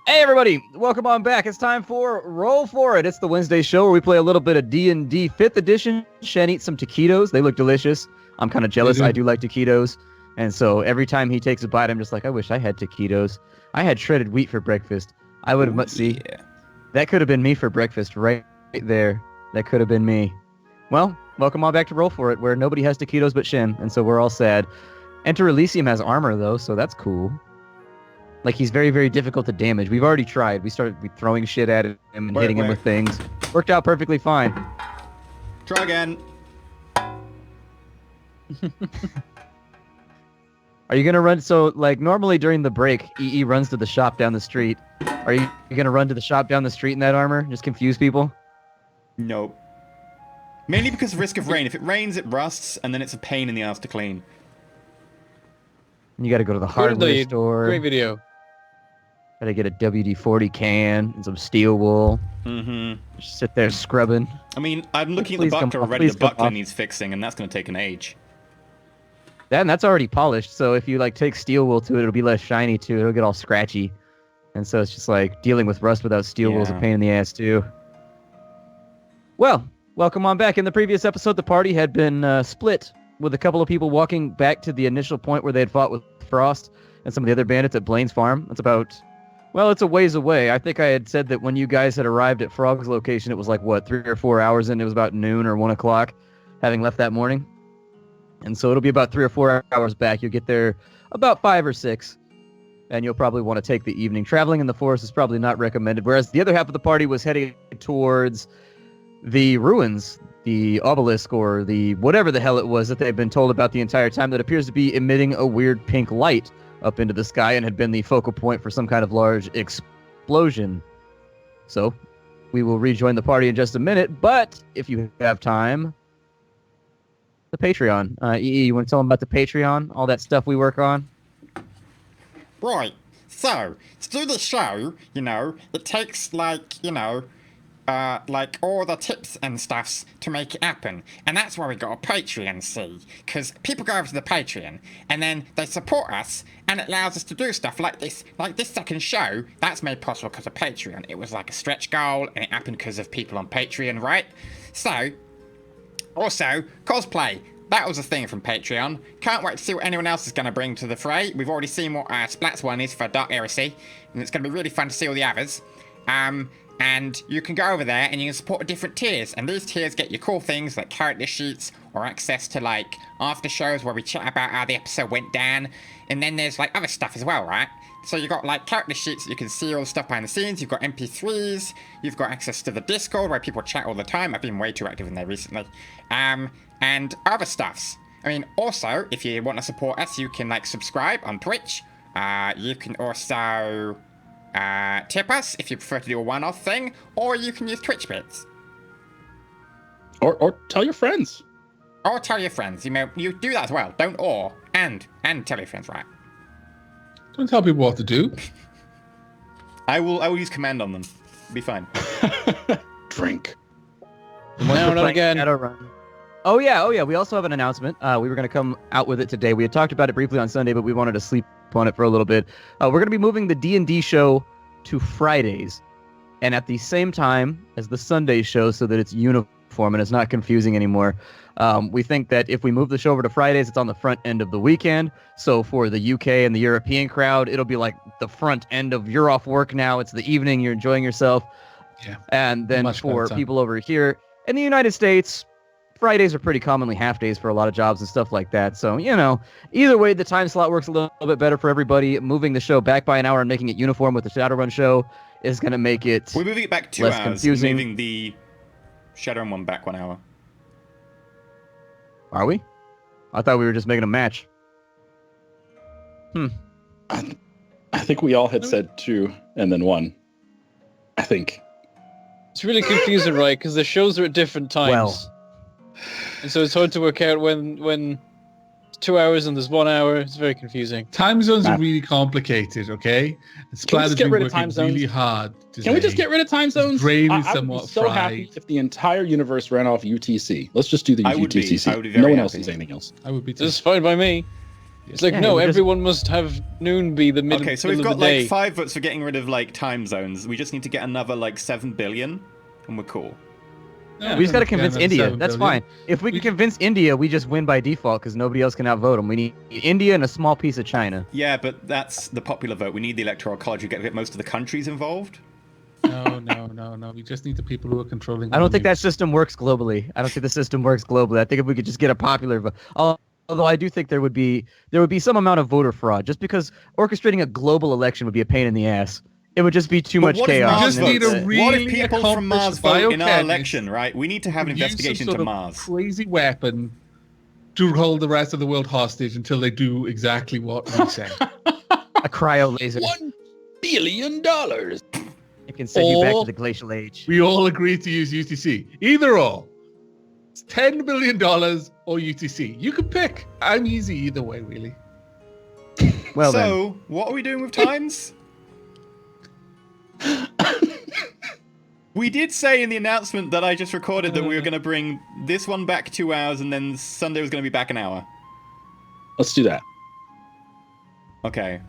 Hey everybody, welcome on back. It's time for Roll4It. It's the Wednesday show where we play a little bit of D&D 5th edition. Shen eats some taquitos. They look delicious. I'm kind of jealous. I do like taquitos. And so every time he takes a bite, I'm just like, I wish I had taquitos. I had shredded wheat for breakfast. I would have, see, that could have been me for breakfast right there. That could have been me. Well, welcome on back to Roll4It, where nobody has taquitos but Shen, and so we're all sad. Enter Elysium has armor, though, so that's cool. Like, he's very, very difficult to damage. We've already tried. We started throwing shit at him and hitting him with things. Worked out perfectly fine. Try again. Are you going to run? So, like, normally during the break, EE runs to the shop down the street. Are you going to run to the shop down the street in that armor? Just confuse people? Nope. Mainly because of risk of rain. If it rains, it rusts, and then it's a pain in the ass to clean. You got to go to the hardware store. Great video. Gotta get a WD-40 can and some steel wool. Mm-hmm. Just sit there scrubbing. I mean, I'm looking at the buckler already. The buckler needs fixing, and that's going to take an age. That's already polished, so if you like take steel wool to it, it'll be less shiny too. It'll get all scratchy. And so it's just like dealing with rust without steel wool is a pain in the ass too. Well, welcome on back. In the previous episode, the party had been split with a couple of people walking back to the initial point where they had fought with Frost and some of the other bandits at Blaine's farm. It's about... Well, it's a ways away. I think I had said that when you guys had arrived at Frog's location, it was like, what, 3 or 4 hours in? It was about noon or 1 o'clock, having left that morning. And so it'll be about 3 or 4 hours back. You'll get there about 5 or 6, and you'll probably want to take the evening. Traveling in the forest is probably not recommended, whereas the other half of the party was heading towards the ruins, the obelisk, or the whatever the hell it was that they've been told about the entire time that appears to be emitting a weird pink light up into the sky and had been the focal point for some kind of large explosion. So, we will rejoin the party in just a minute, but if you have time, the Patreon. EE, you want to tell them about the Patreon? All that stuff we work on? Right. So, to do the show, it takes, like all the tips and stuffs to make it happen. And that's why we got a Patreon, see? Because people go over to the Patreon, and then they support us, and it allows us to do stuff like this. Like this second show, that's made possible because of Patreon. It was like a stretch goal, and it happened because of people on Patreon, right? So, also, cosplay. That was a thing from Patreon. Can't wait to see what anyone else is going to bring to the fray. We've already seen what Splat's one is for Dark Heresy, and it's going to be really fun to see all the others. And you can go over there and you can support different tiers. And these tiers get you cool things like character sheets or access to like after shows where we chat about how the episode went down. And then there's like other stuff as well, right? So you've got like character sheets, you can see all the stuff behind the scenes. You've got MP3s, you've got access to the Discord where people chat all the time. I've been way too active in there recently. And other stuffs. I mean, also, if you want to support us, you can like subscribe on Twitch. You can also... tip us if you prefer to do a one-off thing, or you can use Twitch bits. Or tell your friends. Or tell your friends. You do that as well. Don't and tell your friends, right? Don't tell people what to do. I will use command on them. Be fine. Drink. Now, not again. Oh yeah. We also have an announcement. We were going to come out with it today. We had talked about it briefly on Sunday, but we wanted to sleep on it for a little bit. We're going to be moving the D&D show to Fridays, and at the same time as the Sunday show, so that it's uniform and it's not confusing anymore. We think that if we move the show over to Fridays, it's on the front end of the weekend. So for the UK and the European crowd, it'll be like the front end of you're off work now. It's the evening, you're enjoying yourself. Yeah. And then for people over here in the United States, Fridays are pretty commonly half days for a lot of jobs and stuff like that. So, either way, the time slot works a little bit better for everybody. Moving the show back by an hour and making it uniform with the Shadowrun show is going to make it We're moving it back 2 less hours. confusing. Moving the Shadowrun one back 1 hour. Are we? I thought we were just making a match. I think we all had said 2 and then 1. I think. It's really confusing, right? Because the shows are at different times. Well. And so it's hard to work out when it's 2 hours and there's 1 hour. It's very confusing. Time zones are really complicated, okay? Can we just get rid of time zones? Really hard today. Can we just get rid of time zones? Brain I is would be somewhat so happy if the entire universe ran off UTC. Let's just do the I would be UTC. very No one else happy. needs anything else. I would be This is fine by me. It's like, Yeah, no, we just- everyone must have noon be the middle, Okay, so middle we've got of the day. like 5 votes for getting rid of like time zones. We just need to get another like 7 billion, and we're cool. Yeah, We just got to then convince again, India. 7 That's billion. fine. If we can We- convince India, we just win by default because nobody else can outvote them. We need India and a small piece of China. Yeah, but that's the popular vote. We need the electoral college. We get most of the countries involved. No. We just need the people who are controlling. I don't think the that system works globally. I don't think the system works globally. I think if we could just get a popular vote. Although I do think there would be some amount of voter fraud, just because orchestrating a global election would be a pain in the ass. It would just be too But much what if chaos. Mars just and need it's- a votes? re- What if really people from Mars vote in our biochemist election, right? We need to have an use some investigation sort to of Mars. Crazy weapon to hold the rest of the world hostage until they do exactly what we say. a cryo laser. $1 billion. It can send you back to Or- the glacial age. We all agree to use UTC. Either or. It's $10 billion or UTC. You can pick. I'm easy either way, really. Well then, So, what are we doing with times? We did say in the announcement that I just recorded that we were going to bring this one back 2 hours and then Sunday was going to be back an hour. Let's do that. Okay.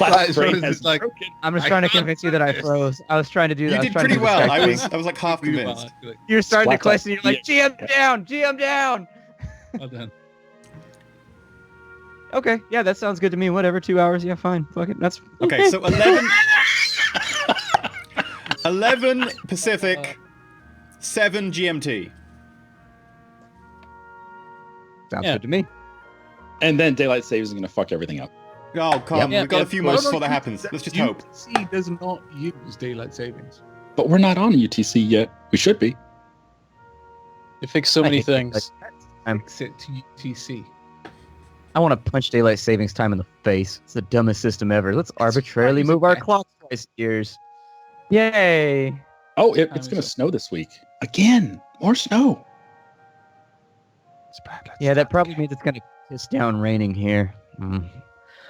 Right, so brain it's has just like- broken. I'm just I trying to can't convince you do that I this. froze. I was trying to do that. You I was did trying to pretty do the well. Skype I was like half Really well, convinced. actually. You're starting to Splat question. You're like, yeah. GM down, GM down. Well done. Okay, yeah, that sounds good to me. Whatever, 2 hours. Yeah, fine. Fuck it. That's Okay, so 11 Pacific, 7 GMT. sounds Yeah. good to me. And then daylight savings is going to fuck everything up. Oh, come. Yep, We've got a yep. few No, months no, before that you- happens. Let's just hope. UTC does not use daylight savings. But we're not on UTC yet. We should be. They fix so many I hate things. Fix it to UTC. I want to punch daylight savings time in the face. It's the dumbest system ever. Let's arbitrarily crazy, move our man. clock twice years. Yay! Oh, it's going to snow this week. Again. More snow. Yeah, that probably means it's gonna piss down raining here.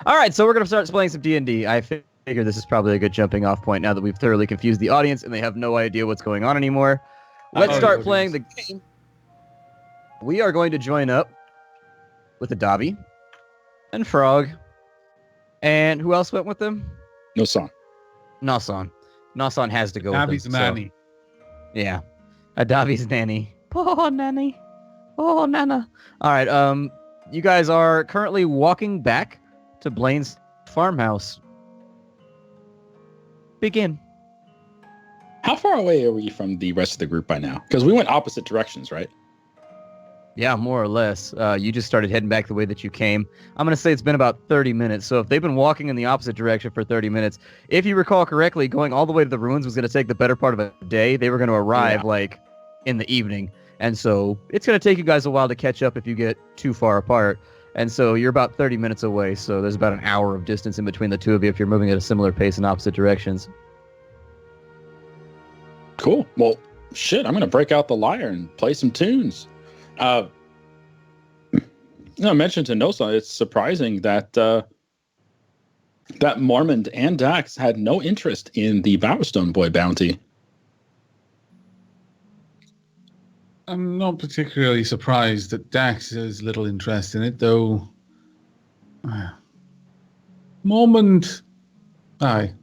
All right, so we're gonna start playing some D&D. I figure this is probably a good jumping off point now that we've thoroughly confused the audience and they have no idea what's going on anymore. Let's Oh, start yeah, playing the game. We are going to join up with the Dobby and Frog. And who else went with them? No song. Nasan. Nasan has to go Abby's with them. so- nanny. Yeah. Davi's nanny. Poor nanny. Oh, Nana. All right. You guys are currently walking back to Blaine's farmhouse. Begin. How far away are we from the rest of the group by now? Because we went opposite directions, right? Yeah, more or less. You just started heading back the way that you came. I'm going to say it's been about 30 minutes. So if they've been walking in the opposite direction for 30 minutes, if you recall correctly, going all the way to the ruins was going to take the better part of a day. They were going to arrive like in the evening. And so it's going to take you guys a while to catch up if you get too far apart. And so you're about 30 minutes away. So there's about an hour of distance in between the two of you if you're moving at a similar pace in opposite directions. Cool. Well, shit, I'm going to break out the lyre and play some tunes. I mentioned to Nosa, it's surprising that that Mormon and Dax had no interest in the Bowerstone Boy bounty. I'm not particularly surprised that Dax has little interest in it, though. Moment. Aye.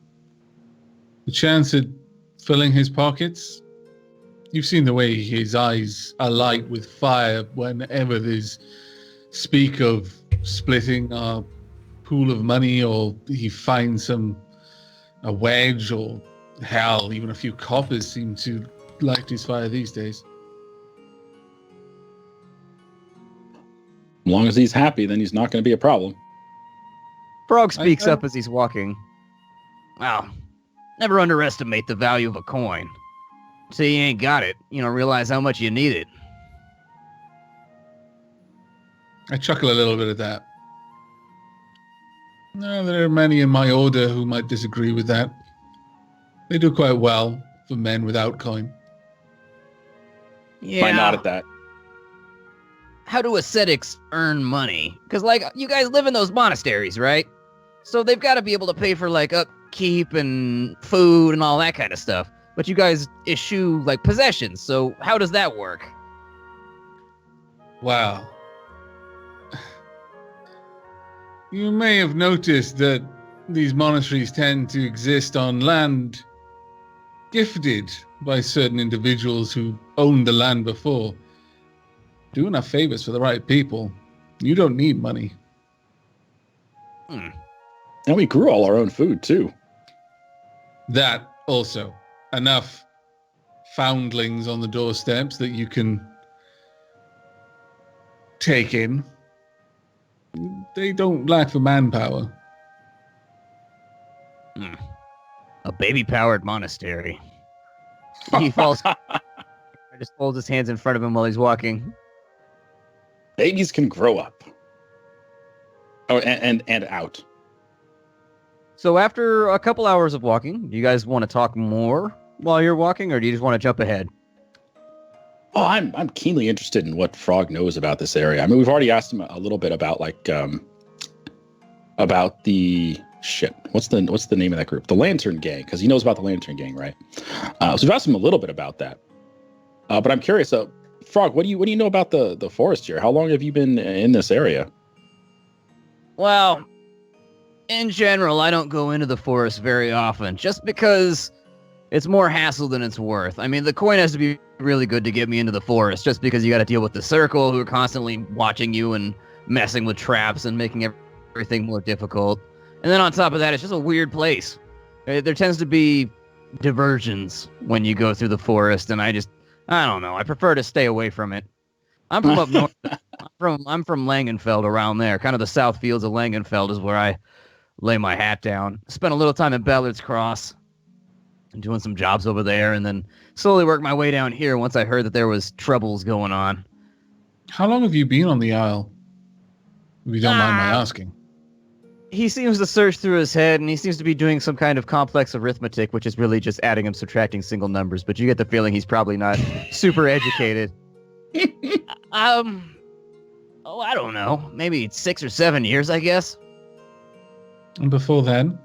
The chance at filling his pockets. You've seen the way his eyes alight with fire whenever there's speak of splitting a pool of money, or he finds a wedge, or hell, even a few coppers seem to light his fire these days. As long as he's happy, then he's not going to be a problem. Frog speaks I- up as he's walking. Wow. Never underestimate the value of a coin. Say you ain't got it, you don't realize how much you need it. I chuckle a little bit at that. No, there are many in my order who might disagree with that. They do quite well for men without coin. Yeah. Might nod at that. How do ascetics earn money? Because, like, you guys live in those monasteries, right? So they've got to be able to pay for, like, upkeep and food and all that kind of stuff. But you guys issue, like, possessions. So how does that work? Well, you may have noticed that these monasteries tend to exist on land gifted by certain individuals who owned the land before. Do enough favors for the right people. You don't need money. And we grew all our own food, too. That also. Enough foundlings on the doorsteps that you can take in. They don't lack for manpower. A baby-powered monastery. He falls. Just holds his hands in front of him while he's walking. Babies can grow up. Oh, and out. So after a couple hours of walking, do you guys want to talk more while you're walking, or do you just want to jump ahead? Oh, I'm keenly interested in what Frog knows about this area. I mean, we've already asked him a little bit about about the shit. What's the name of that group? The Lantern Gang, because he knows about the Lantern Gang, right? So we've asked him a little bit about that. But I'm curious. Frog, what do you know about the forest here? How long have you been in this area? Well, in general, I don't go into the forest very often, just because it's more hassle than it's worth. I mean, the coin has to be really good to get me into the forest, just because you got to deal with the circle, who are constantly watching you and messing with traps and making everything more difficult. And then on top of that, it's just a weird place. There tends to be diversions when you go through the forest, and I don't know. I prefer to stay away from it. I'm from up north. I'm from Langenfeld, around there. Kind of the south fields of Langenfeld is where I lay my hat down. Spent a little time at Ballard's Cross, doing some jobs over there, and then slowly worked my way down here once I heard that there was troubles going on. How long have you been on the Isle? If you don't mind my asking. He seems to search through his head, and he seems to be doing some kind of complex arithmetic, which is really just adding and subtracting single numbers, but you get the feeling he's probably not super educated. I don't know. Maybe 6 or 7 years, I guess. And before then?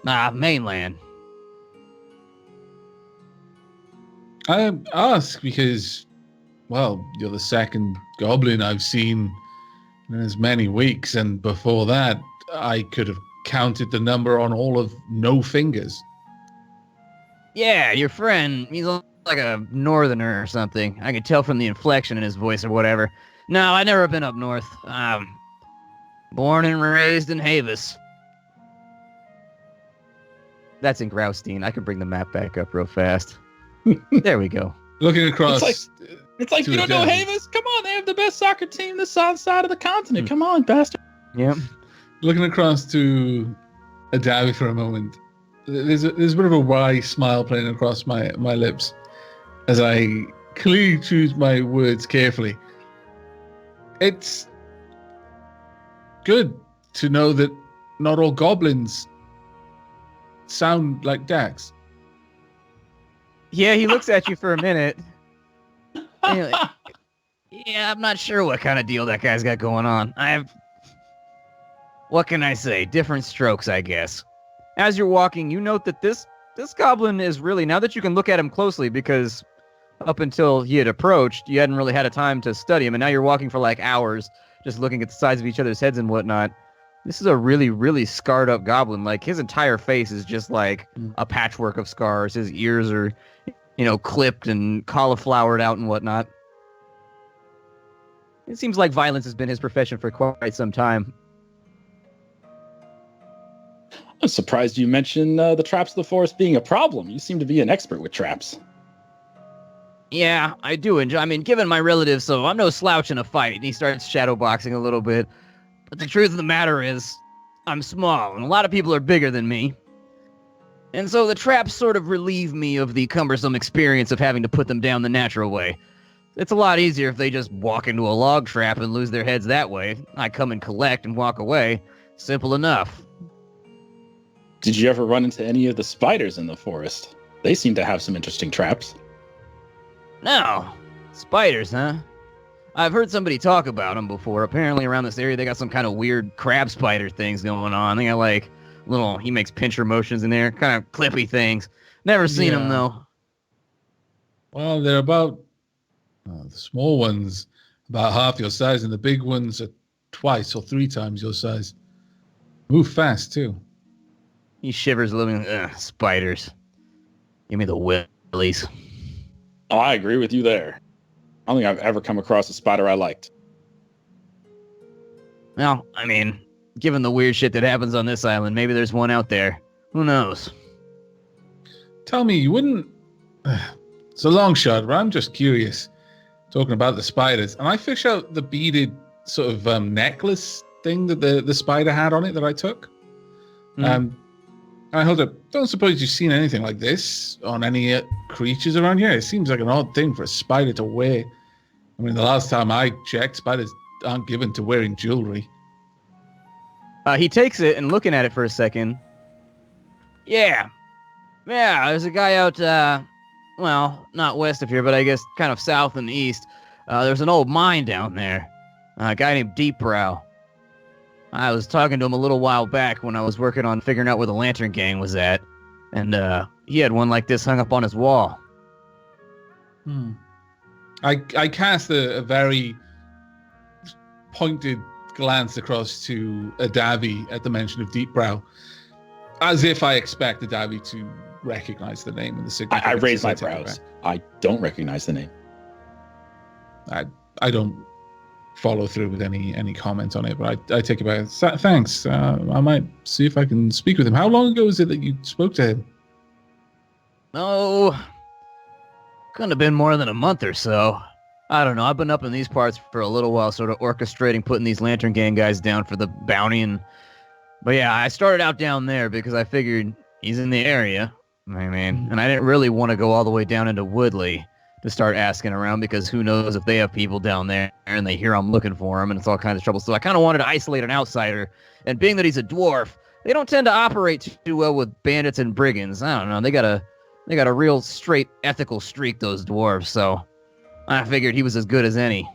Mainland. I ask because, well, you're the second goblin I've seen in as many weeks, and before that, I could have counted the number on all of no fingers. Yeah, your friend, he's like a northerner or something. I could tell from the inflection in his voice or whatever. No, I've never been up north. Born and raised in Havis. That's in Graustein. I can bring the map back up real fast. There we go. Looking across... It's like you don't know Havis? Come on, they have the best soccer team this side of the continent. Come on, bastard. Yep. Looking across to Adavi for a moment. There's a bit of a wry smile playing across my lips as I clearly choose my words carefully. It's good to know that not all goblins sound like Dax. Yeah, he looks at you for a minute. Like, yeah, I'm not sure what kind of deal that guy's got going on. What can I say? Different strokes, I guess. As you're walking, you note that this goblin is really, now that you can look at him closely, because up until he had approached, you hadn't really had a time to study him, and now you're walking for like hours, just looking at the sides of each other's heads and whatnot. This is a really, really scarred up goblin. Like, his entire face is just like a patchwork of scars. His ears are, clipped and cauliflowered out and whatnot. It seems like violence has been his profession for quite some time. I'm surprised you mentioned the traps of the forest being a problem. You seem to be an expert with traps. Yeah, I do enjoy. I mean, given my relative, so I'm no slouch in a fight. And he starts shadowboxing a little bit. But the truth of the matter is, I'm small, and a lot of people are bigger than me. And so the traps sort of relieve me of the cumbersome experience of having to put them down the natural way. It's a lot easier if they just walk into a log trap and lose their heads that way. I come and collect and walk away. Simple enough. Did you ever run into any of the spiders in the forest? They seem to have some interesting traps. No. Spiders, huh? I've heard somebody talk about them before. Apparently around this area they got some kind of weird crab spider things going on. They got like he makes pincher motions in there, kind of clippy things. Never seen them though. Well, they're about the small ones about half your size, and the big ones are twice or three times your size. Move fast, too. He shivers a little bit. Spiders. Give me the willies. Oh, I agree with you there. I don't think I've ever come across a spider I liked. Well, I mean, given the weird shit that happens on this island, maybe there's one out there. Who knows? Tell me, you wouldn't... It's a long shot, but I'm just curious. Talking about the spiders. And I fish out the beaded sort of necklace thing that the spider had on it that I took. I hold up. Don't suppose you've seen anything like this on any creatures around here? It seems like an odd thing for a spider to wear. I mean, the last time I checked, spiders aren't given to wearing jewelry. He takes it and looking at it for a second. Yeah, there's a guy out, well, not west of here, but I guess kind of south and east. There's an old mine down there. A guy named Deep Brow. I was talking to him a little while back when I was working on figuring out where the Lantern Gang was at. And he had one like this hung up on his wall. I cast a very pointed glance across to Adavi at the mention of Deep Brow, as if I expect Adavi to recognize the name and the significance. I raise my brows. I don't recognize the name. I don't follow through with any comment on it, but I take it back. Thanks. I might see if I can speak with him. How long ago was it that you spoke to him? Oh, couldn't have been more than a month or so. I don't know. I've been up in these parts for a little while, sort of orchestrating putting these Lantern Gang guys down for the bounty. But yeah, I started out down there because I figured he's in the area. I mean, and I didn't really want to go all the way down into Woodley to start asking around, because who knows if they have people down there and they hear I'm looking for them and it's all kinds of trouble. So I kind of wanted to isolate an outsider. And being that he's a dwarf, they don't tend to operate too well with bandits and brigands. I don't know. They got a real straight ethical streak, those dwarves. So I figured he was as good as any.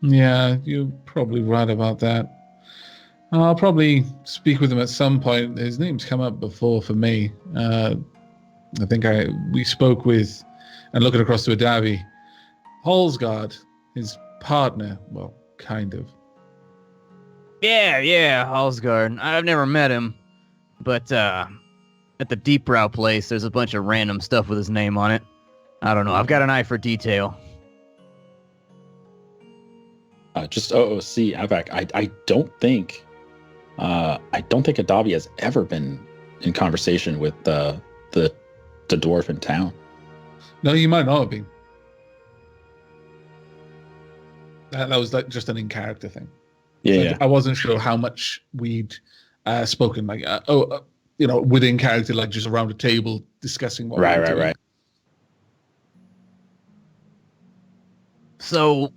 Yeah, you're probably right about that. I'll probably speak with him at some point. His name's come up before for me. I think we spoke with, and looking across to Adavi, Halsgard, his partner. Well, kind of. Yeah, Halsgard. I've never met him, but at the Deep Brow place, there's a bunch of random stuff with his name on it. I don't know. I've got an eye for detail. Just OOC, Avak. I don't think Adavi has ever been in conversation with the dwarf in town. No, you might not have been. That was like just an in-character thing. Yeah, I wasn't sure how much we'd spoken, like within character, like just around a table discussing what. Right. So,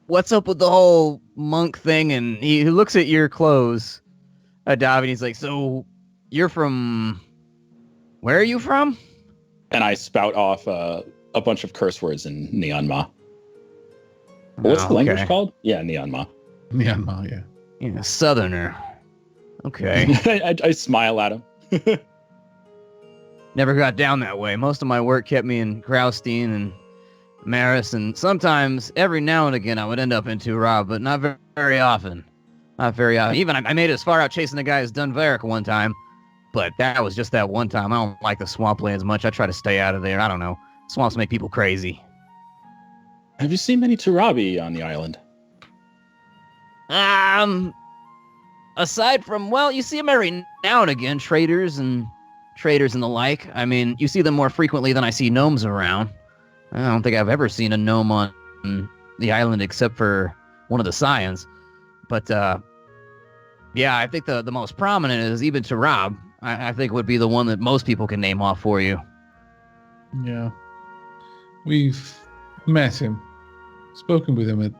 what's up with the whole monk thing? And he looks at your clothes, Adavi, and he's like, "So, you're from? Where are you from?" And I spout off a bunch of curse words in Neon Ma. What's the language called? Yeah, Neon Ma. Neon Ma, yeah. Yeah, Southerner. Okay. I smile at him. Never got down that way. Most of my work kept me in Graustein and Maris, and sometimes, every now and again, I would end up in Turab, but not very often. Not very often. Even I made it as far out chasing the guy as Dunvarric one time, but that was just that one time. I don't like the swamplands much. I try to stay out of there. I don't know. Swamps make people crazy. Have you seen many Turabi on the island? Aside from, well, you see them every now and again, traders and the like. I mean, you see them more frequently than I see gnomes around. I don't think I've ever seen a gnome on the island except for one of the Scions. But, yeah, I think the most prominent is even Turab. I think would be the one that most people can name off for you. Yeah. We've met him. Spoken with him at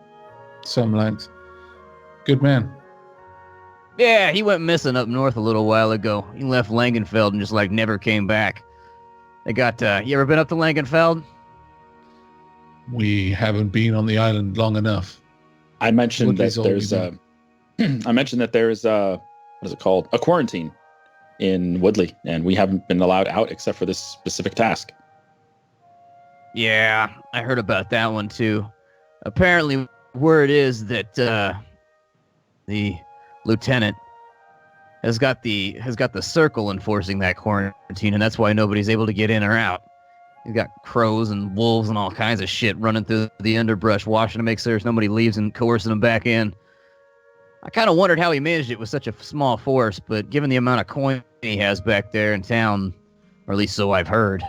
some length. Good man. Yeah, he went missing up north a little while ago. He left Langenfeld and just, never came back. They got, you ever been up to Langenfeld? We haven't been on the island long enough. I mentioned that there's what is it called? A quarantine in Woodley, and we haven't been allowed out except for this specific task. Yeah, I heard about that one too. Apparently, word is that the lieutenant has got the circle enforcing that quarantine, and that's why nobody's able to get in or out. He's got crows and wolves and all kinds of shit running through the underbrush, watching to make sure nobody leaves and coercing them back in. I kind of wondered how he managed it with such a small force, but given the amount of coin he has back there in town, or at least so I've heard,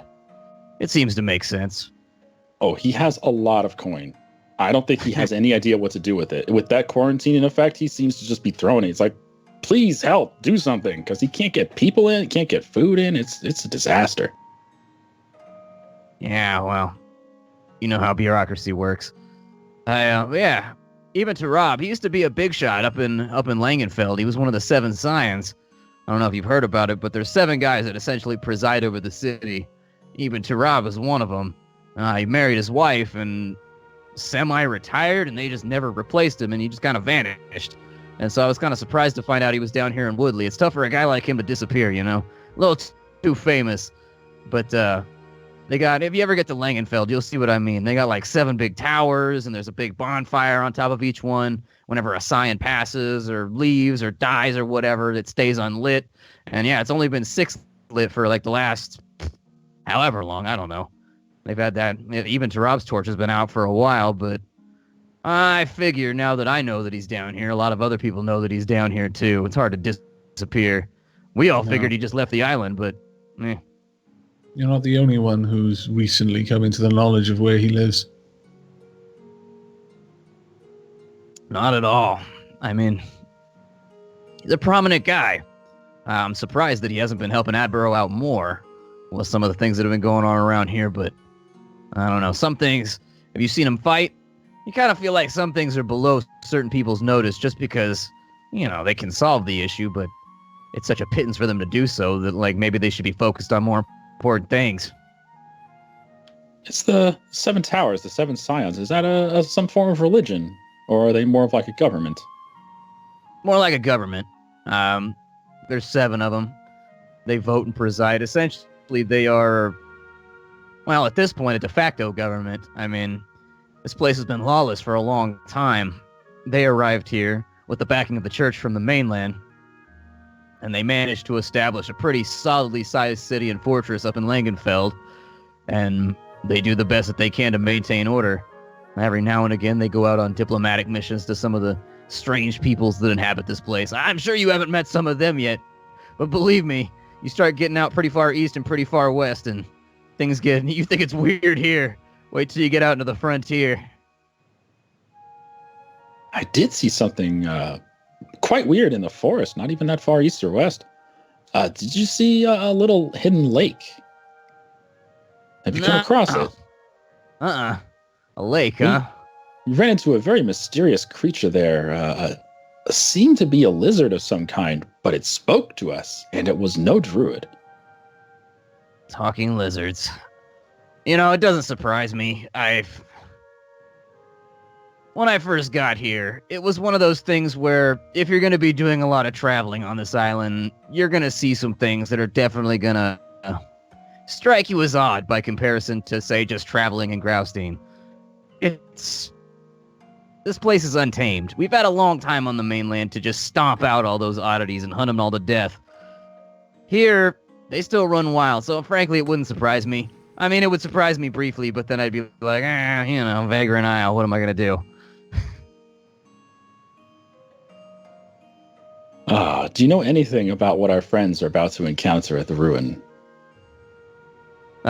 it seems to make sense. Oh, he has a lot of coin. I don't think he has any idea what to do with it. With that quarantine in effect, he seems to just be throwing it. It's like, please help, do something, because he can't get people in, can't get food in. It's a disaster. Yeah, well, you know how bureaucracy works. Yeah, even to Rob, he used to be a big shot up in Langenfeld. He was one of the 7 Scions. I don't know if you've heard about it, but there's 7 guys that essentially preside over the city. Even to Rob is one of them. He married his wife and semi-retired, and they just never replaced him, and he just kind of vanished. And so I was kind of surprised to find out he was down here in Woodley. It's tough for a guy like him to disappear, you know? A little too famous. But they got, if you ever get to Langenfeld, you'll see what I mean. They got like 7 big towers, and there's a big bonfire on top of each one. Whenever a scion passes or leaves or dies or whatever, it stays unlit. And yeah, it's only been 6 lit for like the last however long, I don't know. They've had that, even to Rob's torch has been out for a while, but I figure now that I know that he's down here, a lot of other people know that he's down here too. It's hard to disappear. We all figured he just left the island, but You're not the only one who's recently come into the knowledge of where he lives. Not at all. I mean, he's a prominent guy. I'm surprised that he hasn't been helping Adborough out more with some of the things that have been going on around here, but I don't know. Some things, have you seen him fight? You kind of feel like some things are below certain people's notice just because, you know, they can solve the issue, but it's such a pittance for them to do so that, like, maybe they should be focused on more important things. It's the 7 towers, the 7 scions. Is that some form of religion? Or are they more of like a government? More like a government. There's 7 of them. They vote and preside. Essentially, they are, well, at this point, a de facto government. I mean, this place has been lawless for a long time. They arrived here with the backing of the church from the mainland, and they managed to establish a pretty solidly sized city and fortress up in Langenfeld, and they do the best that they can to maintain order. Every now and again, they go out on diplomatic missions to some of the strange peoples that inhabit this place. I'm sure you haven't met some of them yet, but believe me, you start getting out pretty far east and pretty far west, and things get, you think it's weird here. Wait till you get out into the frontier. I did see something quite weird in the forest, not even that far east or west. Did you see a little hidden lake? Have you come across it? A lake, huh? You ran into a very mysterious creature there. Seemed to be a lizard of some kind, but it spoke to us, and it was no druid. Talking lizards. You know, it doesn't surprise me. When I first got here, it was one of those things where if you're going to be doing a lot of traveling on this island, you're going to see some things that are definitely going to strike you as odd by comparison to, say, just traveling in Graustein. This place is untamed. We've had a long time on the mainland to just stomp out all those oddities and hunt them all to death. Here, they still run wild, so frankly, it wouldn't surprise me. I mean, it would surprise me briefly, but then I'd be like, you know, Vagrant Isle, what am I going to do? Do you know anything about what our friends are about to encounter at the ruin?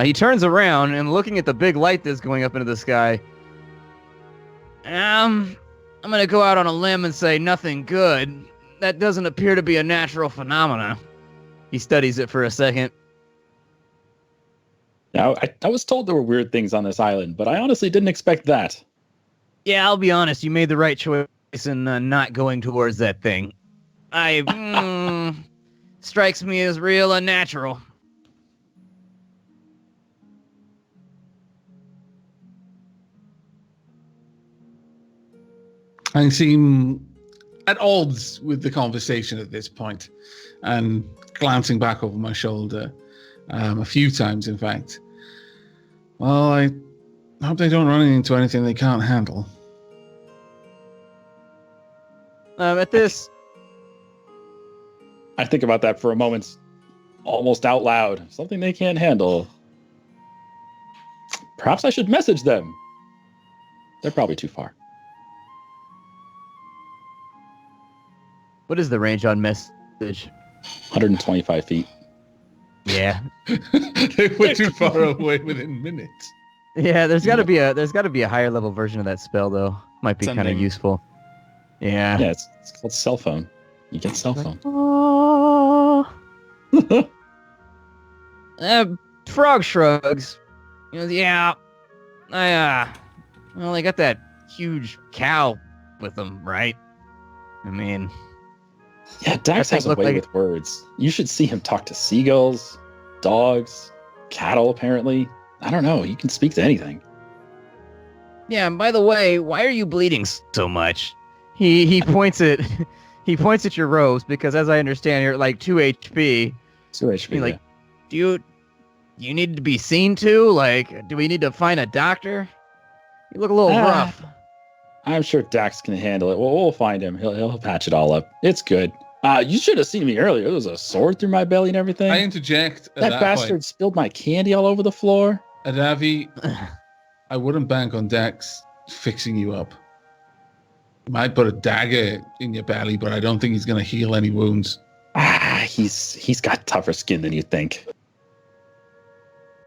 He turns around and looking at the big light that's going up into the sky. I'm going to go out on a limb and say nothing good. That doesn't appear to be a natural phenomena. He studies it for a second. Now, I was told there were weird things on this island, but I honestly didn't expect that. Yeah, I'll be honest. You made the right choice in not going towards that thing. Strikes me as real unnatural. I seem at odds with the conversation at this point, and glancing back over my shoulder a few times, in fact. Well, I I hope they don't run into anything they can't handle. At this, I think about that for a moment, almost out loud. Something they can't handle. Perhaps I should message them. They're probably too far. what is the range on message? 125 feet. Yeah, They were too far away within minutes. yeah. There's got to be a higher level version of that spell though. Might be kind of Sending. useful. Yeah. Yeah, it's called cell phone. You get cell phone. Oh. Frog shrugs. He goes, yeah. Well, they got that huge cow with them, right? I mean, Yeah, Dax That has thing a looked way like with words. You should see him talk to seagulls, dogs, cattle, apparently. I don't know. He can speak to anything. yeah. And by the way, why are you bleeding so much? He points at he points at your robes because, as I understand, you're at like 2 HP. 2 HP. He's like, do you need to be seen to? Like, do we need to find a doctor? You look a little rough. I'm sure Dax can handle it. We'll find him. He'll patch it all up. It's good. You should have seen me earlier. There was a sword through my belly and everything. I interject at that that bastard point. spilled my candy all over the floor. Adavi, I wouldn't bank on Dax fixing you up. He might put a dagger in your belly, but I don't think he's going to heal any wounds. He's got tougher skin than you think.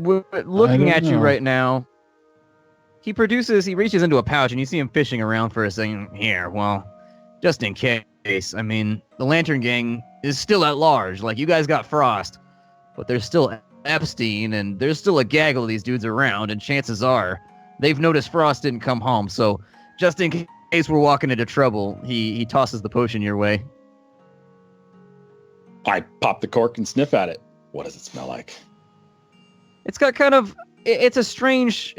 We're looking don't at you know. right now. He reaches into a pouch and you see him fishing around for a thing here. Well, just in case. I mean, the Lantern Gang is still at large. Like, you guys got Frost, but there's still Epstein and there's still a gaggle of these dudes around, and chances are they've noticed Frost didn't come home. So just in case we're walking into trouble, he tosses the potion your way. I pop the cork and sniff at it. What does it smell like? It's got kind of it's a strange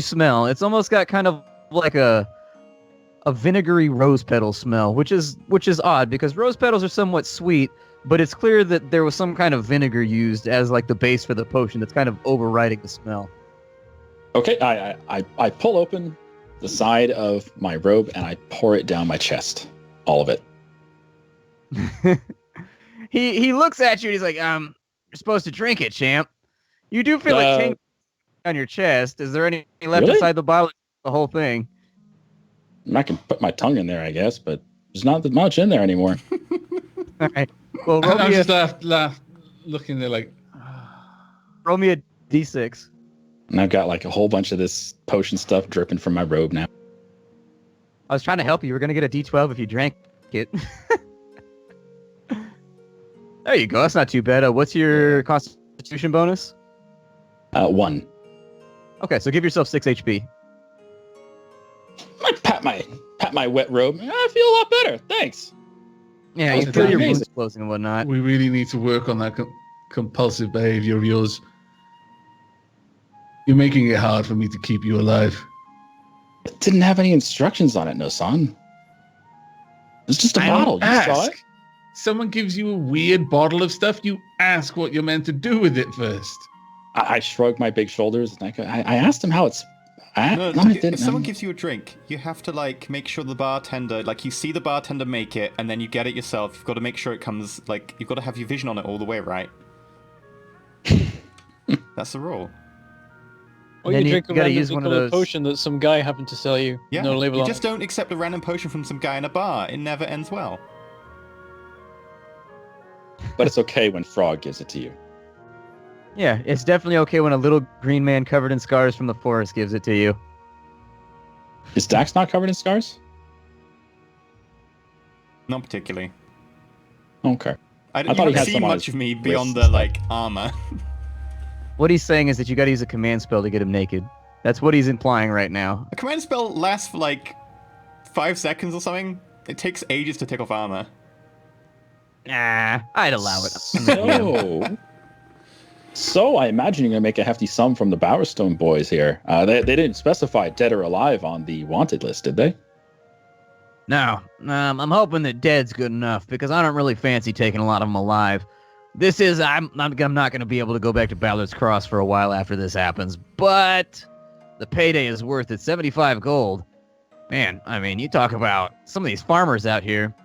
smell. It's almost got kind of like a vinegary rose petal smell, which is odd because rose petals are somewhat sweet, but it's clear that there was some kind of vinegar used as like the base for the potion that's kind of overriding the smell. Okay, I pull open the side of my robe and I pour it down my chest. All of it. He looks at you and he's like, you're supposed to drink it, champ. You do feel it ting on your chest. Is there any left Really? inside the bottle? The whole thing. I can put my tongue in there, I guess, but there's not that much in there anymore. All right. Well, roll I me, just laugh, looking there like, roll me a d6. And I've got like a whole bunch of this potion stuff dripping from my robe now. I was trying to help you. You were going to get a d12 if you drank it. There you go. That's not too bad. What's your constitution bonus? 1. Okay, so give yourself 6 HP. I pat my wet robe. I feel a lot better. Thanks. Yeah, Oh, you that's feel your amazing. wounds closing and whatnot. we really need to work on that compulsive behavior of yours. You're making it hard for me to keep you alive. It didn't have any instructions on it, no son. It's just a I don't bottle. You saw ask. it. Someone gives you a weird bottle of stuff, you ask what you're meant to do with it first. I shrugged my big shoulders and I asked him how it's. No, I didn't. if someone gives you a drink, you have to like make sure the bartender, like you see the bartender make it, and then you get it yourself. You've got to make sure it comes, like you've got to have your vision on it all the way, right? That's the rule. Or Then you you drink a gotta randomly use one of colored those- potion that some guy happened to sell you. Yeah, No label you on just it. don't accept a random potion from some guy in a bar. It never ends well. But it's okay when Frog gives it to you. Yeah, it's definitely okay when a little green man covered in scars from the forest gives it to you. Is Dax not covered in scars? Not particularly. Okay. You thought he haven't had seen some on much his of me wrists beyond and the stuff. like armor. What he's saying is that you got to use a command spell to get him naked. That's what he's implying right now. A command spell lasts for like 5 seconds or something. It takes ages to take off armor. Nah, I'd allow it. So I imagine you're going to make a hefty sum from the Bowerstone boys here. They didn't specify dead or alive on the wanted list, did they? No, I'm hoping that dead's good enough because I don't really fancy taking a lot of them alive. I'm not going to be able to go back to Ballard's Cross for a while after this happens, but the payday is worth it. 75 gold. Man, I mean, you talk about some of these farmers out here.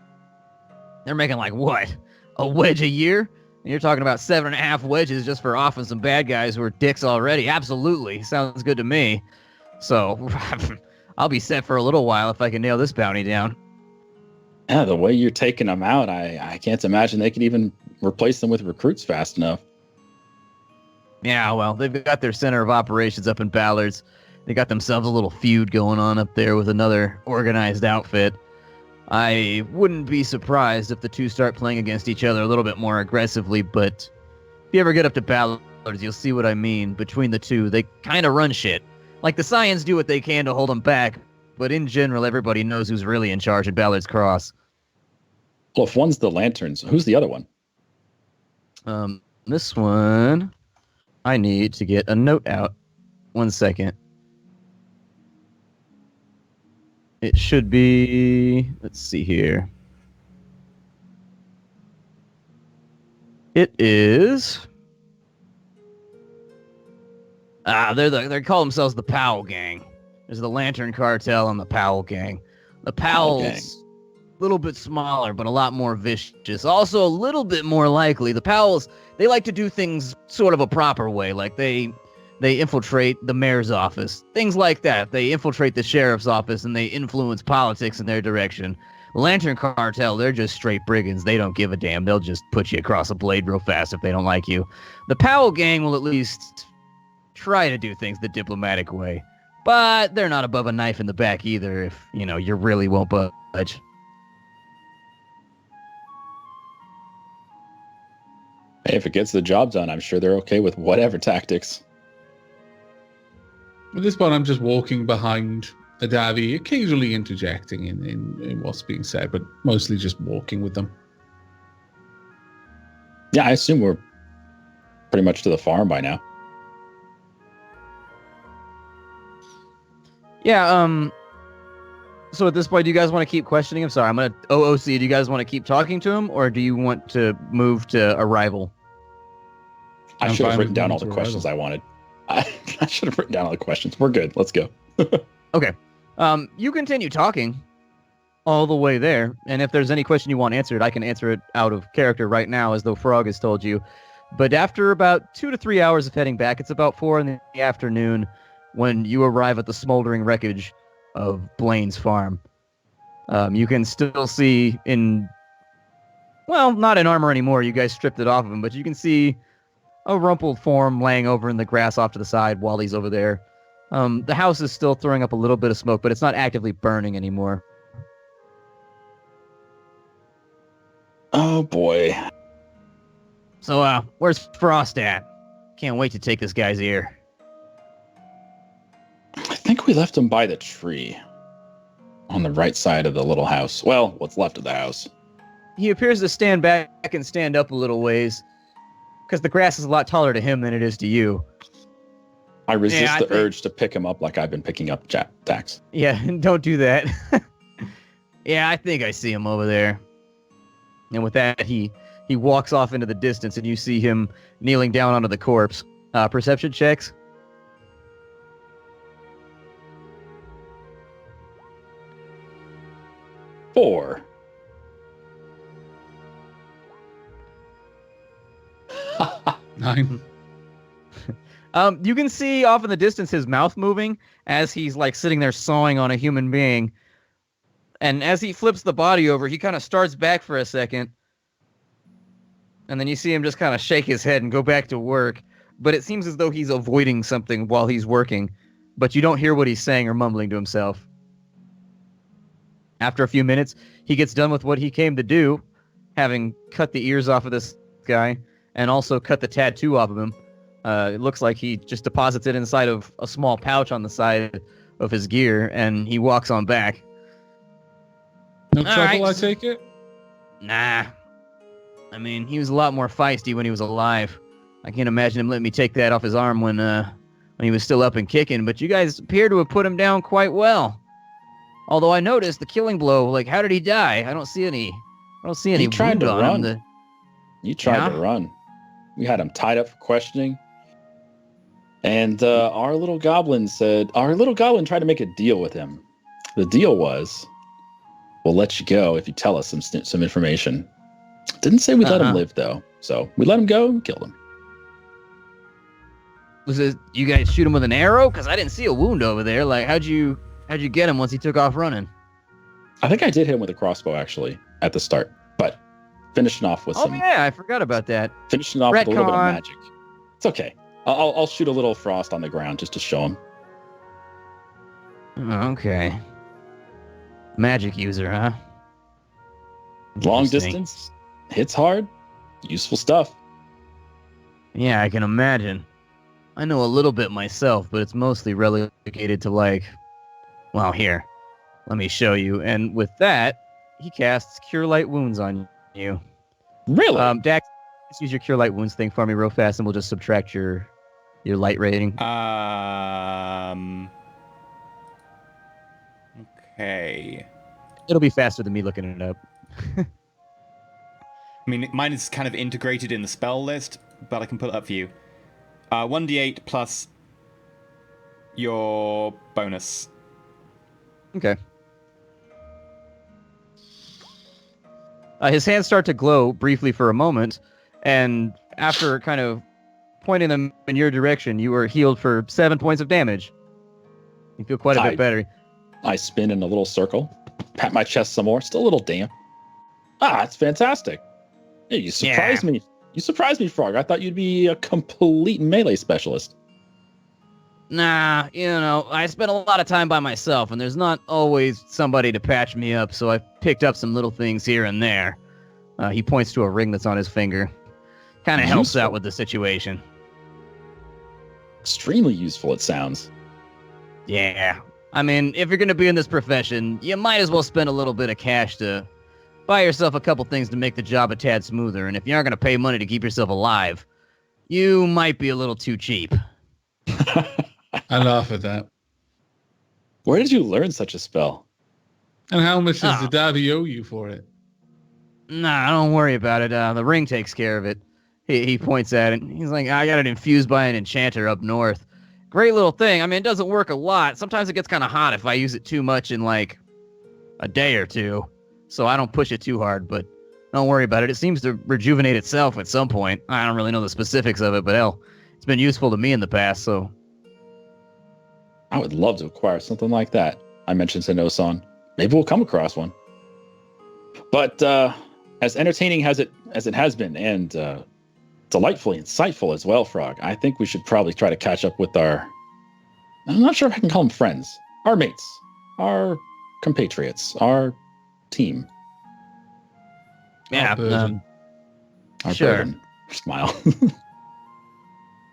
They're making like what? A wedge a year? And you're talking about 7.5 wedges just for offing some bad guys who are dicks already. Absolutely. Sounds good to me. So, I'll be set for a little while if I can nail this bounty down. Yeah, the way you're taking them out, I can't imagine they could even replace them with recruits fast enough. Yeah, well, they've got their center of operations up in Ballard's. They got themselves a little feud going on up there with another organized outfit. I wouldn't be surprised if the two start playing against each other a little bit more aggressively, but if you ever get up to Ballard's, you'll see what I mean. Between the two, they kind of run shit. Like, the Scions do what they can to hold them back, but in general, everybody knows who's really in charge at Ballard's Cross. Well, if one's the lanterns, who's the other one? This one, I need to get a note out. 1 second. It should be, let's see here. It is. They call themselves the Powell Gang. There's the Lantern Cartel and the Powell Gang. The Powells, a little bit smaller, but a lot more vicious. Also, a little bit more likely. The Powells, they like to do things sort of a proper way. Like, they infiltrate the mayor's office. Things like that. They infiltrate the sheriff's office, and they influence politics in their direction. The Lantern Cartel, they're just straight brigands. They don't give a damn. They'll just put you across a blade real fast if they don't like you. The Powell Gang will at least try to do things the diplomatic way. But they're not above a knife in the back either if, you really won't budge. Hey, if it gets the job done, I'm sure they're okay with whatever tactics. At this point, I'm just walking behind Adavi, occasionally interjecting in what's being said, but mostly just walking with them. Yeah, I assume we're pretty much to the farm by now. Yeah, so at this point, do you guys want to keep questioning him? Sorry, I'm going to OOC. Do you guys want to keep talking to him, or do you want to move to arrival? I should have written down all the questions I wanted. I should have written down all the questions. We're good. Let's go. Okay. You continue talking all the way there, and if there's any question you want answered, I can answer it out of character right now, as though Frog has told you. But after about 2 to 3 hours of heading back, it's about 4 in the afternoon when you arrive at the smoldering wreckage of Blaine's farm. You can still see not in armor anymore. You guys stripped it off of him, but you can see a rumpled form laying over in the grass off to the side while he's over there. The house is still throwing up a little bit of smoke, but it's not actively burning anymore. Oh, boy. So, where's Frost at? Can't wait to take this guy's ear. I think we left him by the tree on the right side of the little house. Well, what's left of the house. He appears to stand back and stand up a little ways, because the grass is a lot taller to him than it is to you. I resist the urge to pick him up like I've been picking up Dax. Yeah, don't do that. Yeah, I think I see him over there. And with that, he walks off into the distance, and you see him kneeling down onto the corpse. Perception checks. Four. Nine. You can see off in the distance his mouth moving as he's like sitting there sawing on a human being. And as he flips the body over, he kind of starts back for a second. And then you see him just kind of shake his head and go back to work. But it seems as though he's avoiding something while he's working. But you don't hear what he's saying or mumbling to himself. After a few minutes, he gets done with what he came to do, having cut the ears off of this guy and also cut the tattoo off of him. It looks like he just deposits it inside of a small pouch on the side of his gear, and he walks on back. No trouble, I take it? Nah. I mean, he was a lot more feisty when he was alive. I can't imagine him letting me take that off his arm when he was still up and kicking, but you guys appear to have put him down quite well. Although I noticed the killing blow, like, how did he die? I don't see any He tried wound to on run. him. You tried to run. We had him tied up for questioning. And our little goblin tried to make a deal with him. The deal was, we'll let you go if you tell us some information. Didn't say we let him live though, so we let him go and killed him. Was it you guys shoot him with an arrow? Because I didn't see a wound over there. Like, how'd you get him once he took off running? I think I did hit him with a crossbow actually at the start, but finishing off with Oh yeah, I forgot about that. Finishing off with a little bit of Retcon. magic. It's okay. I'll shoot a little frost on the ground just to show him. Oh, okay. Magic user, huh? Long Interesting. distance, hits hard, useful stuff. Yeah, I can imagine. I know a little bit myself, but it's mostly relegated to like, well, here, let me show you. And with that, he casts Cure Light Wounds on you. Really? Dax, just use your Cure Light Wounds thing for me real fast, and we'll just subtract your light rating. Okay. It'll be faster than me looking it up. I mean, mine is kind of integrated in the spell list, but I can put it up for you. 1d8 plus your bonus. Okay. His hands start to glow briefly for a moment, and after kind of pointing them in your direction, you are healed for 7 points of damage. You feel quite a bit better. I spin in a little circle, pat my chest some more, still a little damp. It's fantastic. Hey, you surprised me. You surprised me, Frog. I thought you'd be a complete melee specialist. Nah, I spent a lot of time by myself, and there's not always somebody to patch me up, so I picked up some little things here and there. He points to a ring that's on his finger. Kind of helps out with the situation. Extremely useful, it sounds. Yeah. I mean, if you're going to be in this profession, you might as well spend a little bit of cash to buy yourself a couple things to make the job a tad smoother, and if you aren't going to pay money to keep yourself alive, you might be a little too cheap. I laugh at that. Where did you learn such a spell? And how much does the daddy owe you for it? Nah, don't worry about it. The ring takes care of it. He points at it. He's like, I got it infused by an enchanter up north. Great little thing. I mean, it doesn't work a lot. Sometimes it gets kind of hot if I use it too much in like a day or two. So I don't push it too hard, but don't worry about it. It seems to rejuvenate itself at some point. I don't really know the specifics of it, but hell, it's been useful to me in the past, so. I would love to acquire something like that. I mentioned to Nosan. Maybe we'll come across one. But as entertaining as it has been, and delightfully insightful as well, Frog, I think we should probably try to catch up with I'm not sure if I can call them friends, our mates, our compatriots, our team. Yeah, Our sure. burden. Smile.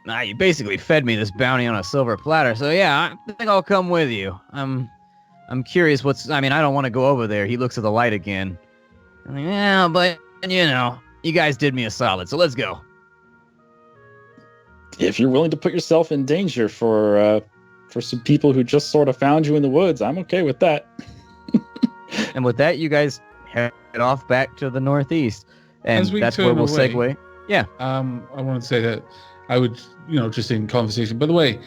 Nah, you basically fed me this bounty on a silver platter, so yeah, I think I'll come with you. I'm curious I don't want to go over there. He looks at the light again. I'm like, yeah, but, you guys did me a solid, so let's go. If you're willing to put yourself in danger for some people who just sort of found you in the woods, I'm okay with that. And with that, you guys head off back to the northeast. And that's where turn we'll away, segue. Yeah. I want to say that I would, just in conversation. By the way,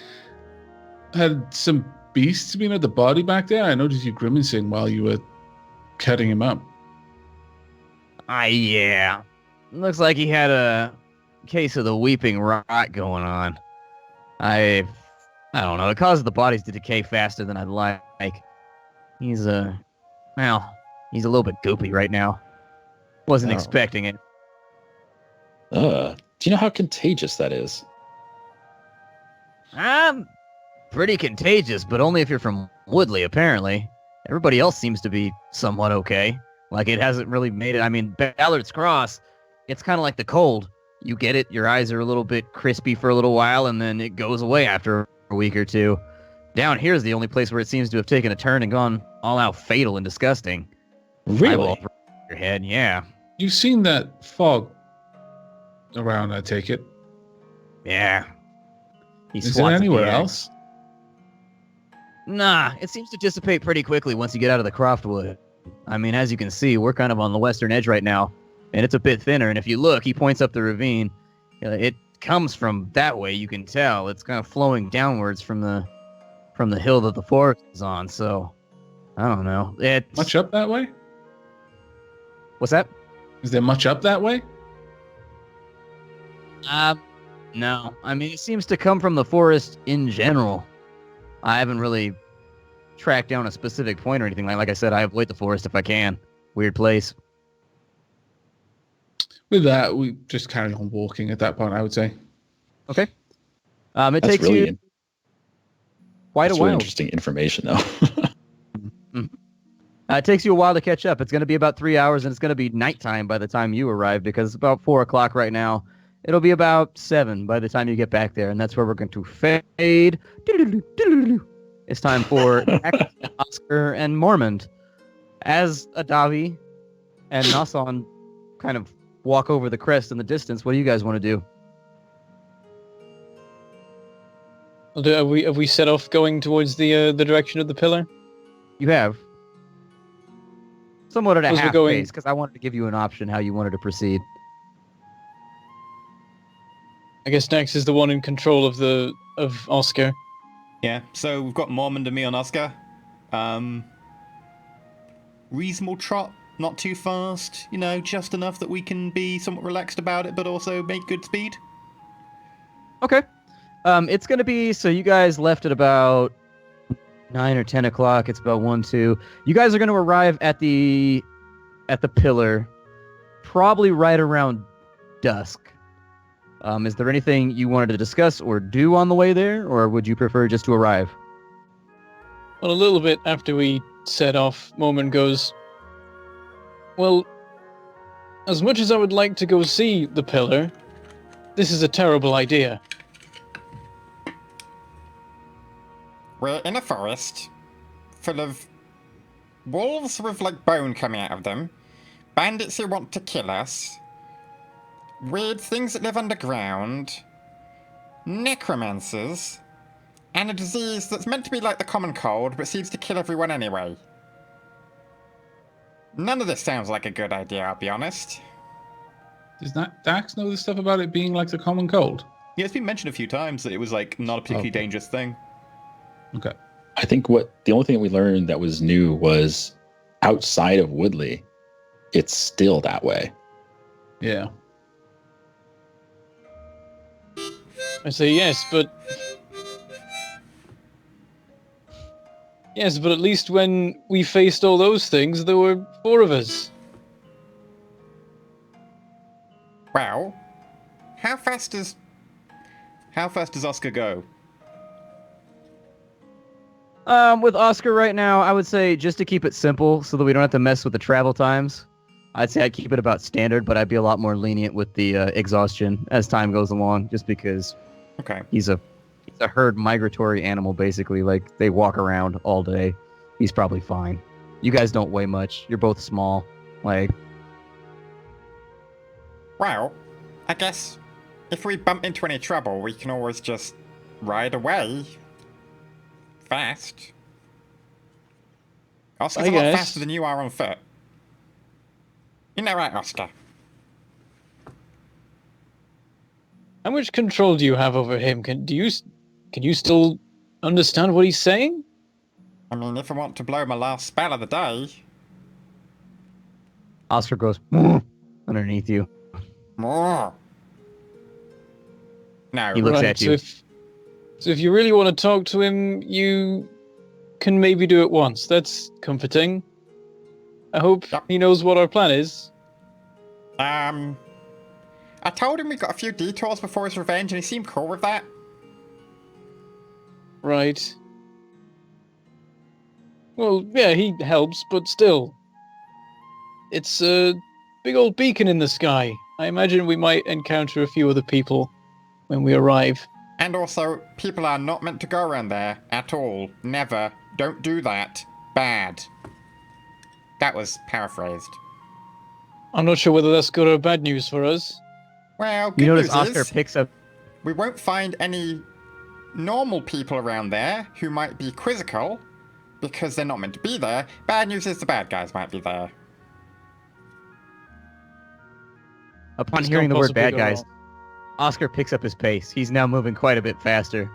had some beasts been at the body back there? I noticed you grimacing while you were cutting him up. Yeah. Looks like he had a case of the weeping rot going on. I don't know. It causes the bodies to decay faster than I'd like. He's a little bit goopy right now. Wasn't expecting it. Do you know how contagious that is? Pretty contagious, but only if you're from Woodley, apparently. Everybody else seems to be somewhat okay. Like, it hasn't really made it. I mean, Ballard's Cross, it's kind of like the cold. You get it, your eyes are a little bit crispy for a little while, and then it goes away after a week or two. Down here is the only place where it seems to have taken a turn and gone all-out fatal and disgusting. Really? Eyeball for your head, yeah. You've seen that fog around, I take it. Yeah. Is it anywhere else? Nah, it seems to dissipate pretty quickly once you get out of the Croftwood. I mean, as you can see, we're kind of on the western edge right now, and it's a bit thinner, and if you look, he points up the ravine. It comes from that way. You can tell it's kind of flowing downwards from the hill that the forest is on. So I don't know. It's Much up that way? What's that? Is there much up that way? No. I mean, it seems to come from the forest in general. I haven't really tracked down a specific point or anything. Like I said, I avoid the forest if I can. Weird place. With that, we just carry on walking at that point, I would say. Okay. It That's takes really, you quite a that's really while. interesting information, though. It takes you a while to catch up. It's going to be about 3 hours, and it's going to be nighttime by the time you arrive because it's about 4 o'clock right now. It'll be about 7 by the time you get back there, and that's where we're going to fade. It's time for Oscar and Mormont. As Adavi and Nasan kind of walk over the crest in the distance, what do you guys want to do? Have we set off going towards the direction of the pillar? You have. Somewhat at a As we're half going- pace, because I wanted to give you an option how you wanted to proceed. I guess Dax is the one in control of Oscar. Yeah, so we've got Mormont and me on Oscar. Reasonable trot, not too fast, just enough that we can be somewhat relaxed about it, but also make good speed. Okay. It's going to be, so you guys left at about 9 or 10 o'clock. It's about 1, 2. You guys are going to arrive at the pillar probably right around dusk. Is there anything you wanted to discuss or do on the way there, or would you prefer just to arrive? Well, a little bit after we set off, Mormont goes, well, as much as I would like to go see the pillar, this is a terrible idea. We're in a forest full of wolves with bone coming out of them, bandits who want to kill us, weird things that live underground, necromancers, and a disease that's meant to be like the common cold but seems to kill everyone anyway. None of this sounds like a good idea, I'll be honest. Does Dax know this stuff about it being like the common cold? Yeah, it's been mentioned a few times that it was not a particularly dangerous thing. Okay. I think the only thing we learned that was new was outside of Woodley, it's still that way. Yeah. I say yes, but at least when we faced all those things, there were 4 of us. Well, how fast does Oscar go? With Oscar right now, I would say just to keep it simple so that we don't have to mess with the travel times, I'd say I'd keep it about standard, but I'd be a lot more lenient with the exhaustion as time goes along, just because Okay. he's a herd migratory animal, basically. Like, they walk around all day. He's probably fine. You guys don't weigh much. You're both small. Like, Well, I guess if we bump into any trouble, we can always just ride away. Fast. Oscar's I a lot guess. faster than you are on foot. Isn't that right, Oscar? How much control do you have over him? Can you still understand what he's saying? I mean, if I want to blow my last spell of the day... Oscar goes underneath you. More. No. He looks at you. So if you really want to talk to him, you can maybe do it once. That's comforting. I hope Yep. he knows what our plan is. I told him we got a few detours before his revenge, and he seemed cool with that. Right. Well, yeah, he helps, but still. It's a big old beacon in the sky. I imagine we might encounter a few other people when we arrive. And also, people are not meant to go around there at all. Never. Don't do that. Bad. That was paraphrased. I'm not sure whether that's good or bad news for us. Well, good You notice news Oscar is picks up. we won't find any normal people around there who might be quizzical because they're not meant to be there. Bad news is the bad guys might be there. Upon This hearing can't the word possibly bad go guys, wrong. Oscar picks up his pace. He's now moving quite a bit faster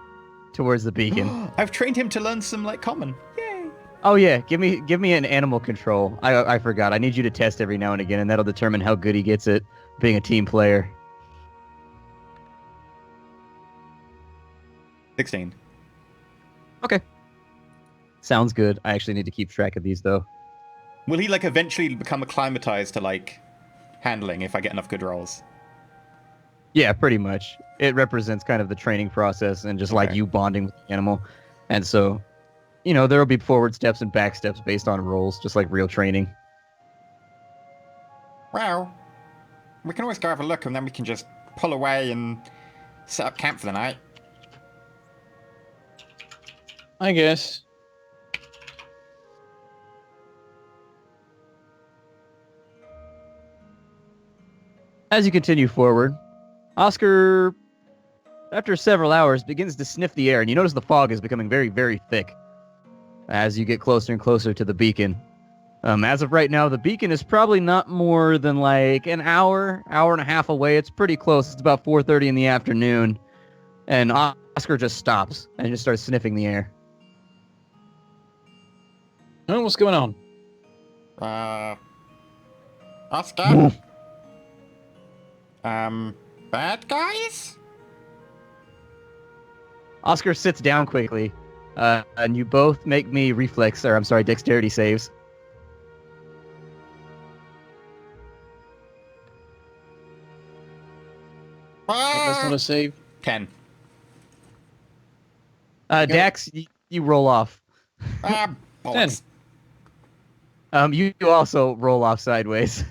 towards the beacon. I've trained him to learn some like common. Yay! Oh yeah, give me an animal control. I forgot. I need you to test every now and again, and that'll determine how good he gets at being a team player. 16. Okay. Sounds good. I actually need to keep track of these though. Will he like eventually become acclimatized to like handling if I get enough good rolls? Yeah, pretty much. It represents kind of the training process and just like Okay. you bonding with the animal. And so, you know, there will be forward steps and back steps based on rolls, just like real training. Well, we can always go have a look and then we can just pull away and set up camp for the night. I guess. As you continue forward, Oscar, after several hours, begins to sniff the air, and you notice the fog is becoming very, very thick as you get closer and closer to the beacon. As of right now, the beacon is probably not more than like an hour and a half away. It's pretty close. It's about 4:30 in the afternoon, and Oscar just stops and just starts sniffing the air. Oh, what's going on? Oscar? Bad guys? Oscar sits down quickly, and you both make me dexterity saves. That's not a save. 10. Dax, you roll off. Bollocks. You also roll off sideways.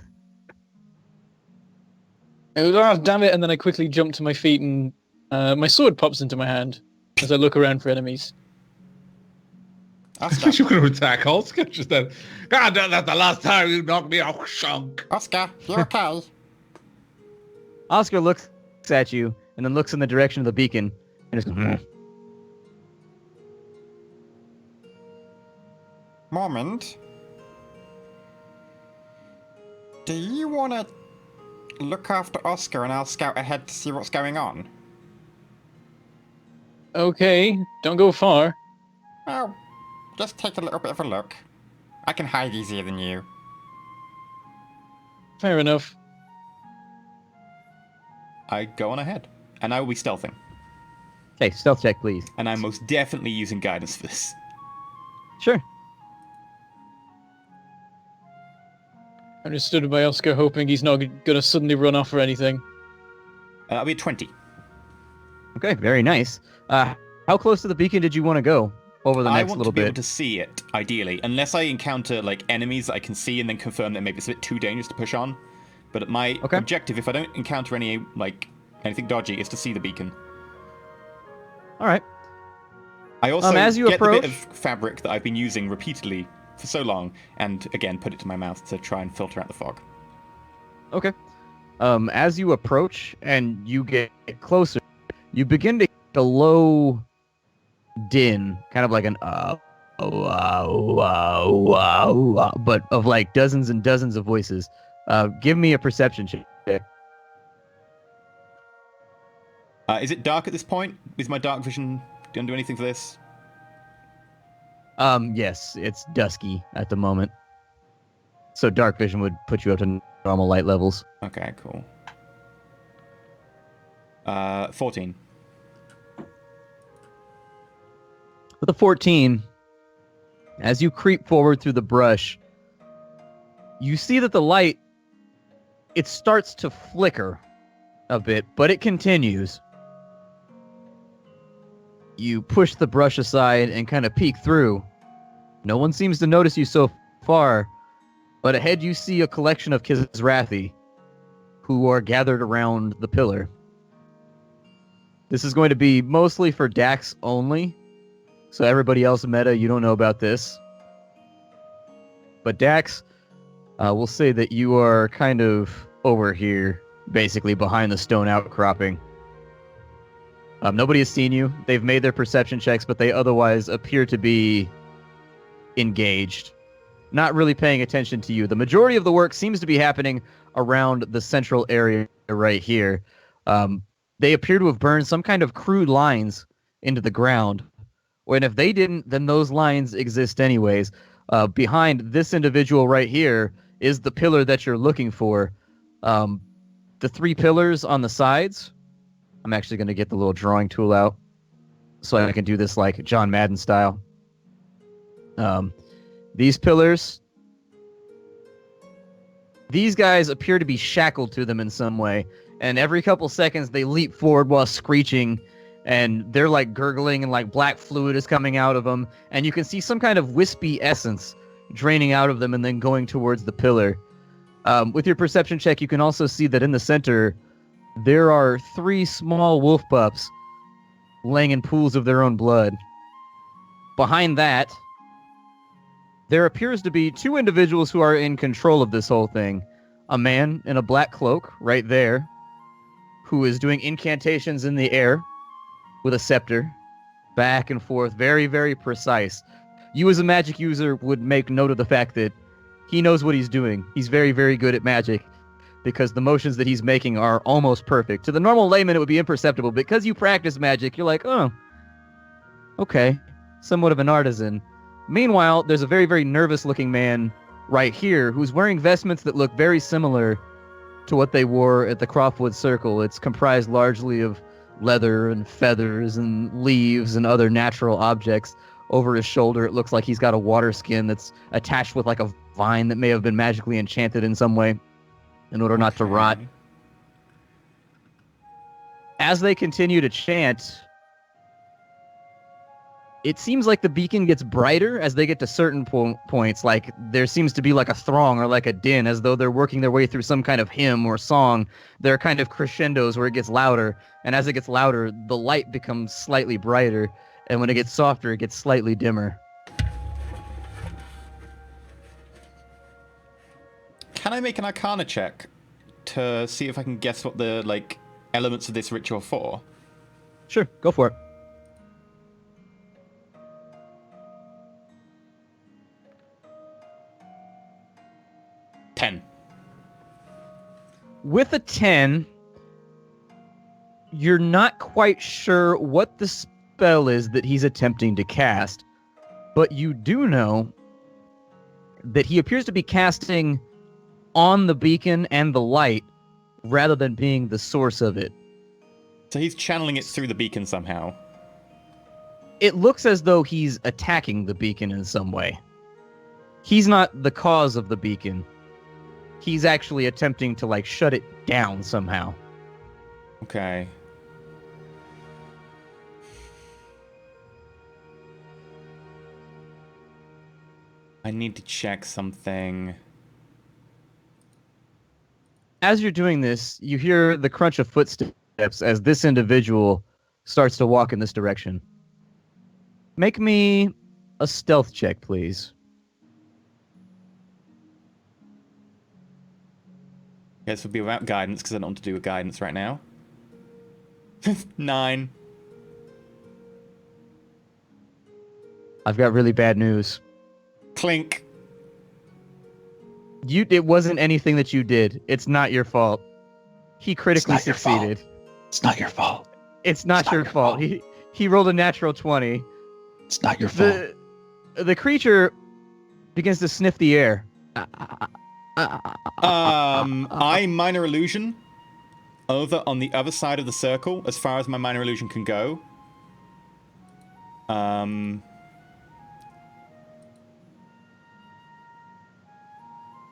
Oh, damn it, and then I quickly jump to my feet and my sword pops into my hand as I look around for enemies. Oscar, You're going to attack Oscar just then. God, that's the last time you knocked me off, shunk. Oscar, you okay? Oscar looks at you and then looks in the direction of the beacon and just goes, "Hmm." Moment. Do you want to look after Oscar and I'll scout ahead to see what's going on? Okay, don't go far. Well, just take a little bit of a look. I can hide easier than you. Fair enough. I go on ahead, and I will be stealthing. Okay, stealth check, please. And I'm most definitely using guidance for this. Sure. I'm just stood by Oscar hoping he's not gonna suddenly run off or anything. I'll be at 20. Okay, very nice. How close to the beacon did you want to go over the I next want little to be able bit? to see it, ideally, unless I encounter like enemies that I can see and then confirm that maybe it's a bit too dangerous to push on. But my Okay. objective, if I don't encounter anything dodgy, is to see the beacon. All right. I also as you get the bit approach- of fabric that I've been using repeatedly for so long, and again put it to my mouth to try and filter out the fog. Okay. As you approach and you get closer, you begin to hear a low din, kind of like an but of like dozens and dozens of voices. Give me a perception check. Is it dark at this point? Is my dark vision going to do anything for this? Yes, it's dusky at the moment. So dark vision would put you up to normal light levels. Okay, cool. 14. With a 14, as you creep forward through the brush, you see that the light, it starts to flicker a bit, but it continues. You push the brush aside and kind of peek through. No one seems to notice you so far, but ahead you see a collection of Kizrathi who are gathered around the pillar. This is going to be mostly for Dax only, so everybody else meta, you don't know about this. But Dax, we'll say that you are kind of over here, basically behind the stone outcropping. Nobody has seen you. They've made their perception checks, but they otherwise appear to be engaged, not really paying attention to you. The majority of the work seems to be happening around the central area right here. they appear to have burned some kind of crude lines into the ground. And if they didn't, then those lines exist anyways. Behind this individual right here is the pillar that you're looking for. The 3 pillars on the sides. I'm actually going to get the little drawing tool out so I can do this like John Madden style. These pillars, these guys appear to be shackled to them in some way, and every couple seconds they leap forward while screeching, and they're like gurgling, and like black fluid is coming out of them, and you can see some kind of wispy essence draining out of them and then going towards the pillar. With your perception check, you can also see that in the center there are 3 small wolf pups laying in pools of their own blood. Behind that, there appears to be 2 individuals who are in control of this whole thing. A man in a black cloak right there, who is doing incantations in the air with a scepter, back and forth, very, very precise. You as a magic user would make note of the fact that he knows what he's doing. He's very, very good at magic, because the motions that he's making are almost perfect. To the normal layman, it would be imperceptible. Because you practice magic, you're like, oh, okay, somewhat of an artisan. Meanwhile, there's a very, very nervous-looking man right here who's wearing vestments that look very similar to what they wore at the Croftwood Circle. It's comprised largely of leather and feathers and leaves and other natural objects. Over his shoulder, it looks like he's got a water skin that's attached with like a vine that may have been magically enchanted in some way in order not to rot. As they continue to chant, it seems like the beacon gets brighter as they get to certain points. Like there seems to be like a throng or like a din, as though they're working their way through some kind of hymn or song. There are kind of crescendos where it gets louder, and as it gets louder, the light becomes slightly brighter, and when it gets softer, it gets slightly dimmer. Can I make an Arcana check to see if I can guess what the like elements of this ritual are for? Sure, go for it. With a 10, you're not quite sure what the spell is that he's attempting to cast, but you do know that he appears to be casting on the beacon and the light rather than being the source of it. So he's channeling it through the beacon somehow. It looks as though he's attacking the beacon in some way. He's not the cause of the beacon. He's actually attempting to, like, shut it down somehow. Okay. I need to check something. As you're doing this, you hear the crunch of footsteps as this individual starts to walk in this direction. Make me a stealth check, please. This would be without guidance, because I don't want to do with guidance right now. 9. I've got really bad news. Clink. It wasn't anything that you did. It's not your fault. He critically succeeded. It's not your fault. It's not your fault. He rolled a natural 20. It's not your fault. The creature begins to sniff the air. I minor illusion over on the other side of the circle as far as my minor illusion can go.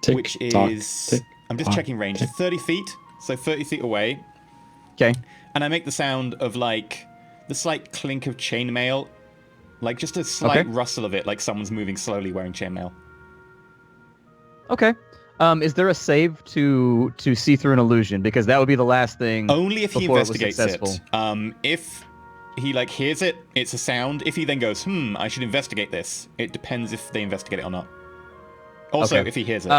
Which is... I'm just checking range. 30 feet. So 30 feet away. Okay. And I make the sound of, like, the slight clink of chainmail. Like, just a slight rustle of it, like someone's moving slowly wearing chainmail. Okay. Is there a save to see through an illusion? Because that would be the last thing. Only if he investigates it. If he like hears it, it's a sound. If he then goes, I should investigate this. It depends if they investigate it or not. Also, if he hears it.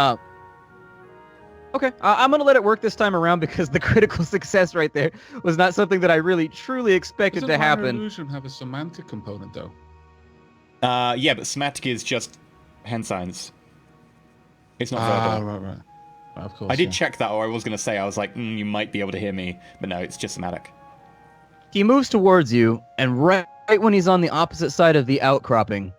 Okay, I'm going to let it work this time around because the critical success right there was not something that I really, truly expected to happen. Doesn't illusion have a semantic component, though? Yeah, but semantic is just hand signs. It's not verbal. Right. Of course. I did check that, or I was going to say, I was like, you might be able to hear me. But no, it's just semantic. He moves towards you, and right when he's on the opposite side of the outcropping,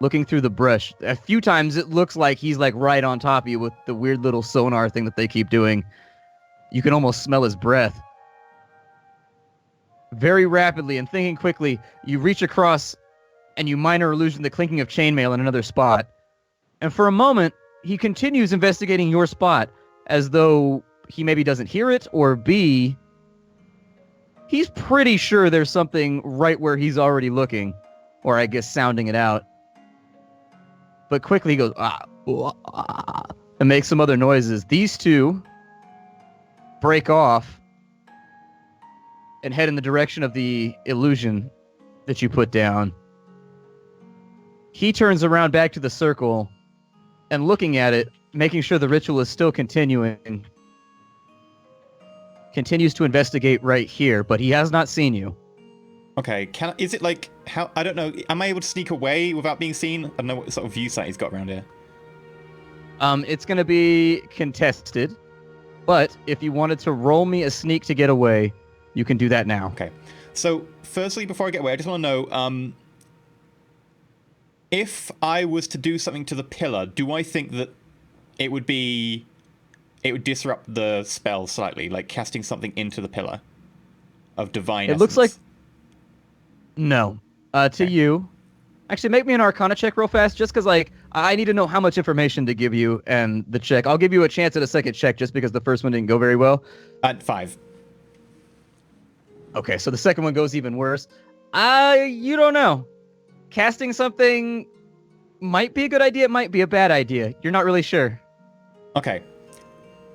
looking through the brush, a few times it looks like he's like right on top of you with the weird little sonar thing that they keep doing. You can almost smell his breath. Very rapidly and thinking quickly, you reach across and you minor illusion the clinking of chainmail in another spot. And for a moment, he continues investigating your spot as though he maybe doesn't hear it, or B, he's pretty sure there's something right where he's already looking, or I guess sounding it out. But quickly he goes, and makes some other noises. These two break off and head in the direction of the illusion that you put down. He turns around back to the circle and looking at it, making sure the ritual is still continuing, continues to investigate right here, but he has not seen you. Okay, is it like, how, I don't know, am I able to sneak away without being seen? I don't know what sort of view sight he's got around here. It's going to be contested, but if you wanted to roll me a sneak to get away, you can do that now. Okay, so firstly, before I get away, I just want to know, if I was to do something to the pillar, do I think that it would disrupt the spell slightly, like casting something into the pillar of divine essence? It looks like... No. To you... Actually, make me an Arcana check real fast, just because, like, I need to know how much information to give you and the check. I'll give you a chance at a second check just because the first one didn't go very well. 5. Okay, so the second one goes even worse. You don't know. Casting something might be a good idea, it might be a bad idea. You're not really sure. Okay.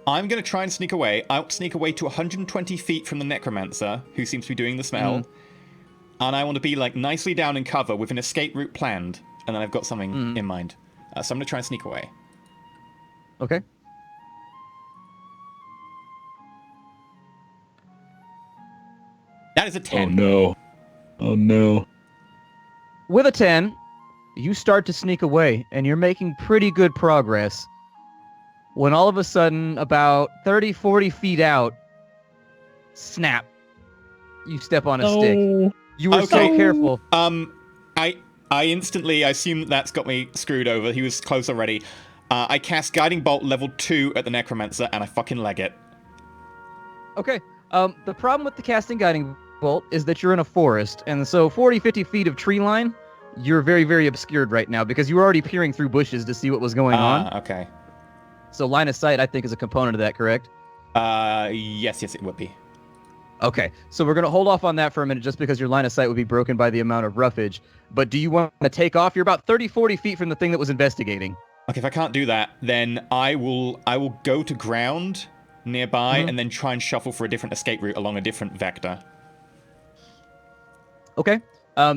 I'm going to try and sneak away. I'll sneak away to 120 feet from the necromancer, who seems to be doing the smell. And I want to be, like, nicely down in cover with an escape route planned. And then I've got something in mind. So I'm going to try and sneak away. Okay. That is a 10. Oh, no. Oh, no. With a 10, you start to sneak away, and you're making pretty good progress. When all of a sudden, about 30, 40 feet out, snap, you step on a stick. You were so careful. I instantly, I assume that's got me screwed over. He was close already. I cast Guiding Bolt level 2 at the necromancer, and I fucking leg it. Okay. The problem with the casting Guiding Bolt is that you're in a forest, and so 40, 50 feet of tree line, you're very, very obscured right now because you were already peering through bushes to see what was going on. Okay. So line of sight, I think, is a component of that, correct? Yes, it would be. Okay, so we're going to hold off on that for a minute just because your line of sight would be broken by the amount of roughage. But do you want to take off? You're about 30, 40 feet from the thing that was investigating. Okay, if I can't do that, then I will go to ground nearby and then try and shuffle for a different escape route along a different vector. Okay.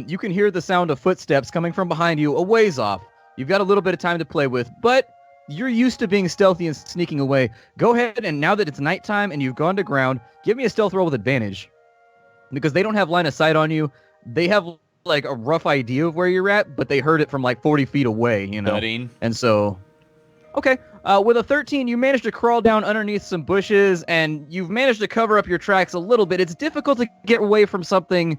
You can hear the sound of footsteps coming from behind you a ways off. You've got a little bit of time to play with, but you're used to being stealthy and sneaking away. Go ahead, and now that it's nighttime and you've gone to ground, give me a stealth roll with advantage. Because they don't have line of sight on you. They have, like, a rough idea of where you're at, but they heard it from, like, 40 feet away, you know? 13. And so... Okay. With a 13, you managed to crawl down underneath some bushes, and you've managed to cover up your tracks a little bit. It's difficult to get away from something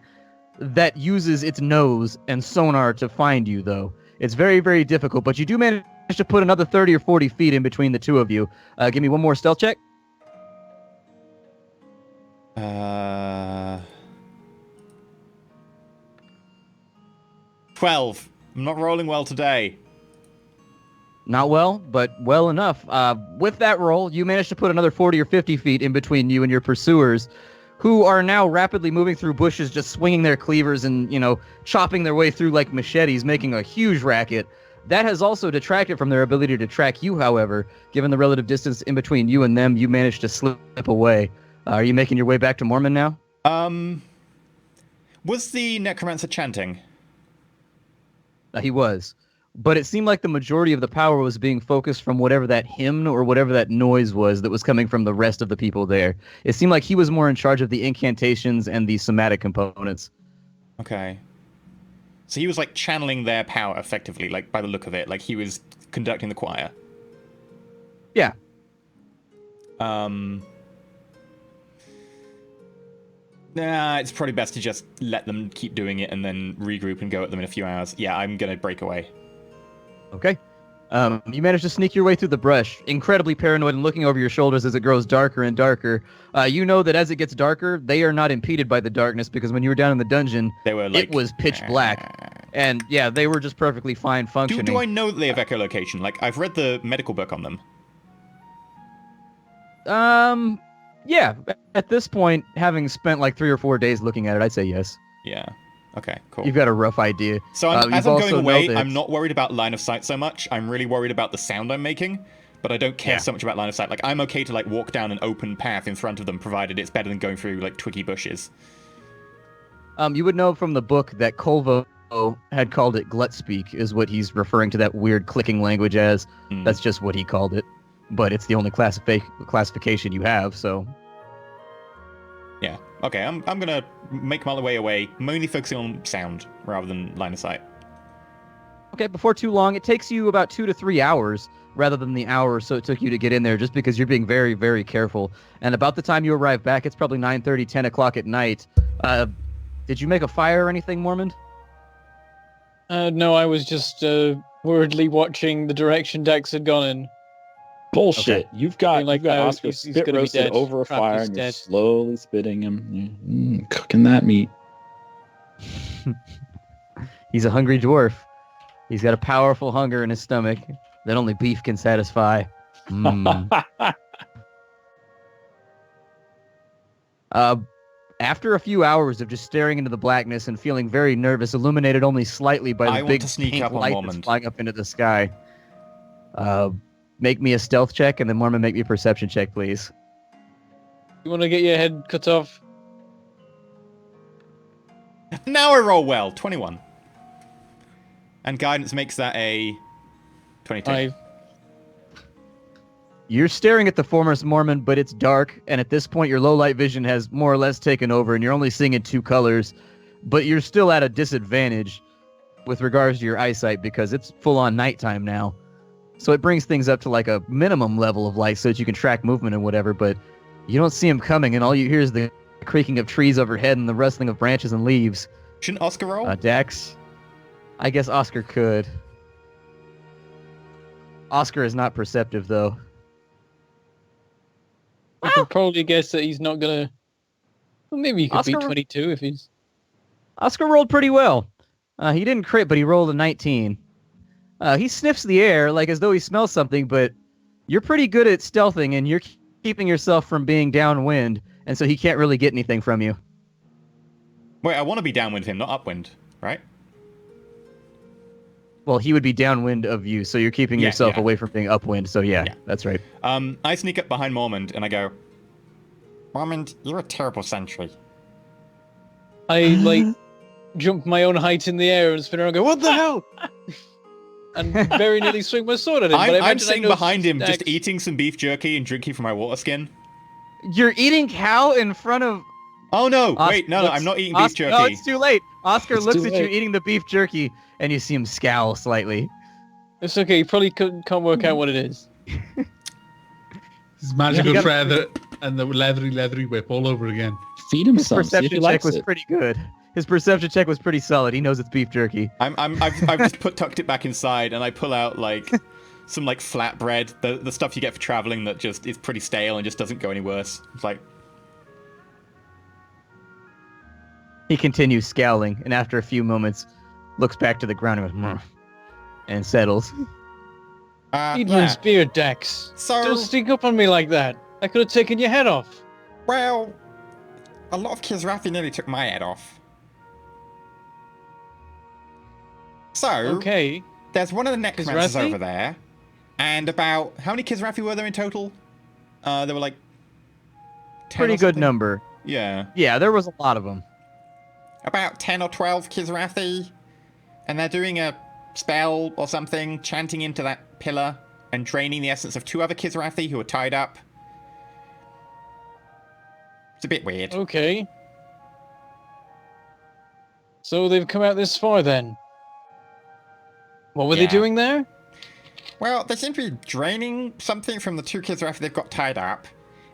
that uses its nose and sonar to find you, though. It's very, very difficult, but you do manage to put another 30 or 40 feet in between the two of you. Give me one more stealth check. 12. I'm not rolling well today. Not well, but well enough. With that roll, you managed to put another 40 or 50 feet in between you and your pursuers, who are now rapidly moving through bushes, just swinging their cleavers and, you know, chopping their way through like machetes, making a huge racket. That has also detracted from their ability to track you, however. Given the relative distance in between you and them, you managed to slip away. Are you making your way back to Mormon now? Was the necromancer chanting? He was. But it seemed like the majority of the power was being focused from whatever that hymn or whatever that noise was that was coming from the rest of the people there. It seemed like he was more in charge of the incantations and the somatic components. Okay. So he was, like, channeling their power, effectively, like, by the look of it. Like, he was conducting the choir. Yeah. Nah, it's probably best to just let them keep doing it and then regroup and go at them in a few hours. Yeah, I'm gonna break away. Okay. You manage to sneak your way through the brush, incredibly paranoid and looking over your shoulders as it grows darker and darker. You know that as it gets darker, they are not impeded by the darkness because when you were down in the dungeon, They were like, it was pitch black. And yeah, they were just perfectly fine functioning. Do I know that they have echolocation? Like, I've read the medical book on them. Yeah. At this point, having spent like 3 or 4 days looking at it, I'd say yes. Yeah. Okay, cool. You've got a rough idea. So as you've I'm going also away, know that- I'm not worried about line of sight so much. I'm really worried about the sound I'm making, but I don't care Yeah. so much about line of sight. Like, I'm okay to like walk down an open path in front of them, provided it's better than going through like twiggy bushes. You would know from the book that Colvo had called it glut speak, is what he's referring to that weird clicking language as. Mm. That's just what he called it. But it's the only classification you have, so... Yeah. Okay, I'm gonna make my way away, mainly focusing on sound rather than line of sight. Okay, before too long, it takes you about 2 to 3 hours rather than the hour or so it took you to get in there, just because you're being very, very careful. And about the time you arrive back, it's probably 9:30, 10 o'clock at night. Did you make a fire or anything, Mormon? No, I was just worriedly watching the direction Dex had gone in. Bullshit. Okay. You've got, Like, you've got Oscar he's spit gonna be roasted dead. over a Crap, fire, he's and you're dead. slowly spitting him. Cooking that meat. He's a hungry dwarf. He's got a powerful hunger in his stomach that only beef can satisfy. After a few hours of just staring into the blackness and feeling very nervous, illuminated only slightly by I the want big to sneak pink up on light Mormon. that's flying up into the sky, make me a stealth check, and then Mormon, make me a perception check, please. You want to get your head cut off? Now I roll well, 21. And guidance makes that a 22. You're staring at the foremost Mormon, but it's dark, and at this point your low light vision has more or less taken over, and you're only seeing in 2 colors, but you're still at a disadvantage with regards to your eyesight because it's full-on nighttime now. So it brings things up to like a minimum level of light so that you can track movement and whatever, but you don't see him coming, and all you hear is the creaking of trees overhead and the rustling of branches and leaves. Shouldn't Oscar roll? Dax? I guess Oscar could. Oscar is not perceptive, though. You could probably guess that he's not gonna. Well, maybe he could Oscar- beat 22 if he's. Oscar rolled pretty well. He didn't crit, but he rolled a 19. He sniffs the air like as though he smells something, but you're pretty good at stealthing, and you're keeping yourself from being downwind, and so he can't really get anything from you. Wait, I want to be downwind him, not upwind, right? Well, he would be downwind of you, so you're keeping yourself yeah. away from being upwind, so yeah, Yeah. that's right. I sneak up behind Mormond and I go, Mormond, you're a terrible sentry. I like jump my own height in the air and spin around and go, what the hell? And very nearly swing my sword at him. but I I'm imagine I sitting know behind him just Dex- eating some beef jerky and drinking from my water skin. You're eating cow in front of... Oh no, Os- wait, no, looks- I'm not eating beef jerky. No, it's too late. Oscar It's looks too at you late. eating the beef jerky, and you see him scowl slightly. It's okay. You probably can't work out what it is. His magical Yeah, you feather and the leathery whip all over again. Feed him His some. See if he perception check likes was it. pretty good. His perception check was pretty solid. He knows it's beef jerky. I've just tucked it back inside, and I pull out like some like flatbread, the stuff you get for traveling that just is pretty stale and just doesn't go any worse. It's like, He continues scowling, and after a few moments, looks back to the ground and goes, "Meh," and settles. Eat my spear, Dex. So, Don't sneak up on me like that. I could have taken your head off. well, a lot of Kizrathi nearly took my head off. So, Okay. there's one of the necromancers Kizrathi? over there, and about how many Kizrathi were there in total? There were like 10 Pretty or good something? number. Yeah. Yeah, there was a lot of them. about 10 or 12 Kizrathi, and they're doing a spell or something, chanting into that pillar And draining the essence of 2 other Kizrathi who are tied up. It's a bit weird. Okay. So they've come out this far then. What were they Yeah. doing there? Well, they seem to be draining something from the 2 Kizrathi they've got tied up,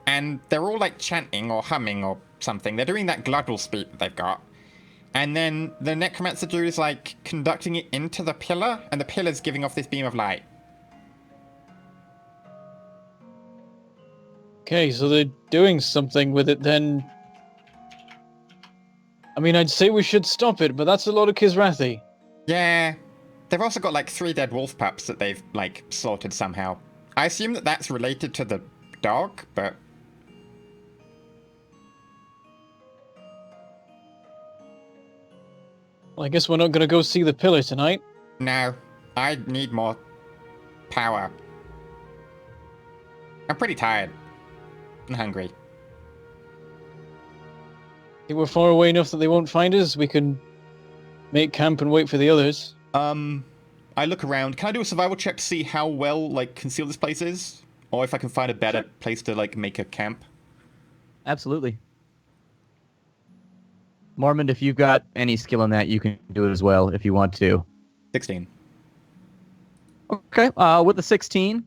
and they're all like chanting or humming or something. They're doing that glottal speak that they've got. And then the necromancer dude is like conducting it into the pillar, and the pillar's giving off this beam of light. Okay, so they're doing something with it then. I mean, I'd say we should stop it, but that's a lot of Kisrathi. Yeah. They've also got like 3 dead wolf pups that they've like slaughtered somehow. I assume that that's related to the dog, but... Well, I guess we're not gonna go see the pillar tonight. No, I need more power. I'm pretty tired and hungry. I think we're far away enough that they won't find us. We can make camp and wait for the others. I look around. Can I do a survival check to see how well, like, concealed this place is? Or if I can find a better place to, like, make a camp? Absolutely. Mormon, if you've got any skill in that, you can do it as well if you want to. 16. Okay. With the 16,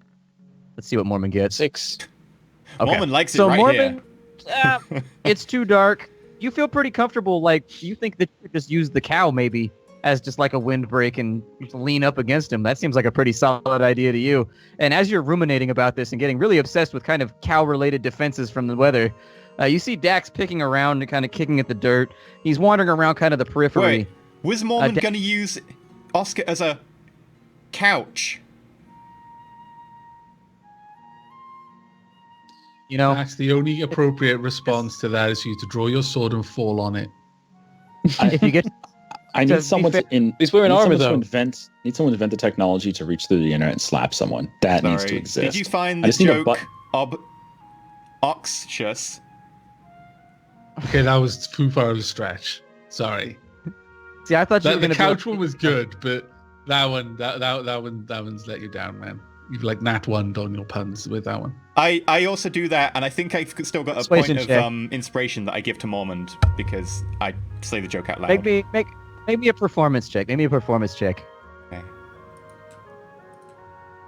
let's see what Mormon gets. 6. Okay. Mormon likes it so right Mormon, here. it's too dark. You feel pretty comfortable. Like, you think that you could just use the cow maybe as just like a windbreak and just lean up against him. That seems like a pretty solid idea to you. And as you're ruminating about this and getting really obsessed with kind of cow-related defenses from the weather, you see Dax picking around and kind of kicking at the dirt. He's wandering around kind of the periphery. Wait, was Mormon Da- going to use Oscar as a couch? You know, That's the only appropriate response to that is for you to draw your sword and fall on it. if you get... I To need be someone fair- to in. He's wearing need armor, someone to though. need someone to invent the technology to reach through the internet and slap someone. That needs to Sorry. exist. Did you find I the just need a joke obnoxious? Okay, that was too far of a stretch. Sorry. See, I thought you were The going to couch one was good, but that one's let you down, man. You've like nat one on your puns with that one. I also do that, and I think I've still got a Persuasion point check. of inspiration that I give to Mormon because I say the joke out loud. Make me a performance check. Make me a performance check. Okay.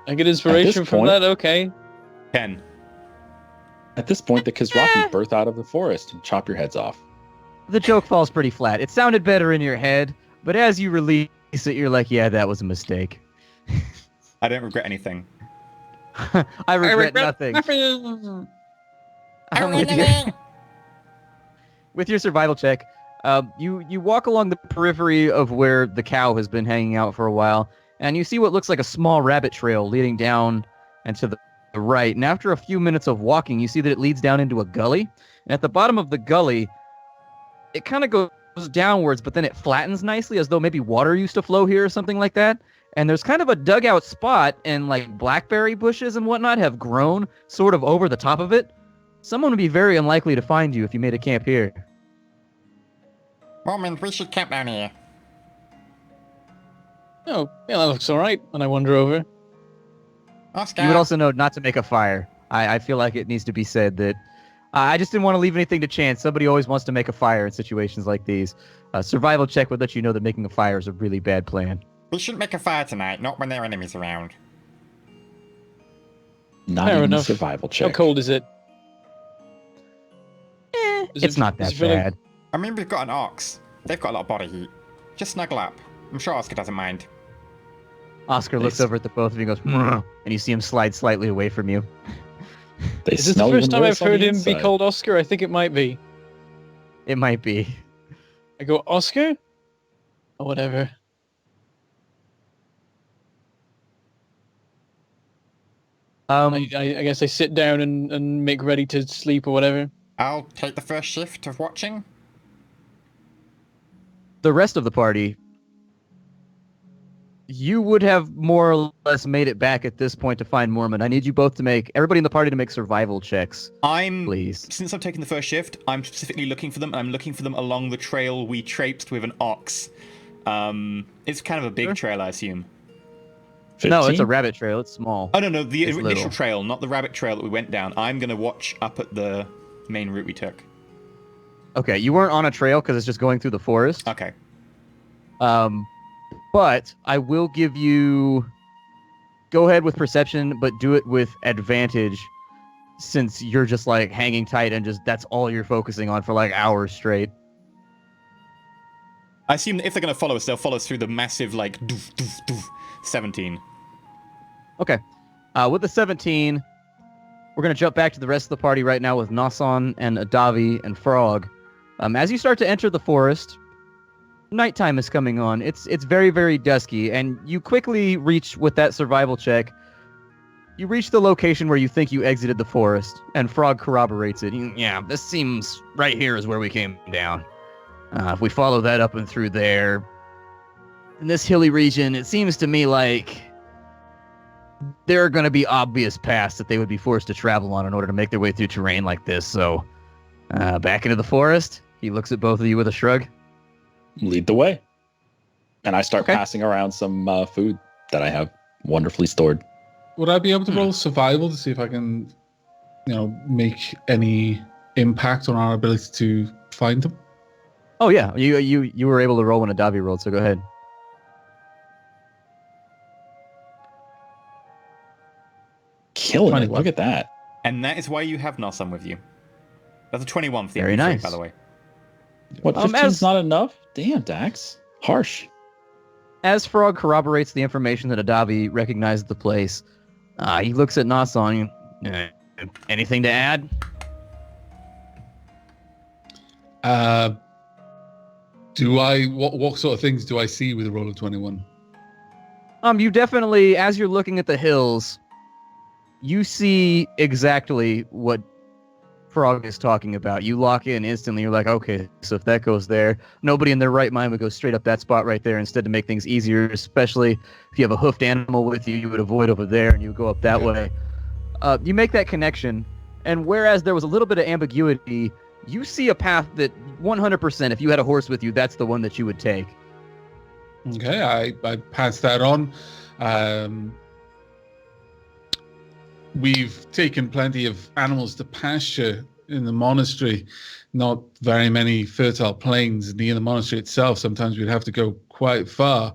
I get inspiration from point- that. Okay. 10. At this point, the Kisrathi birth out of the forest and chop your heads off. The joke falls pretty flat. It sounded better in your head, but as you release it, you're like, yeah, that was a mistake. I don't regret anything. I regret nothing. With your survival check, you walk along the periphery of where the cow has been hanging out for a while, and you see what looks like a small rabbit trail leading down and to the right. And after a few minutes of walking, you see that it leads down into a gully. And at the bottom of the gully, it kind of goes downwards, but then it flattens nicely as though maybe water used to flow here or something like that. And there's kind of a dugout spot, and like blackberry bushes and whatnot have grown sort of over the top of it. Someone would be very unlikely to find you if you made a camp here. Moment, we should camp down here. Oh, yeah, that looks alright when I wander over. Oscar. You would also know not to make a fire. I feel like it needs to be said that I just didn't want to leave anything to chance. Somebody always wants to make a fire in situations like these. Survival check would let you know that making a fire is a really bad plan. We shouldn't make a fire tonight, not when there are enemies around. Not Fair even a enough. survival How check. cold is it? It's not does that it feel like- bad. I mean, we've got an ox. They've got a lot of body heat. Just snuggle up. I'm sure Oscar doesn't mind. Oscar looks Nice. over at the both of you and goes, "Mwah," and you see him slide slightly away from you. They Is this the smell first even time worse I've on heard the him be inside. called Oscar? I think it might be. It might be. I go, Oscar? Or whatever. I guess I sit down and make ready to sleep or whatever. I'll take the first shift of watching. The rest of the party, you would have more or less made it back at this point to find Mormon. I need you both to everybody in the party to make survival checks, please. Since I've taken the first shift, I'm specifically looking for them, and I'm looking for them along the trail we traipsed with an ox. It's kind of a big Sure. trail, I assume. No, it's a 15? rabbit trail. It's small. Oh, no, the It's initial little. trail, not the rabbit trail that we went down. I'm going to watch up at the main route we took. Okay, you weren't on a trail because it's just going through the forest. Okay. But I will give you... Go ahead with perception, but do it with advantage. since you're just like hanging tight and just that's all you're focusing on for like hours straight. I assume that if they're going to follow us, they'll follow us through the massive, like, 17. Okay. With the 17, we're going to jump back to the rest of the party right now with Nasan and Adavi and Frog. As you start to enter the forest, nighttime is coming on. It's very, very dusky, and you quickly reach, with that survival check, you reach the location where you think you exited the forest, and Frog corroborates it. Yeah, this seems right here is where we came down. If we follow that up and through there, in this hilly region, it seems to me like there are going to be obvious paths that they would be forced to travel on in order to make their way through terrain like this. So, back into the forest. He looks at both of you with a shrug. Lead the way. And I start passing around some food that I have wonderfully stored. Would I be able to roll survival to see if I can, make any impact on our ability to find them? Oh yeah, you were able to roll when Adavi rolled, so go ahead. Killing it. Look at that. And that is why you have Nasan with you. That's a 21 for the Very MP3, nice. by the way. What, 15's not enough? Damn, Dax. Harsh. As Frog corroborates the information that Adavi recognized the place, he looks at Nasan. Anything to add? What sort of things do I see with a roll of 21? You definitely, as you're looking at the hills, you see exactly what Frog is talking about. You lock in instantly. You're like, okay, so if that goes there, nobody in their right mind would go straight up that spot right there instead to make things easier, especially if you have a hoofed animal with you, you would avoid over there and you would go up that way. You make that connection, and whereas there was a little bit of ambiguity, you see a path that 100%, if you had a horse with you, that's the one that you would take. Okay, I pass that on. We've taken plenty of animals to pasture in the monastery. Not very many fertile plains near the monastery itself. Sometimes we'd have to go quite far.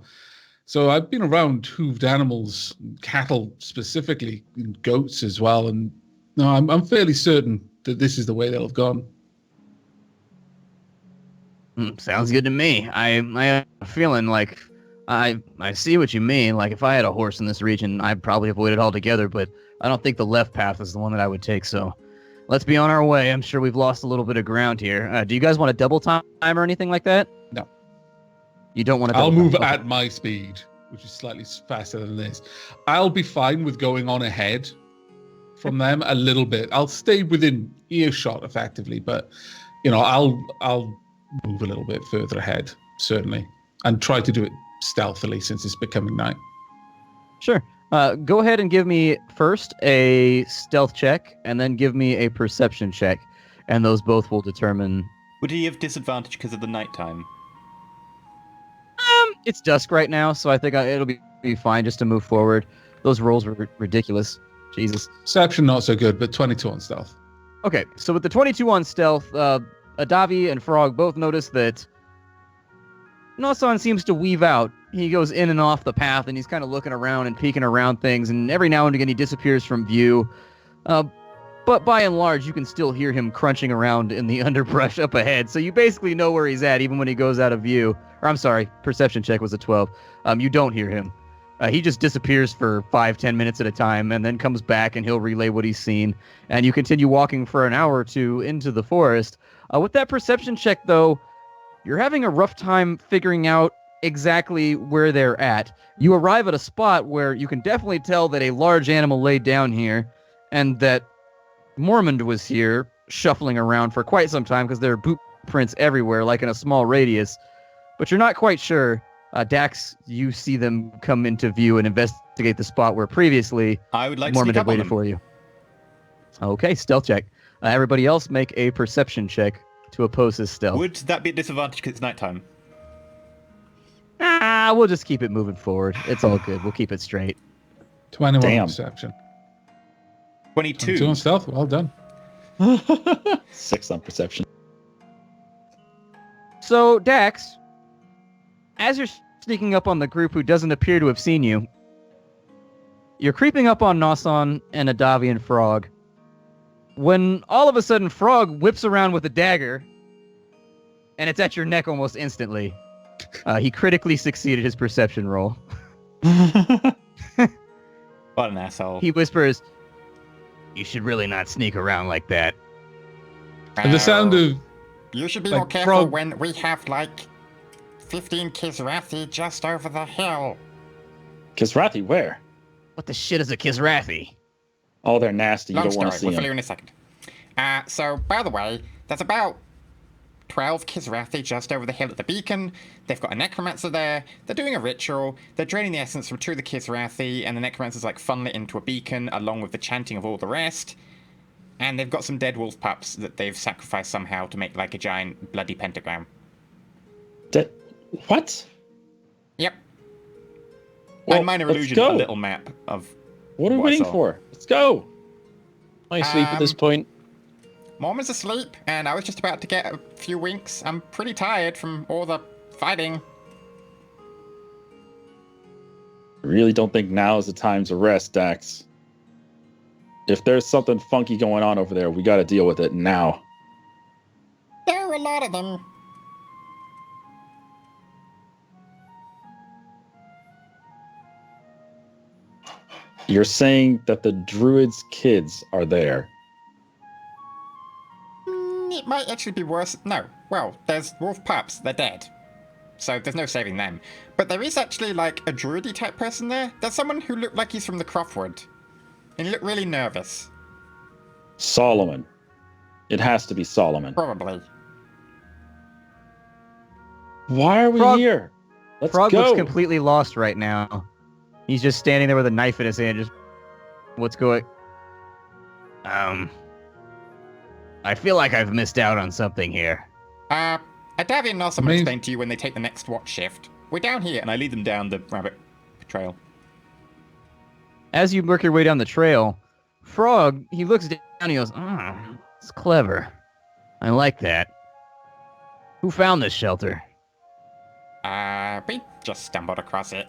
So I've been around hooved animals, cattle specifically, and goats as well. And no, I'm fairly certain that this is the way they'll have gone. Sounds good to me. I have a feeling like I see what you mean. Like if I had a horse in this region, I'd probably avoid it altogether, but I don't think the left path is the one that I would take, so let's be on our way. I'm sure we've lost a little bit of ground here. Do you guys want to double time or anything like that? No. You don't want to I'll double move time? at my speed, which is slightly faster than this. I'll be fine with going on ahead from them a little bit. I'll stay within earshot effectively, but I'll move a little bit further ahead, certainly, and try to do it stealthily since it's becoming night. Sure. Go ahead and give me first a stealth check, and then give me a perception check, and those both will determine... Would he have disadvantage because of the nighttime? It's dusk right now, so I think it'll be fine just to move forward. Those rolls were ridiculous. Jesus. Perception not so good, but 22 on stealth. Okay, so with the 22 on stealth, Adavi and Frog both notice that Nasan seems to weave out. He goes in and off the path, and he's kind of looking around and peeking around things, and every now and again he disappears from view. But by and large, you can still hear him crunching around in the underbrush up ahead, so you basically know where he's at even when he goes out of view. Or I'm sorry, perception check was a 12. You don't hear him. He just disappears for 5-10 minutes at a time, and then comes back, and he'll relay what he's seen. And you continue walking for an hour or two into the forest. With that perception check, though, you're having a rough time figuring out exactly where they're at. You arrive at a spot where you can definitely tell that a large animal laid down here, and that Mormond was here shuffling around for quite some time because there are boot prints everywhere, like in a small radius. But you're not quite sure. Dax, you see them come into view and investigate the spot where previously I would like Mormond to had waited for you. Okay, stealth check. Everybody else make a perception check to oppose his stealth. Would that be a disadvantage because it's nighttime? We'll just keep it moving forward. It's all good. We'll keep it straight. 21 Damn. perception. 22. 22 on stealth. Well done. 6 on perception. So, Dax, as you're sneaking up on the group who doesn't appear to have seen you, you're creeping up on Nasan and Adavi and Frog. when all of a sudden Frog whips around with a dagger, and it's at your neck almost instantly. He critically succeeded his perception roll. What an asshole. He whispers, "You should really not sneak around like that." And the sound of You should be like more careful frog- when we have, like, 15 Kisrathi just over the hill. Kisrathi, where? What the shit is a Kisrathi? Oh, they're nasty. You Long don't want to story, see we'll fill you them. in a second. So, by the way, there's about 12 Kisrathi just over the hill at the beacon. They've got a necromancer there. They're doing a ritual. They're draining the essence from two of the Kisrathi, and the necromancer's like funnel it into a beacon along with the chanting of all the rest. And they've got some dead wolf pups that they've sacrificed somehow to make like a giant bloody pentagram. What? Yep. Well, And minor let's illusion, go. a little map of What are we what I waiting saw. for? Let's go. I sleep at this point. Mormon's asleep, and I was just about to get a few winks. I'm pretty tired from all the fighting. I really don't think now is the time to rest, Dax. If there's something funky going on over there, we got to deal with it now. There are a lot of them. You're saying that the druid's kids are there. It might actually be worse. No. Well, there's wolf pups. They're dead. So there's no saving them. But there is actually, like, a druidy type person there. There's someone who looked like he's from the Croftwood. And he looked really nervous. Solomon. It has to be Solomon. Probably. Why are we Frog- here? Let's Frog go. looks completely lost right now. He's just standing there with a knife in his hand. Just, what's going? I feel like I've missed out on something here. Adavi and Nossum will Amazing. explain to you when they take the next watch shift. We're down here. And I lead them down the rabbit trail. As you work your way down the trail, Frog, he looks down and he goes, it's clever. I like that. Who found this shelter? We just stumbled across it.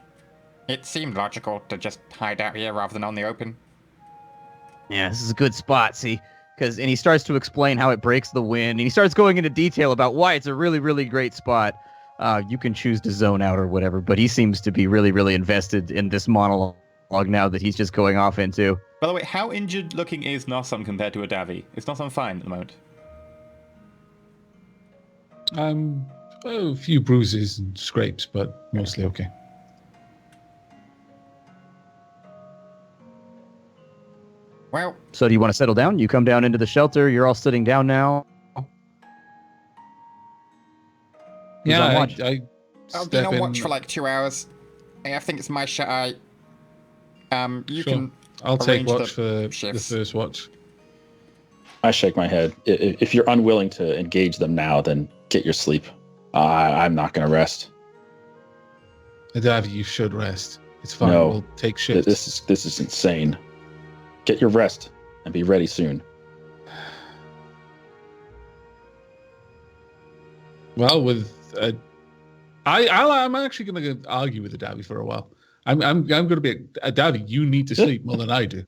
It seemed logical to just hide out here rather than on the open. Yeah, this is a good spot, see? And he starts to explain how it breaks the wind, and he starts going into detail about why it's a really, really great spot. You can choose to zone out or whatever, but he seems to be really, really invested in this monologue now that he's just going off into. By the way, how injured looking is Nossum compared to Adavi? Is Nossum fine at the moment? a few bruises and scrapes, but mostly okay. Well, So do you want to settle down? You come down into the shelter. You're all sitting down now. Who's on Yeah, watch? I I'll be step on in. watch for like 2 hours. I think it's my shot. You Sure. can. I'll take arrange watch for the shifts. first watch. I shake my head. If you're unwilling to engage them now, then get your sleep. I'm not going to rest. Adavi, you should rest. It's fine. No. We'll take shifts. This is insane. Get your rest and be ready soon. Well, with I'm actually going to argue with Adavi for a while. I'm going to be Adavi. You need to sleep more than I do.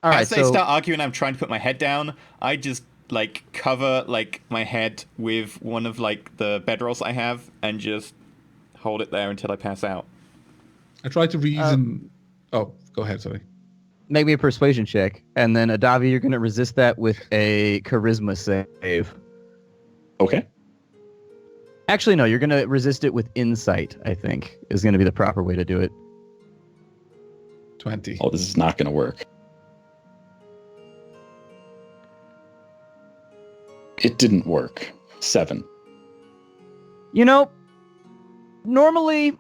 All right, As they so start arguing, I'm trying to put my head down. I just like cover like my head with one of like the bedrolls I have and just hold it there until I pass out. I tried to reason. Oh, go ahead. Sorry. make me a persuasion check, and then Adavi, you're going to resist that with a charisma save. Okay. Actually, no, you're going to resist it with insight, I think, is going to be the proper way to do it. 20. Oh, this is not going to work. It didn't work. 7. You know, normally,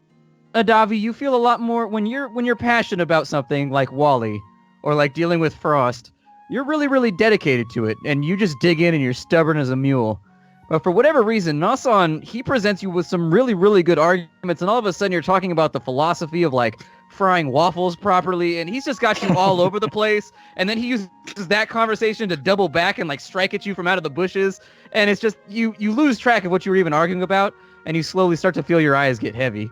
Adavi, you feel a lot more when you're passionate about something like Wally or like dealing with Frost. You're really, really dedicated to it, and you just dig in and you're stubborn as a mule. But for whatever reason, Nasan, he presents you with some really, really good arguments, and all of a sudden you're talking about the philosophy of like frying waffles properly, and he's just got you all over the place. And then he uses that conversation to double back and like strike at you from out of the bushes, and it's just you lose track of what you were even arguing about, and you slowly start to feel your eyes get heavy.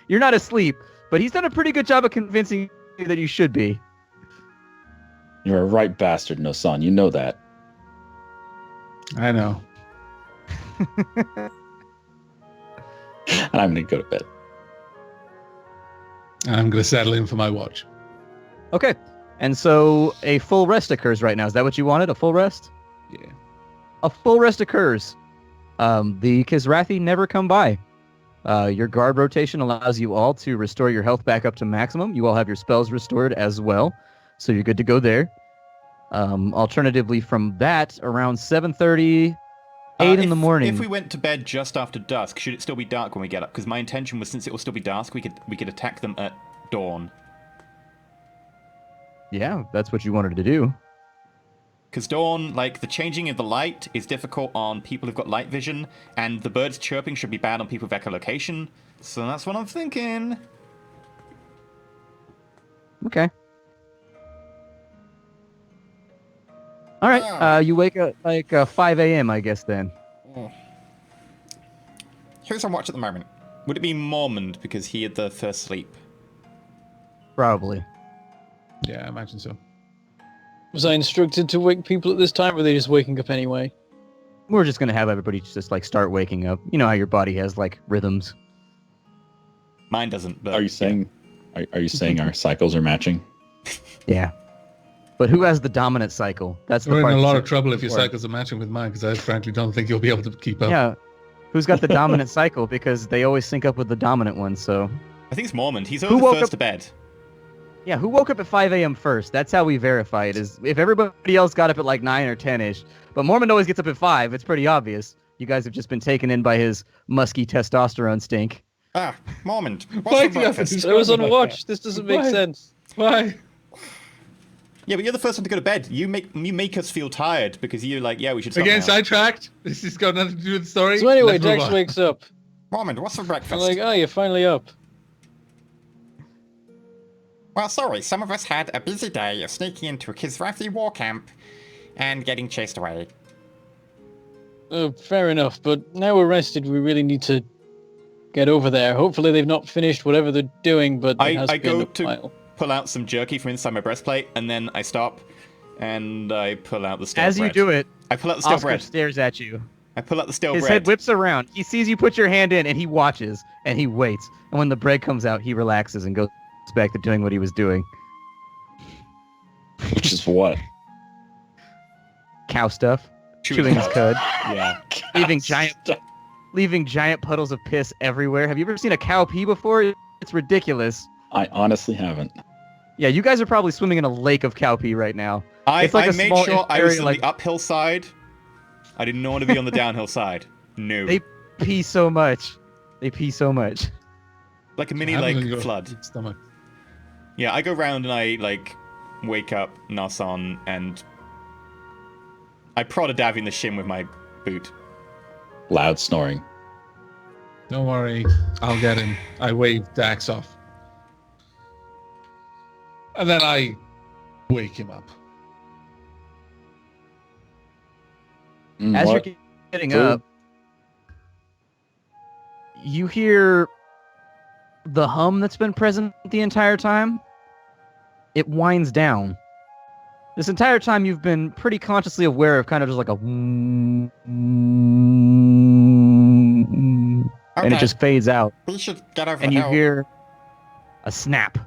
You're not asleep, but he's done a pretty good job of convincing you that you should be. You're a right bastard, no son. You know that. I know. And I'm gonna go to bed. And I'm going to settle in for my watch. Okay. And so a full rest occurs right now. Is that what you wanted? A full rest? Yeah. A full rest occurs. The Kizrathi never come by. Your guard rotation allows you all to restore your health back up to maximum. You all have your spells restored as well, so you're good to go there. Alternatively, from that, around 7:30, 8 in the morning. If we went to bed just after dusk, should it still be dark when we get up? Because my intention was, since it will still be dusk, we could attack them at dawn. Yeah, that's what you wanted to do. Because dawn, like, the changing of the light is difficult on people who've got light vision, and the birds chirping should be bad on people with echolocation. So that's what I'm thinking. Okay. All right. You wake up like 5 a.m., I guess, then. Who's on watch at the moment? Would it be Mormond because he had the first sleep? Probably. Yeah, I imagine so. Was I instructed to wake people at this time, or were they just waking up anyway? We're just going to have everybody just, like, start waking up. You know how your body has, like, rhythms. Mine doesn't, but... Are you saying are you saying our cycles are matching? Yeah. But who has the dominant cycle? That's the We're part in a lot that's of trouble if your important. cycles are matching with mine, because I frankly don't think you'll be able to keep up. Yeah. Who's got the dominant cycle? Because they always sync up with the dominant one, so... I think it's Mormond. He's Who always woke the first up- to bed. Yeah, who woke up at 5 a.m. first? That's how we verify it, is if everybody else got up at like 9 or 10-ish. But Mormon always gets up at 5. It's pretty obvious. You guys have just been taken in by his musky testosterone stink. Ah, Mormond, Why what's do for you have to breakfast? do I was on like watch. that? This doesn't make Why? sense. Why? Yeah, but you're the first one to go to bed. You make us feel tired because you're like, yeah, we should stop Again, now. sidetracked. This has got nothing to do with the story. So anyway, Let's move Dex on. wakes up. Mormond, what's for I'm breakfast? like, oh, you're finally up. Well, sorry, some of us had a busy day of sneaking into a Kizrathi war camp and getting chased away. Oh, fair enough, but now we're rested, we really need to get over there. Hopefully they've not finished whatever they're doing, but it has I been go a to while. pull out some jerky from inside my breastplate, and then I stop, and I pull out the stale As bread. you do it, I pull out the stale Oscar bread. stares at you. I pull out the stale His bread. head whips around. He sees you put your hand in, and he watches, and he waits. And when the bread comes out, he relaxes and goes back to doing what he was doing. Which is what? Cow stuff. Chewing his cud. Yeah. Leaving giant puddles of piss everywhere. Have you ever seen a cow pee before? It's ridiculous. I honestly haven't. Yeah, you guys are probably swimming in a lake of cow pee right now. I It's like a made small sure I was area, on like- the uphill side. I didn't want to be on the downhill side. No. They pee so much. They pee so much. Like a mini Happens when like you go flood. Stomach. Yeah, I go round and I like wake up Nason and I prod a Davy in the shin with my boot. Loud snoring. Don't worry, I'll get him. I wave Dax off. And then I wake him up. As What? you're getting Food? up, you hear the hum that's been present the entire time. It winds down. This entire time, you've been pretty consciously aware of kind of just like a and it Okay. just fades out. We should get over And the you hill. hear a snap.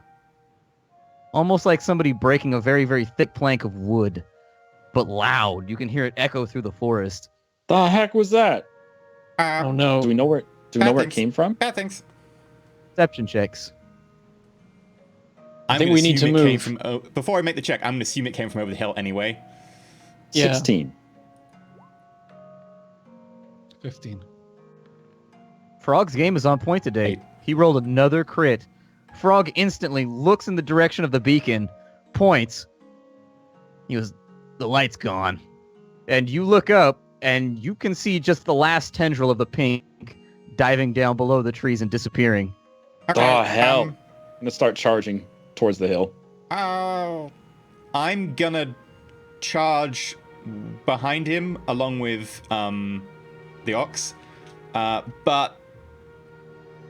Almost like somebody breaking a very, very thick plank of wood, but loud. You can hear it echo through the forest. The heck was that? Oh no. Do we know where? Do we know where it Thanks. came from? Bad things. Perception checks. I think we need to move. Before I make the check, I'm going to assume it came from over the hill anyway. Yeah. 16. 15. Frog's game is on point today. Eight. He rolled another crit. Frog instantly looks in the direction of the beacon, points. He goes, the light's gone. And you look up, and you can see just the last tendril of the pink diving down below the trees and disappearing. Okay, Oh, hell. I'm going to start charging towards the hill. Oh. I'm going to charge behind him along with the ox. But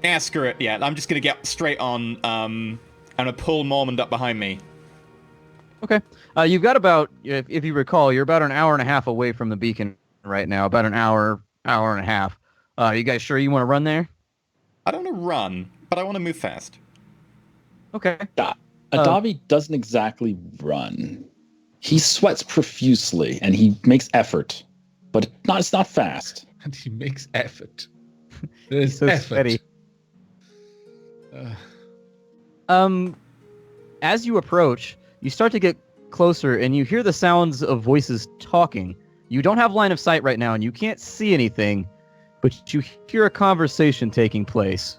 yeah, screw it. Yeah, I'm just going to get straight on. I'm going to pull Mormond up behind me. Okay. You've got about, if you recall, you're about an hour and a half away from the beacon right now. About an hour and a half. You guys sure you want to run there? I don't want to run, but I want to move fast. Okay. Adavi doesn't exactly run. He sweats profusely and he makes effort, but it's not fast. And he makes effort. There's so effort. steady. As you approach, you start to get closer and you hear the sounds of voices talking. You don't have line of sight right now and you can't see anything, but you hear a conversation taking place.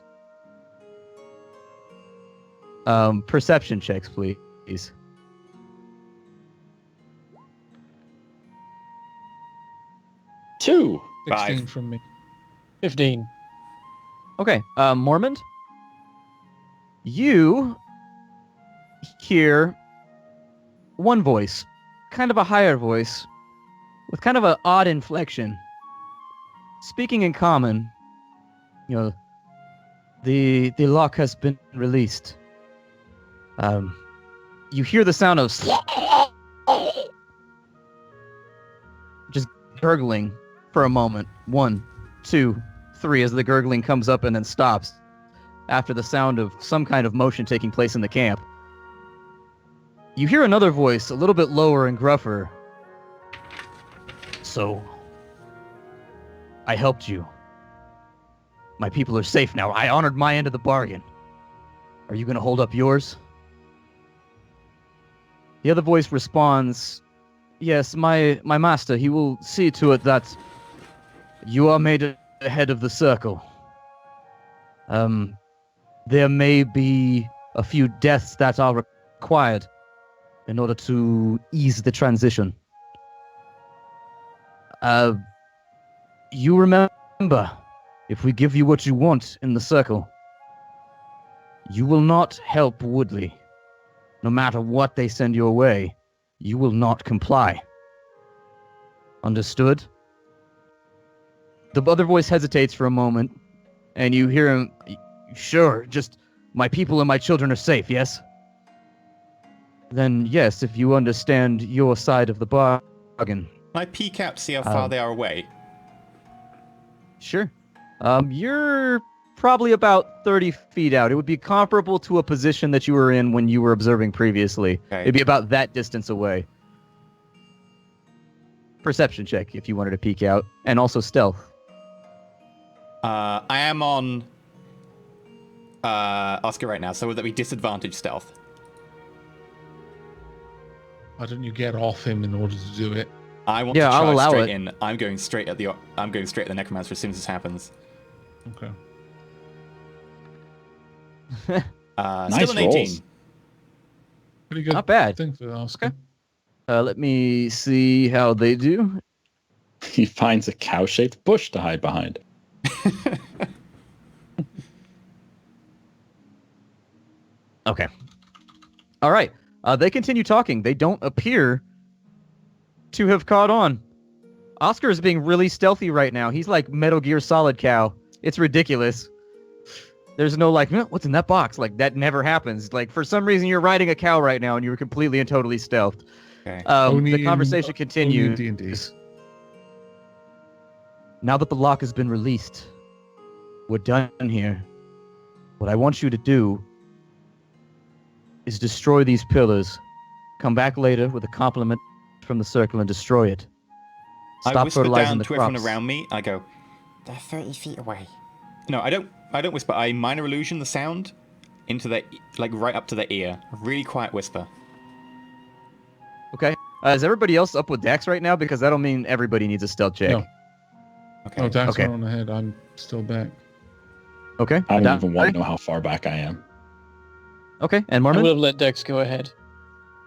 Perception checks, please. Two. 16 5. from me. 15. Okay, Mormond, you hear one voice, kind of a higher voice, with kind of an odd inflection, speaking in common. You know, the lock has been released. You hear the sound of just gurgling for a moment. 1, 2, 3, as the gurgling comes up and then stops after the sound of some kind of motion taking place in the camp. You hear another voice, a little bit lower and gruffer. So, I helped you. My people are safe now. I honored my end of the bargain. Are you going to hold up yours? The other voice responds, yes, my master, he will see to it that you are made the head of the circle. There may be a few deaths that are required in order to ease the transition. You remember, if we give you what you want in the circle, you will not help Woodley. No matter what they send your way, you will not comply. Understood? The other voice hesitates for a moment, and you hear him, sure, just my people and my children are safe, yes? Then yes, if you understand your side of the bargain. Can I peek out to see how far they are away? Sure. You're probably about 30 feet out. It would be comparable to a position that you were in when you were observing previously. Okay. It'd be about that distance away. Perception check if you wanted to peek out, and also stealth. I am on Oscar right now, so would that be disadvantage stealth? Why don't you get off him in order to do it? I want Yeah, to I'll charge allow straight it. in. I'm going straight at the necromancer as soon as this happens. Okay. Nice Still an 18. rolls. Pretty good. Not bad. Thing for Oscar. Okay. Let me see how they do. He finds a cow-shaped bush to hide behind. Okay. All right. They continue talking. They don't appear to have caught on. Oscar is being really stealthy right now. He's like Metal Gear Solid cow. It's ridiculous. There's no like, what's in that box? Like, that never happens. Like, for some reason, you're riding a cow right now and you're completely and totally stealthed. Okay. The conversation Only continues. in D&D. Now that the lock has been released, we're done here. What I want you to do is destroy these pillars. Come back later with a compliment from the circle and destroy it. I Stop whisper fertilizing down the to everyone crops. around me. I go, They're 30 feet away. no, I don't whisper. I minor illusion the sound into their, like, right up to their ear. A really quiet whisper. Okay. Is everybody else up with Dex right now? Because that'll mean everybody needs a stealth check. No. Okay. Oh, Dax Okay. went on ahead. I'm still back. Okay. I don't That- even want to know how far back I am. Okay. And I Mormon? would have let Dex go ahead.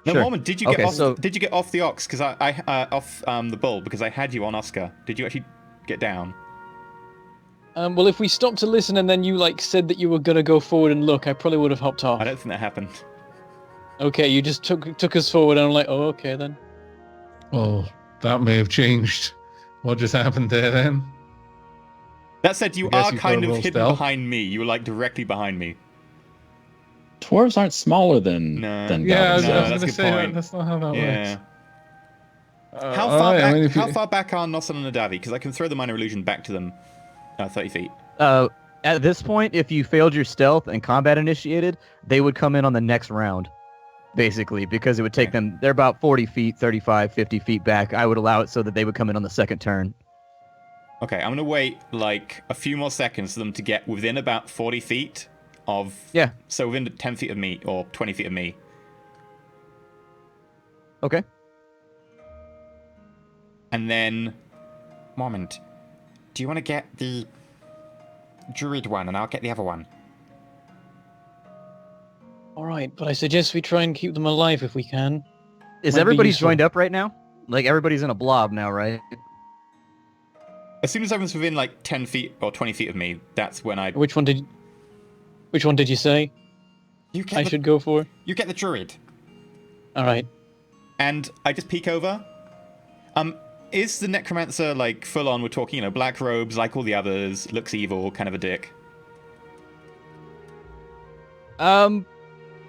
No, Sure. Mormon, did you get Okay, off? so- Did you get off the ox? Because off the bull because I had you on Oscar. Did you actually get down? Well, if we stopped to listen and then you like said that you were gonna go forward and look, I probably would have hopped off. I don't think that happened. Okay, you just took us forward, and I'm like, oh, okay then. Well, that may have changed. What just happened there then? That said, you I guess are you've kind got to of roll hidden stealth. behind me. You were like directly behind me. Dwarves aren't smaller than No. than Yeah, I was, goblins. No, I was that's going a to good say point. that's not how that Yeah. works. How all far right, back? I mean, if How you- far back are Nosson and Nadavi? Because I can throw the minor illusion back to them. 30 feet. At this point, if you failed your stealth and combat initiated, they would come in on the next round, basically, because it would take Okay. them. They're about 40 feet, 35, 50 feet back. I would allow it so that they would come in on the second turn. Okay, I'm gonna wait like a few more seconds for them to get within about 40 feet of. Yeah. So within 10 feet of me or 20 feet of me. Okay. And then. Moment. Do you want to get the druid one and I'll get the other one? All right, but I suggest we try and keep them alive if we can. Is Might be everybody useful. joined up right now? Like everybody's in a blob now, right? As soon as everyone's within like 10 feet or 20 feet of me, that's when I. Which one did you say You get I the, should go for? You get the druid. All right. And I just peek over. Is the necromancer like full on? We're talking, black robes like all the others, looks evil, kind of a dick.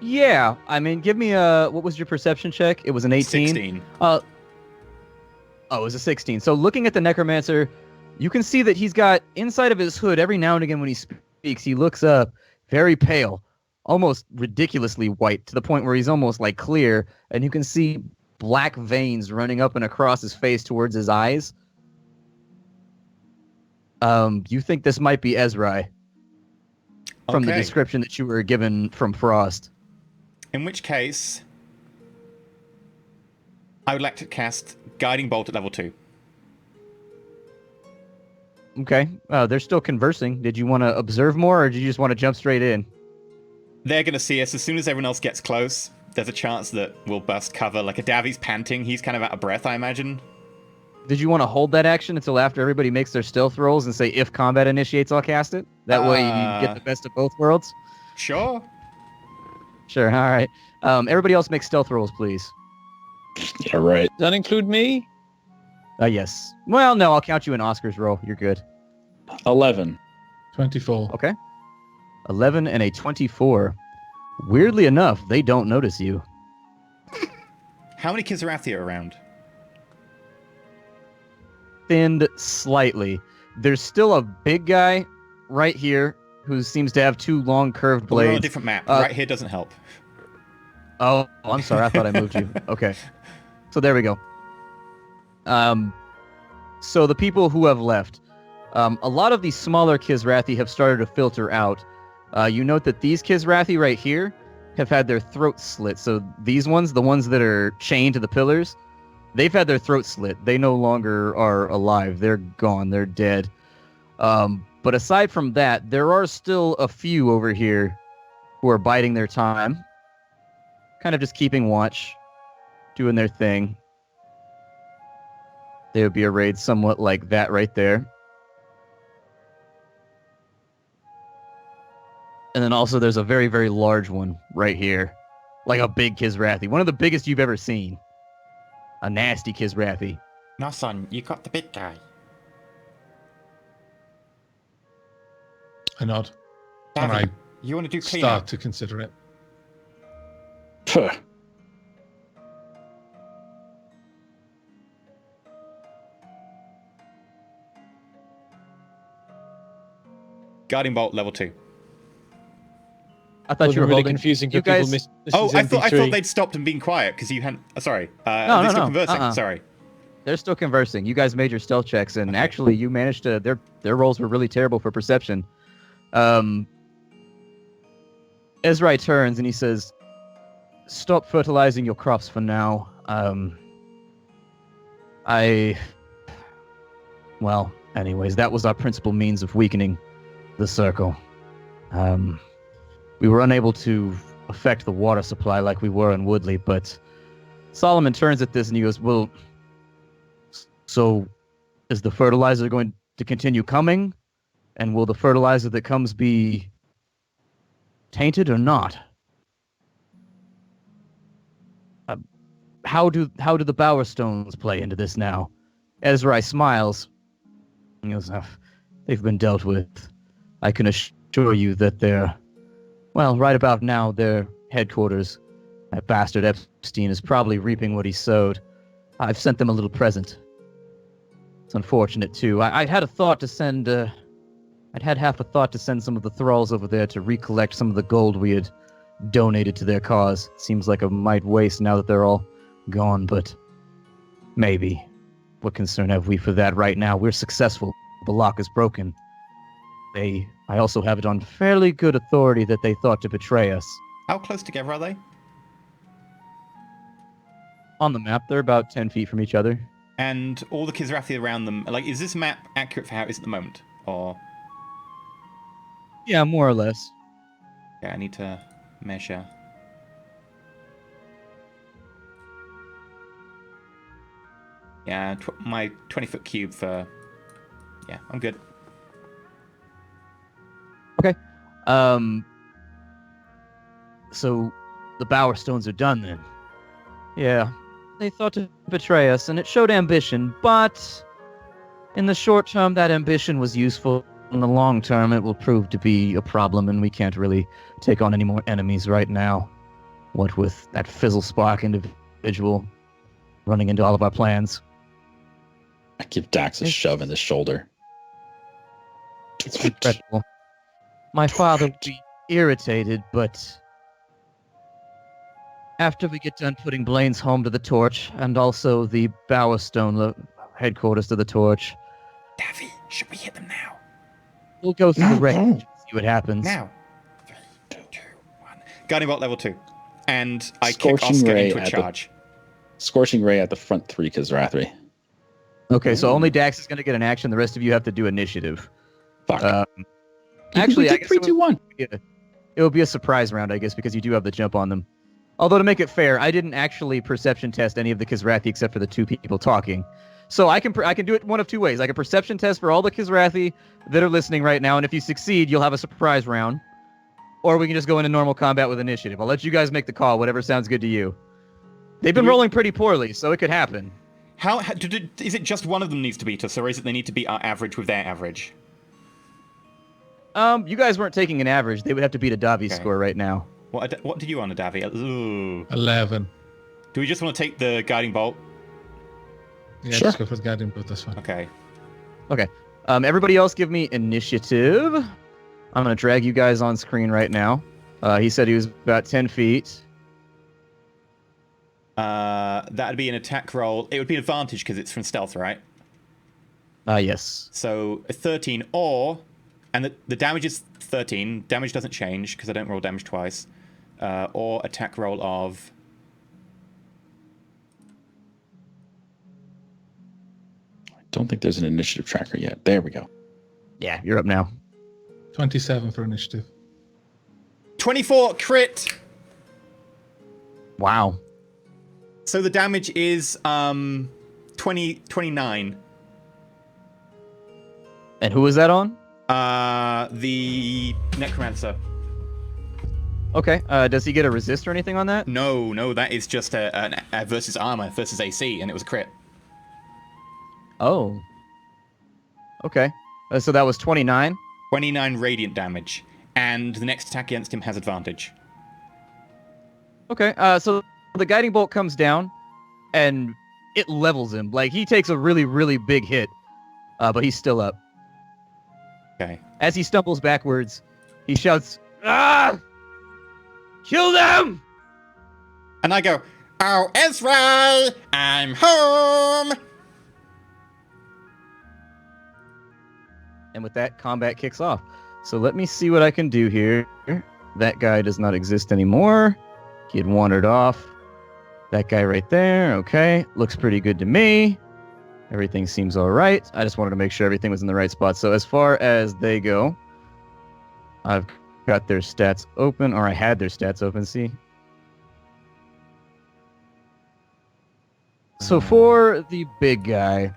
Yeah. I mean, give me a. What was your perception check? It was an 18. 16. Oh, it was a 16. So looking at the necromancer, you can see that he's got inside of his hood every now and again when he speaks, he looks up very pale, almost ridiculously white, to the point where he's almost like clear, and you can see black veins running up and across his face towards his eyes. You think this might be Ezrai from the Okay. description that you were given from Frost. In which case, I would like to cast Guiding Bolt at level 2. Okay. They're still conversing. Did you want to observe more, or did you just want to jump straight in? They're going to see us as soon as everyone else gets close. There's a chance that we'll bust cover. Like, Adavi's panting. He's kind of out of breath, I imagine. Did you want to hold that action until after everybody makes their stealth rolls and say, if combat initiates, I'll cast it? That way you get the best of both worlds? Sure. Sure, all right. Everybody else make stealth rolls, please. Yeah, right. Does that include me? Yes. Well, no, I'll count you in Oscar's roll. You're good. 11. 24. Okay. 11 and a 24. Weirdly enough, they don't notice you. How many Kizarathi are around? Thinned slightly. There's still a big guy right here who seems to have two long curved We're on a blades. different map. Uh, Right here doesn't help. Oh, I'm sorry. I thought I moved you. Okay. So there we go. So the people who have left, a lot of these smaller Kizrathi have started to filter out. You note that these Kizrathi right here have had their throats slit. So these ones, the ones that are chained to the pillars, they've had their throats slit. They no longer are alive. They're gone. They're dead. But aside from that, there are still a few over here who are biding their time, kind of just keeping watch, doing their thing. They would be arrayed somewhat like that right there. And then also there's a very, very large one right here. Like a big Kizrathi. One of the biggest you've ever seen. A nasty Kizrathi. No, son, you got the big guy. I nod. And I Davi, you want to do cleanup? start to consider it. Phew. Guiding Bolt level 2. I thought you were really holding... confusing for you people. guys... This Oh, is I thought MP3. they'd stopped and been quiet because you hadn't. Sorry. No, Are they no, still no. conversing? Sorry. They're still conversing. You guys made your stealth checks, and actually you managed to... Their rolls were really terrible for perception. Ezrai turns and he says, "Stop fertilizing your crops for now. Well, anyways, that was our principal means of weakening the circle. We were unable to affect the water supply like we were in Woodley, but..." Solomon turns at this and he goes, "Well, so is the fertilizer going to continue coming? And will the fertilizer that comes be tainted or not? How do the Bower Stones play into this now?" Ezrai smiles. He goes, "They've been dealt with. I can assure you that they're Well, right about now, their headquarters, that bastard Epstein, is probably reaping what he sowed. I've sent them a little present. It's unfortunate, too. I'd had a thought to send, I'd had half a thought to send some of the thralls over there to recollect some of the gold we had donated to their cause. Seems like a mite waste now that they're all gone, but maybe. What concern have we for that right now? We're successful. The lock is broken. I also have it on fairly good authority that they thought to betray us. How close together are they? On the map, they're about 10 feet from each other. And all the Kizrathi around them, like, is this map accurate for how it is at the moment? Or... Yeah, more or less. Yeah, I need to measure. Yeah, my 20-foot cube for... Yeah, I'm good. Okay. So the Bower Stones are done then. Yeah. They thought to betray us, and it showed ambition, but in the short term, that ambition was useful. In the long term, it will prove to be a problem, and we can't really take on any more enemies right now. What with that Fizzle Spark individual running into all of our plans. I give Dax a shove in the shoulder. It's regrettable. My father would be irritated, but after we get done putting Blaine's home to the torch, and also the Bowerstone headquarters to the torch, Davy, should we hit them now? we'll go through the wreck no. and see what happens. Now. 3, 2, 1. Guiding bolt level 2. And I kick Scorching Oscar ray into a at the- charge. Scorching Ray at the front 3 Kizrathi. Okay, so only Dax is going to get an action. The rest of you have to do initiative. Fuck. Actually, I I guess 3, 2, 1. it will be a surprise round, I guess, because you do have the jump on them. Although, to make it fair, I didn't actually perception test any of the Kizrathi except for the 2 people talking. So I can do it one of 2 ways. I can perception test for all the Kizrathi that are listening right now, and if you succeed, you'll have a surprise round. Or we can just go into normal combat with initiative. I'll let you guys make the call, whatever sounds good to you. They've been rolling pretty poorly, so it could happen. Is it just one of them needs to beat us, or is it they need to beat our average with their average? You guys weren't taking an average. They would have to beat a Davi score right now. What did you on a Davi? Ooh. 11. Do we just want to take the guiding bolt? Yeah, Sure. just go for the guiding bolt, that's fine. Okay. Okay. Everybody else give me initiative. I'm going to drag you guys on screen right now. He said he was about 10 feet. That'd be an attack roll. It would be an advantage because it's from stealth, right? Yes. So a 13 and the damage is 13. Damage doesn't change because I don't roll damage twice. Or attack roll of... I don't think there's an initiative tracker yet. There we go. Yeah, you're up now. 27 for initiative. 24 crit! Wow. So the damage is 29. And who was that on? The Necromancer. Okay. Does he get a resist or anything on that? No, that is just a versus armor versus AC, and it was a crit. Oh. Okay. So that was 29? 29 radiant damage, and the next attack against him has advantage. Okay. So the guiding bolt comes down, and it levels him. Like, he takes a really, really big hit, but he's still up. Okay. As he stumbles backwards, he shouts, "Ah! Kill them!" And I go, "Oh, Ezra, I'm home!" And with that, combat kicks off. So let me see what I can do here. That guy does not exist anymore. He had wandered off. That guy right there, okay. Looks pretty good to me. Everything seems all right. I just wanted to make sure everything was in the right spot. So as far as they go, I've got their stats open, or I had their stats open, see? So for the big guy,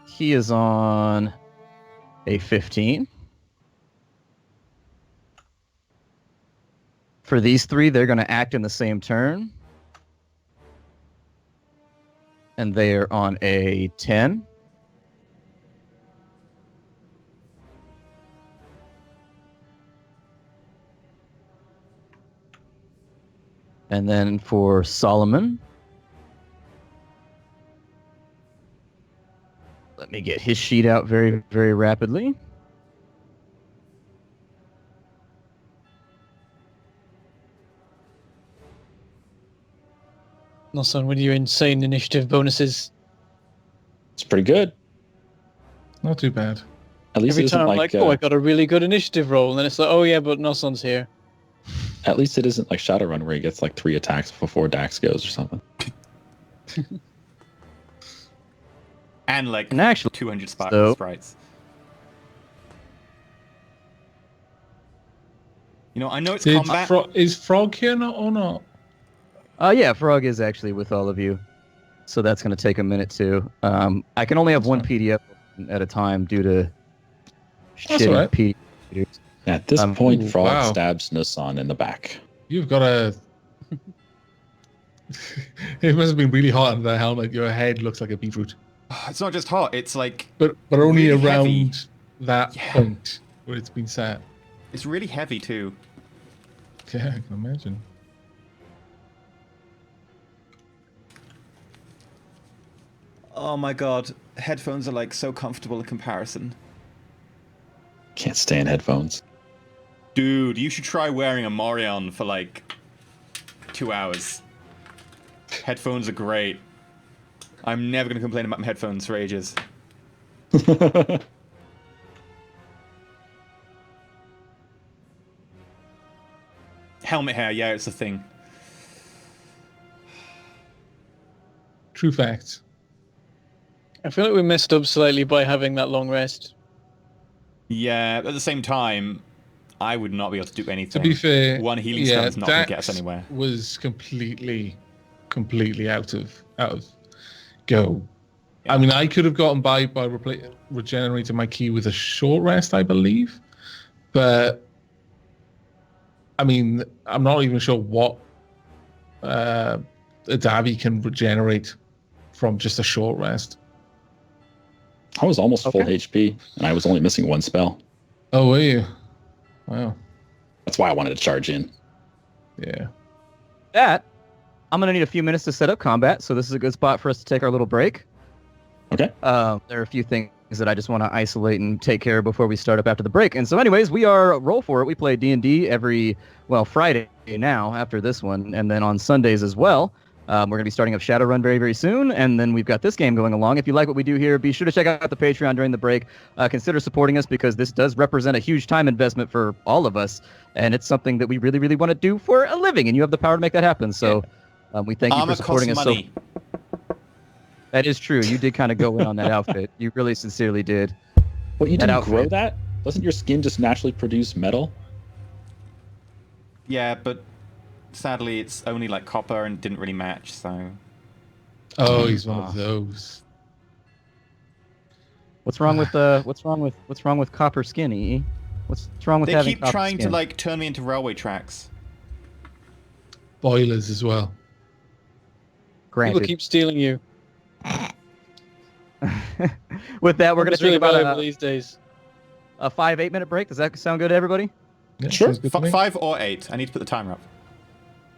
he is on a 15. For these 3, they're going to act in the same turn. And they are on a 10. And then for Solomon, let me get his sheet out very, very rapidly. Noson, with your insane initiative bonuses. It's pretty good. Not too bad. At least Every it isn't time I'm like, like, oh, I got a really good initiative roll. And then it's like, oh yeah, but Noson's here. at least it isn't like Shadowrun where he gets like 3 attacks before Dax goes or something. And like And actually, 200 so- sprites. You know, I know it's Did combat. is Frog here or not? Yeah, Frog is actually with all of you. So that's going to take a minute too. I can only have one PDF at a time due to That's shitty all right. PDFs. At this point, Ooh, Frog wow. stabs Nusan in the back. You've got a. It must have been really hot under that helmet. Your head looks like a beetroot, It's not just hot, it's like but only Really around heavy. that Yeah. point where it's been sat. it's really heavy too. Yeah, I can imagine. Oh my god, headphones are like so comfortable in comparison. Can't stand headphones. Dude, you should try wearing a Morion for like 2 hours. Headphones are great. I'm never going to complain about my headphones for ages. Helmet hair, yeah, it's a thing. True facts. I feel like we messed up slightly by having that long rest. Yeah, at the same time, I would not be able to do To anything. be fair, One healing yeah, spell is not going to get Dax us anywhere. was completely out of go. Yeah. I mean, I could have gotten by regenerating my key with a short rest, I believe, but I mean, I'm not even sure what a Davi can regenerate from just a short rest. I was almost full Okay. HP, and I was only missing 1 spell. Oh, were you? Wow. That's why I wanted to charge in. Yeah. That, I'm going to need a few minutes to set up combat, so this is a good spot for us to take our little break. Okay. There are a few things that I just want to isolate and take care of before we start up after the break. And so anyways, we are Roll4It. We play D&D every, Friday now after this one, and then on Sundays as well. We're going to be starting up Shadowrun very, very soon, and then we've got this game going along. If you like what we do here, be sure to check out the Patreon during the break. Consider supporting us because this does represent a huge time investment for all of us, and it's something that we really, really want to do for a living, and you have the power to make that happen. So we thank you Armor for supporting us. costs money. So that is true. You did kind of go in on that outfit. You really sincerely did. What, you That didn't outfit. grow that? Doesn't your skin just naturally produce metal? Yeah, but sadly it's only like copper and didn't really match, so... Oh, he's one of those. What's wrong with what's wrong with copper skin, EE? What's wrong with They having keep copper trying to skin? like turn me into railway tracks. Boilers as well. Granted. People keep stealing you. With that, we're going to It's take really about valuable these days. a 5-8 minute break. Does that sound good to everybody? Yeah, Sure. sounds good to me. 5 or 8. I need to put the timer up.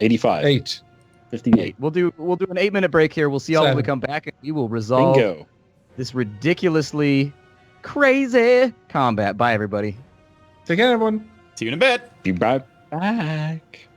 85. 8. 58. We'll do an 8-minute break here. We'll see y'all when we 7. come back, and we will resolve Bingo. this ridiculously crazy combat. Bye, everybody. Take care, everyone. See you in a bit. Be right back.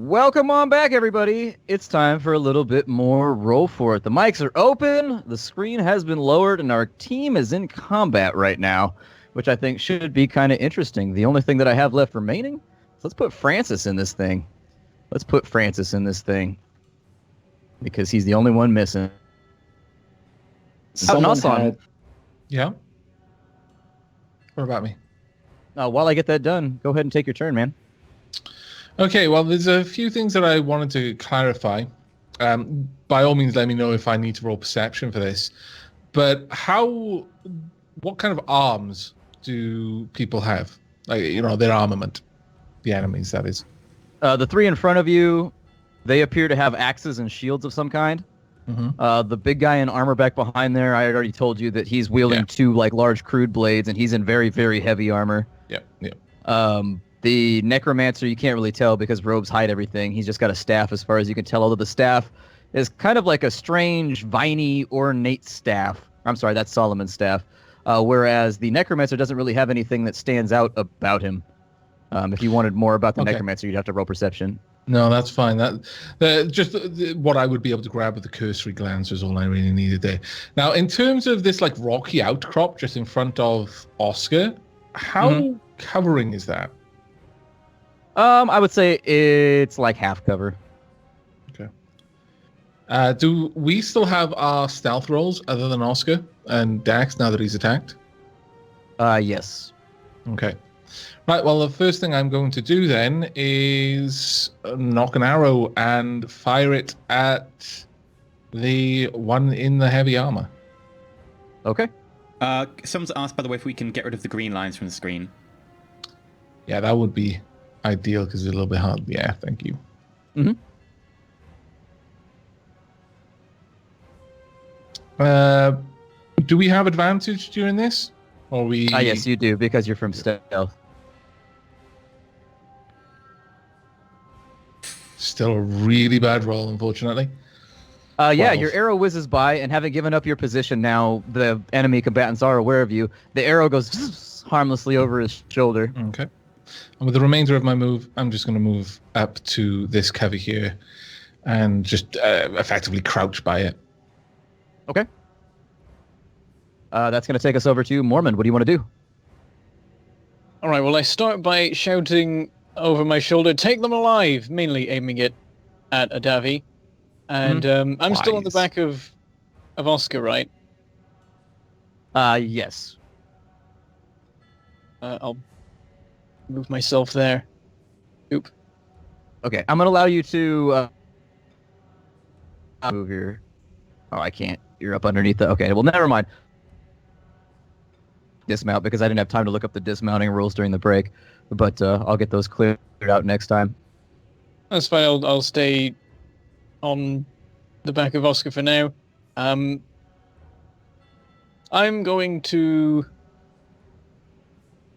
Welcome on back, everybody. It's time for a little bit more Roll for It. The mics are open, the screen has been lowered, and our team is in combat right now, which I think should be kind of interesting. The only thing that I have left remaining, let's put Francis in this thing. Because he's the only one missing. Someone had... Yeah? What about me? While I get that done, go ahead and take your turn, man. Okay, well, there's a few things that I wanted to clarify. By all means, let me know if I need to roll perception for this. But what kind of arms do people have? Like, their armament. The enemies, that is. The three in front of you, they appear to have axes and shields of some kind. Mm-hmm. The big guy in armor back behind there, I had already told you that he's wielding two large crude blades, and he's in very, very heavy armor. Yep. The necromancer, you can't really tell because robes hide everything. He's just got a staff as far as you can tell, although the staff is kind of like a strange, viney, ornate staff. I'm sorry, that's Solomon's staff. Whereas the necromancer doesn't really have anything that stands out about him. If you wanted more about the necromancer, you'd have to roll perception. No, that's fine. What I would be able to grab with the cursory glance was all I really needed there. Now, in terms of this rocky outcrop just in front of Oscar, how covering is that? I would say it's like half cover. Okay. Do we still have our stealth rolls other than Oscar and Dax now that he's attacked? Yes. Okay. Right, well, the first thing I'm going to do then is knock an arrow and fire it at the one in the heavy armor. Okay. Someone's asked, by the way, if we can get rid of the green lines from the screen. Yeah, that would be ideal because it's a little bit hard. Yeah, thank you. Mm-hmm. Do we have advantage during this? Or we? Yes, you do, because you're from stealth. Still a really bad roll, unfortunately. Yeah, your arrow whizzes by, and having given up your position now, the enemy combatants are aware of you. The arrow goes harmlessly over his shoulder. Okay. And with the remainder of my move, I'm just going to move up to this cover here and just effectively crouch by it. Okay. That's going to take us over to Mormon. What do you want to do? All right, well, I start by shouting over my shoulder, "Take them alive!" mainly aiming it at Adavi. And I'm still on the back of Oscar, right? Yes. I'll move myself there. Oop. Okay, I'm going to allow you to move here. Oh, I can't. You're up underneath the... Okay, well, never mind. Dismount, because I didn't have time to look up the dismounting rules during the break. But I'll get those cleared out next time. That's fine. I'll stay on the back of Oscar for now. I'm going to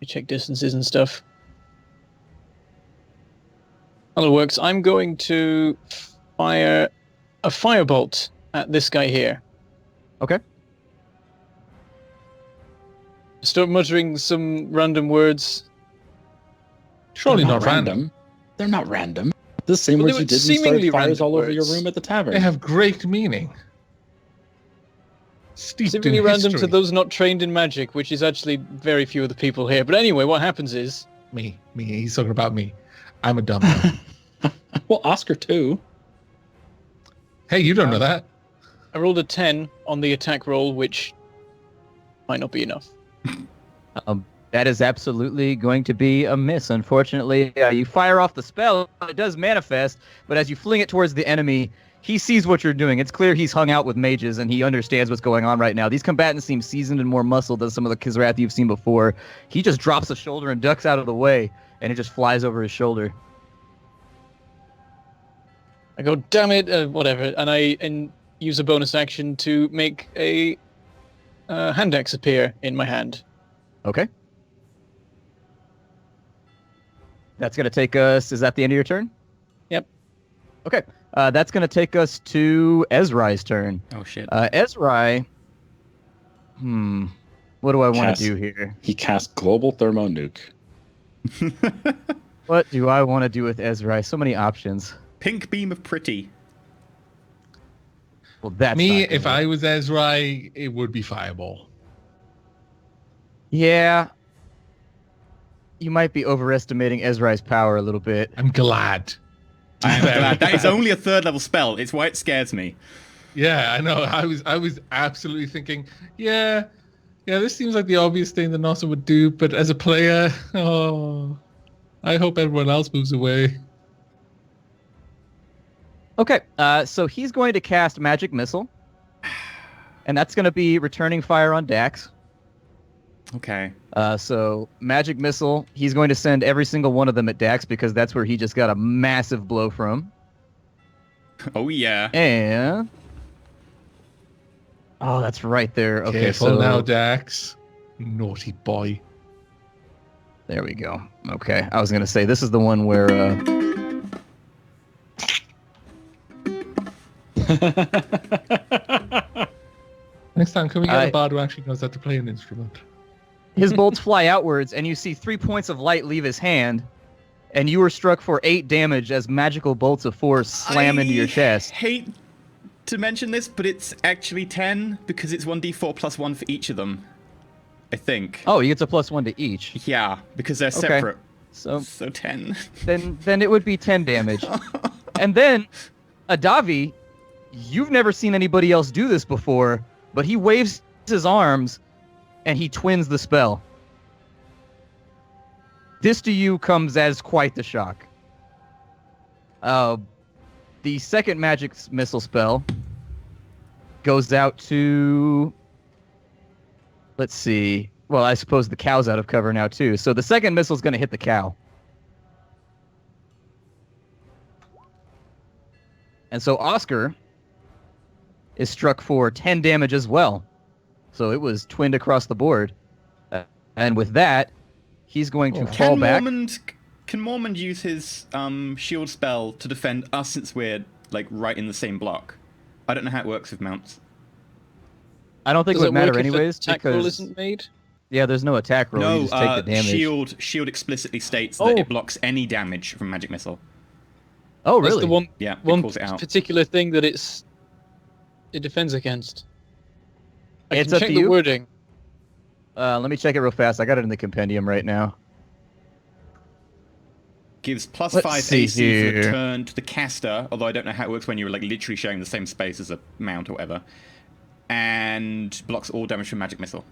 check distances and stuff. How it works, I'm going to fire a firebolt at this guy here. Okay. Start muttering some random words. Surely not random. They're not random. The same Well, words they you were did when you started seemingly fires all over random your words. room at the tavern. They have great meaning. Steeped Seemingly in random history. to those not trained in magic, which is actually very few of the people here. But anyway, what happens is... Me. He's talking about me. I'm a dumb. Well, Oscar too. Hey, you don't know that. I rolled a 10 on the attack roll, which might not be enough. That is absolutely going to be a miss, unfortunately. You fire off the spell, it does manifest, but as you fling it towards the enemy, he sees what you're doing. It's clear he's hung out with mages, and he understands what's going on right now. These combatants seem seasoned and more muscled than some of the Kizrath you've seen before. He just drops a shoulder and ducks out of the way, and it just flies over his shoulder. I go, damn it, whatever, and I use a bonus action to make a hand axe appear in my hand. Okay. That's going to take us... Is that the end of your turn? Yep. Okay. That's going to take us to Ezrai's turn. Oh, shit. Ezrai... What do I want to do here? He cast Global Thermo Nuke. What do I want to do with Ezra? So many options. Pink beam of pretty. Well, that's Me, not if gonna I work. was Ezra, it would be fireball. Yeah. You might be overestimating Ezra's power a little bit. I'm glad. I am Very glad. That is glad. only a 3rd level spell. It's why it scares me. Yeah, I know. I was absolutely thinking, yeah, this seems like the obvious thing that Nossa would do, but as a player, oh, I hope everyone else moves away. Okay, so he's going to cast Magic Missile. And that's going to be returning fire on Dax. Okay. So Magic Missile, he's going to send every single one of them at Dax because that's where he just got a massive blow from. Oh, yeah. And... Oh, that's right there. Okay, Careful so... now, Dax. Naughty boy. There we go. Okay, I was going to say, this is the one where... Next time, can we get I- a bard who actually knows how to play an instrument? his bolts fly outwards, and you see 3 points of light leave his hand, and you are struck for 8 damage as magical bolts of force slam into your chest. I hate to mention this, but it's actually 10 because it's 1d4 plus 1 for each of them. I think. Oh, he gets a +1 to each. Yeah, because they're Okay. separate. So So 10. then it would be 10 damage. And then Adavi, you've never seen anybody else do this before, but he waves his arms and he twins the spell. This to you comes as quite the shock. The second magic missile spell goes out to... Let's see. Well, I suppose the cow's out of cover now, too. So the second missile's going to hit the cow. And so Oscar is struck for 10 damage as well. So it was twinned across the board. And with that, he's going to fall back. Can Mormond use his shield spell to defend us since we're like right in the same block? I don't know how it works with mounts. I don't think Does it would matter work if anyways, attack roll because isn't made? yeah, there's no attack roll. You No, just take the damage. shield explicitly states Oh. that it blocks any damage from magic missile. Oh, That's really? the one Yeah, it one calls it out. particular thing that it defends against. I It's can up check to the you. wording. Let me check it real fast. I got it in the compendium right now. Gives plus Let's 5 see AC for the here. turn to the caster, although I don't know how it works when you're like literally sharing the same space as a mount or whatever. And blocks all damage from magic missile.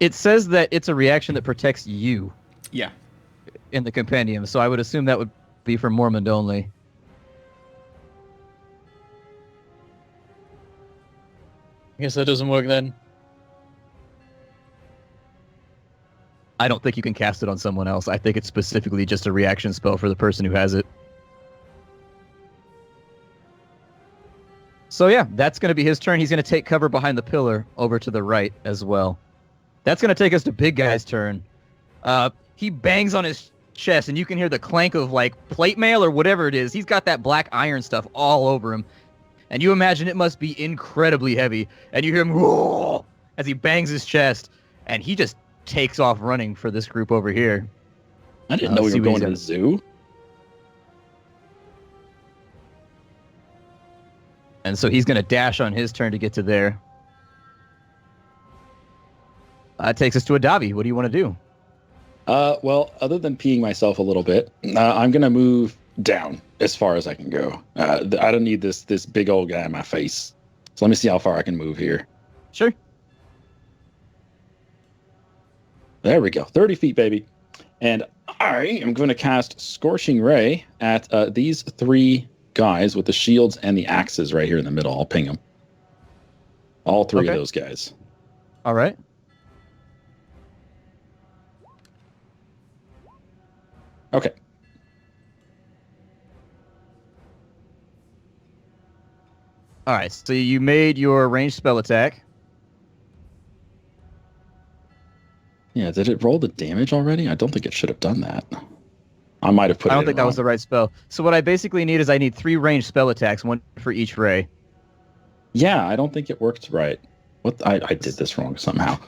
It says that it's a reaction that protects you Yeah. in the compendium, so I would assume that would be for Mormond only. I guess that doesn't work then. I don't think you can cast it on someone else. I think it's specifically just a reaction spell for the person who has it. So yeah, that's going to be his turn. He's going to take cover behind the pillar over to the right as well. That's going to take us to Big Guy's turn. He bangs on his chest, and you can hear the clank of like plate mail or whatever it is. He's got that black iron stuff all over him. And you imagine it must be incredibly heavy. And you hear him roar as he bangs his chest. And he just takes off running for this group over here. I didn't know we see were what going to he's the zoo. And so he's going to dash on his turn to get to there. That takes us to Adavi. What do you want to do? Well, other than peeing myself a little bit, I'm gonna move down as far as I can go. I don't need this big old guy in my face. So let me see how far I can move here. Sure. There we go, 30 feet, baby. And I am going to cast Scorching Ray at these 3 guys with the shields and the axes right here in the middle. I'll ping them. All 3 Okay. of those guys. All right. Okay. All right. So you made your ranged spell attack. Yeah, did it roll the damage already? I don't think it should have done that. I might have put it I don't in think that was the wrong. right spell. So what I basically need is 3 ranged spell attacks, 1 for each ray. Yeah, I don't think it worked right. What? I did this wrong somehow.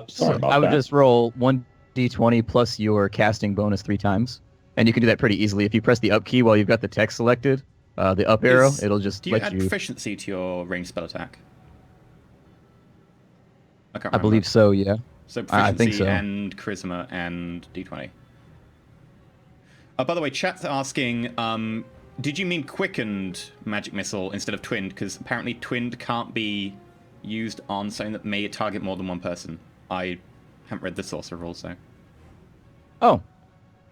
Sorry about that. I would just roll 1d20 plus your casting bonus 3 times. And you can do that pretty easily. If you press the up key while you've got the text selected, the up arrow, it'll just Do you let add you... proficiency to your ranged spell attack? I can't I remember. believe so, yeah. So I proficiency think so. and charisma and d20. Oh, by the way, chat's asking, did you mean quickened magic missile instead of twinned? Because apparently twinned can't be used on something that may target more than one person. I haven't read the sorcerer rules, so. Oh.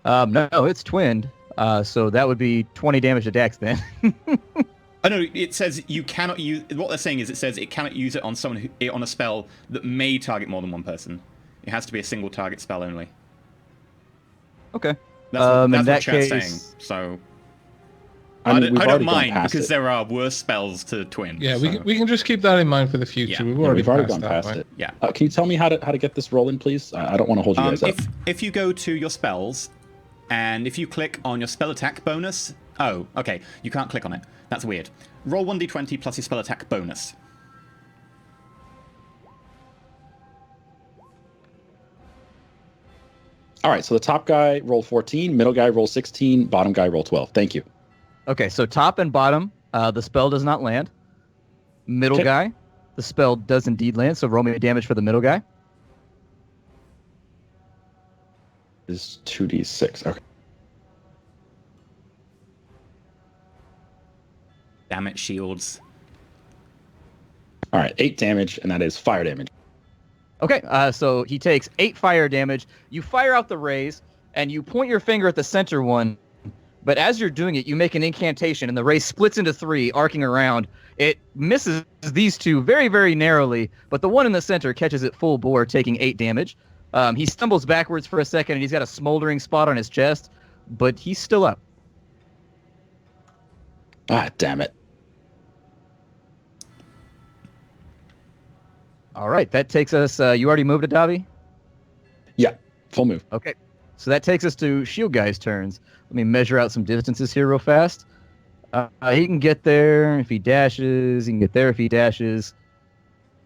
No, it's twinned. So that would be 20 damage to Dex then. Oh no, it says you cannot use. What they're saying is it says it cannot use it on someone on a spell that may target more than one person. It has to be a single target spell only. Okay. That's what, in that's that what chat's case... saying. So I mean, we've I don't already gone mind past because it. there are worse spells to twin. Yeah, so. we can just keep that in mind for the future. Yeah. We've already gone past that, it. Yeah. Can you tell me how to get this rolling, please? I don't want to hold you guys up. If you go to your spells, and if you click on your spell attack bonus... Oh, okay. You can't click on it. That's weird. Roll 1d20 plus your spell attack bonus. All right, so the top guy rolled 14, middle guy rolled 16, bottom guy rolled 12. Thank you. Okay, so top and bottom, the spell does not land. Middle Okay. guy, the spell does indeed land, so roll me damage for the middle guy. Is 2d6. Okay. Damn it, shields. All right, 8 damage, and that is fire damage. Okay, so he takes 8 fire damage. You fire out the rays, and you point your finger at the center one. But as you're doing it, you make an incantation, and the ray splits into 3, arcing around. It misses these 2 very, very narrowly, but the one in the center catches it full bore, taking 8 damage. He stumbles backwards for a second, and he's got a smoldering spot on his chest, but he's still up. Ah, damn it. All right, that takes us... you already moved it, Davi? Yeah, full move. Okay, so that takes us to Shield Guy's turns. Let me measure out some distances here real fast. He can get there if he dashes. He can get there if he dashes.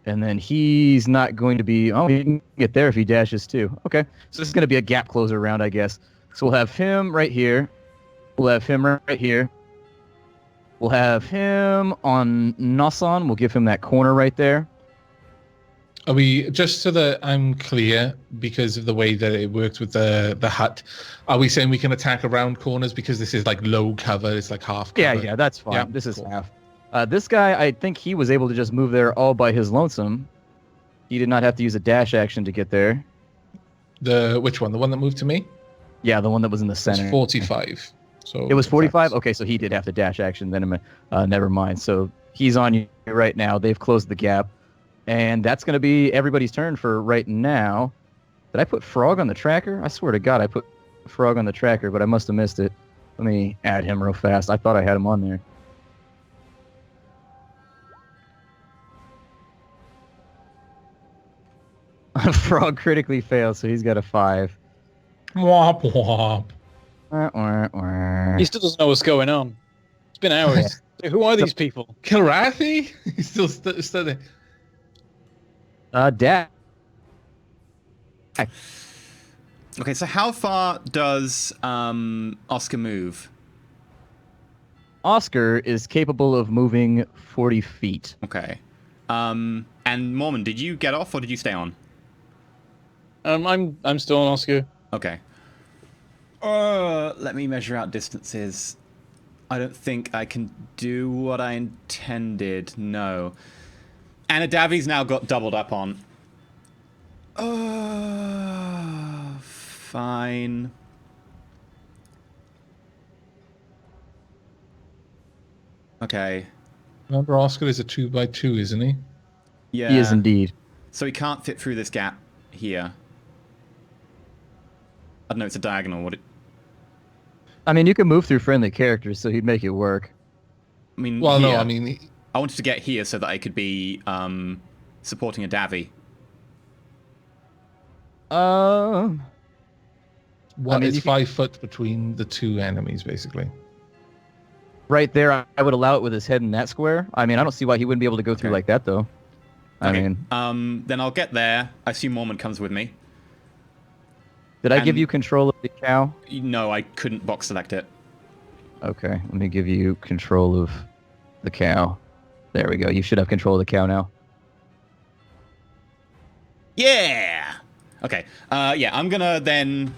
And then he's not going to be... Oh, he can get there if he dashes too. Okay, so this is going to be a gap closer round, I guess. So we'll have him right here. We'll have him right here. We'll have him on Noson. We'll give him that corner right there. Are we, just so that I'm clear, because of the way that it works with the hut, are we saying we can attack around corners because this is like low cover, it's like half cover? Yeah, that's fine. Yeah, This is cool. half. This guy, I think he was able to just move there all by his lonesome. He did not have to use a dash action to get there. Which one? The one that moved to me? Yeah, the one that was in the center. It's 45. So It was 45? that's- Okay, so he did have to dash action. Then never mind. So he's on you right now. They've closed the gap. And that's going to be everybody's turn for right now. Did I put Frog on the tracker? I swear to God, I put Frog on the tracker, but I must have missed it. Let me add him real fast. I thought I had him on there. Frog critically fails, so he's got a 5. Womp womp. Wah, wah, wah. He still doesn't know what's going on. It's been hours. Who are these people? Kilrathi? He's still studying. Dad. Okay, so how far does Oscar move? Oscar is capable of moving 40 feet. Okay. And Mormon, did you get off or did you stay on? I'm still on Oscar. Okay. Let me measure out distances. I don't think I can do what I intended. No. Anadavi's now got doubled up on. Fine. Okay. Remember, Oscar is a 2x2, isn't he? Yeah. He is indeed. So he can't fit through this gap here. I don't know, it's a diagonal. What? I mean, you can move through friendly characters, so he'd make it work. I mean, Well, here. no, I mean, I wanted to get here so that I could be supporting a Davi. what I mean, is you 5 foot between the two enemies, basically? Right there, I would allow it with his head in that square. I mean, I don't see why he wouldn't be able to go through Okay. like that, though. Okay. mean, Then I'll get there. I assume Mormon comes with me. did I give and- you control of the cow? No, I couldn't box select it. Okay, let me give you control of the cow. There we go. You should have control of the cow now. Yeah. Okay. Yeah, I'm gonna then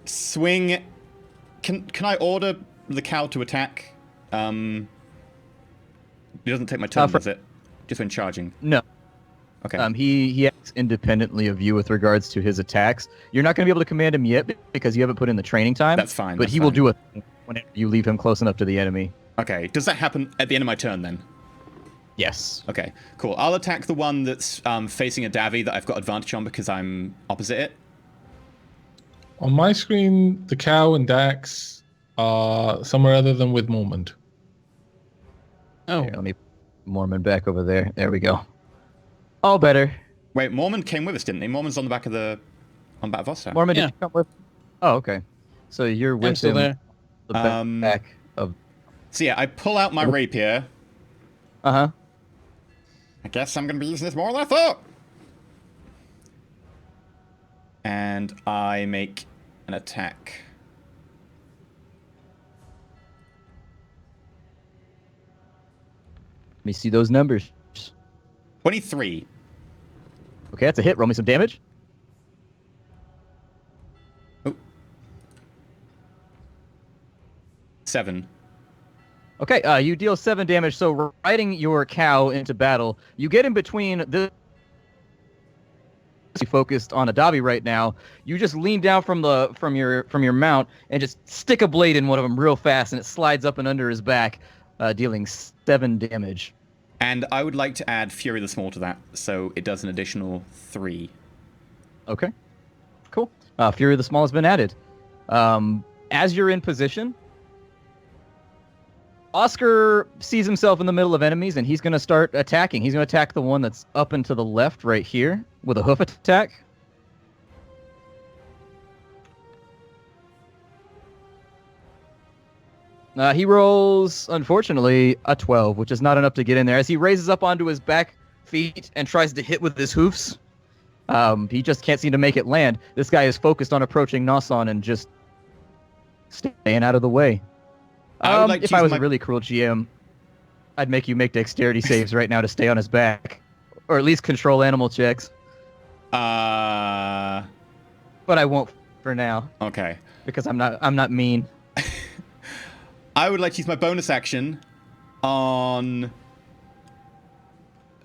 swing. Can I order the cow to attack? It doesn't take my turn, does it? Just when charging. No. Okay. He acts independently of you with regards to his attacks. You're not going to be able to command him yet because you haven't put in the training time. That's fine. But he will do it whenever you leave him close enough to the enemy. Okay. Does that happen at the end of my turn then? Yes. Okay. Cool. I'll attack the one that's facing a Davy that I've got advantage on because I'm opposite it. On my screen, the cow and Dax are somewhere other than with Mormont. Oh, Here, let me Mormon back over there. There we go. All better. Wait, Mormon came with us, didn't he? Mormon's on the back of Vostok. Mormon, Yeah. did you come with? Oh, okay. So you're with I'm still him. there. The back of. So yeah, I pull out my rapier. Uh-huh. I guess I'm gonna be using this more than I thought. And I make an attack. Let me see those numbers. 23. Okay, that's a hit. Roll me some damage. Oh. 7. Okay, you deal 7 damage. So riding your cow into battle, you get in between this. Focused on a Davi right now. You just lean down from your mount and just stick a blade in one of them real fast, and it slides up and under his back, dealing 7 damage. And I would like to add Fury the Small to that, so it does an additional 3. Okay, cool. Fury the Small has been added. As you're in position, Oscar sees himself in the middle of enemies, and he's going to start attacking. He's going to attack the one that's up and to the left right here with a hoof attack. He rolls, unfortunately, a 12, which is not enough to get in there. As he raises up onto his back feet and tries to hit with his hoofs, he just can't seem to make it land. This guy is focused on approaching Nasan and just staying out of the way. I would like to if I use was my- a really cruel GM, I'd make you make dexterity saves right now to stay on his back, or at least control animal checks. Uh, But I won't for now okay. because I'm not mean. I would like to use my bonus action on...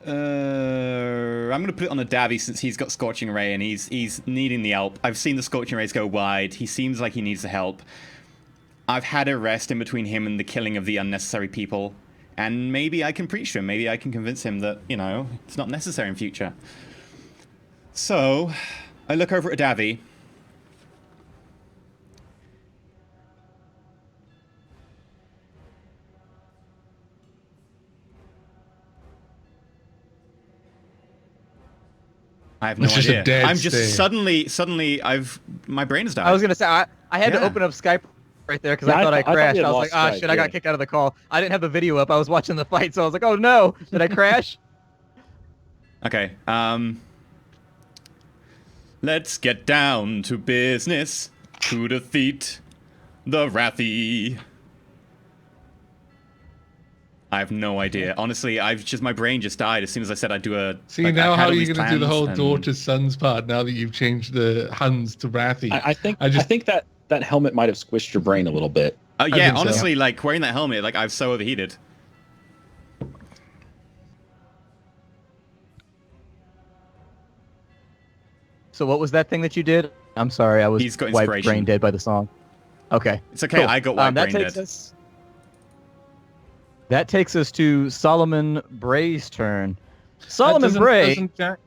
I'm going to put it on a Davy since he's got Scorching Ray and he's needing the help. I've seen the Scorching Rays go wide. He seems like he needs the help. I've had a rest in between him and the killing of the unnecessary people. And maybe I can preach to him. Maybe I can convince him that, it's not necessary in future. So, I look over at Davy. I have no It's just a idea. dead I'm just stare. suddenly my brain has died. I was gonna say I had to Yeah. open up Skype right there because Yeah, I thought I I thought we crashed. had I was lost like, Skype, shit, I got yeah. kicked out of the call. I didn't have the video up. I was watching the fight, so I was like, oh no, did I crash? Okay, let's get down to business, to defeat the Wrathy. I have no idea. Honestly, my brain just died as soon as I said I'd do a... See, like, now I had how all are you these going to do the plans whole and- daughter's son's part now that you've changed the Huns to Wrathy? I think I just- I think that helmet might have squished your brain a little bit. Oh yeah, think so. honestly, like, wearing that helmet, like, I've so overheated. So what was that thing that you did? I'm sorry, I was He's got wiped inspiration. brain dead by the song. Okay. It's okay, cool. I got white that brain takes dead. us. That takes us to Solomon Bray's turn. Solomon Bray. Doesn't Jack?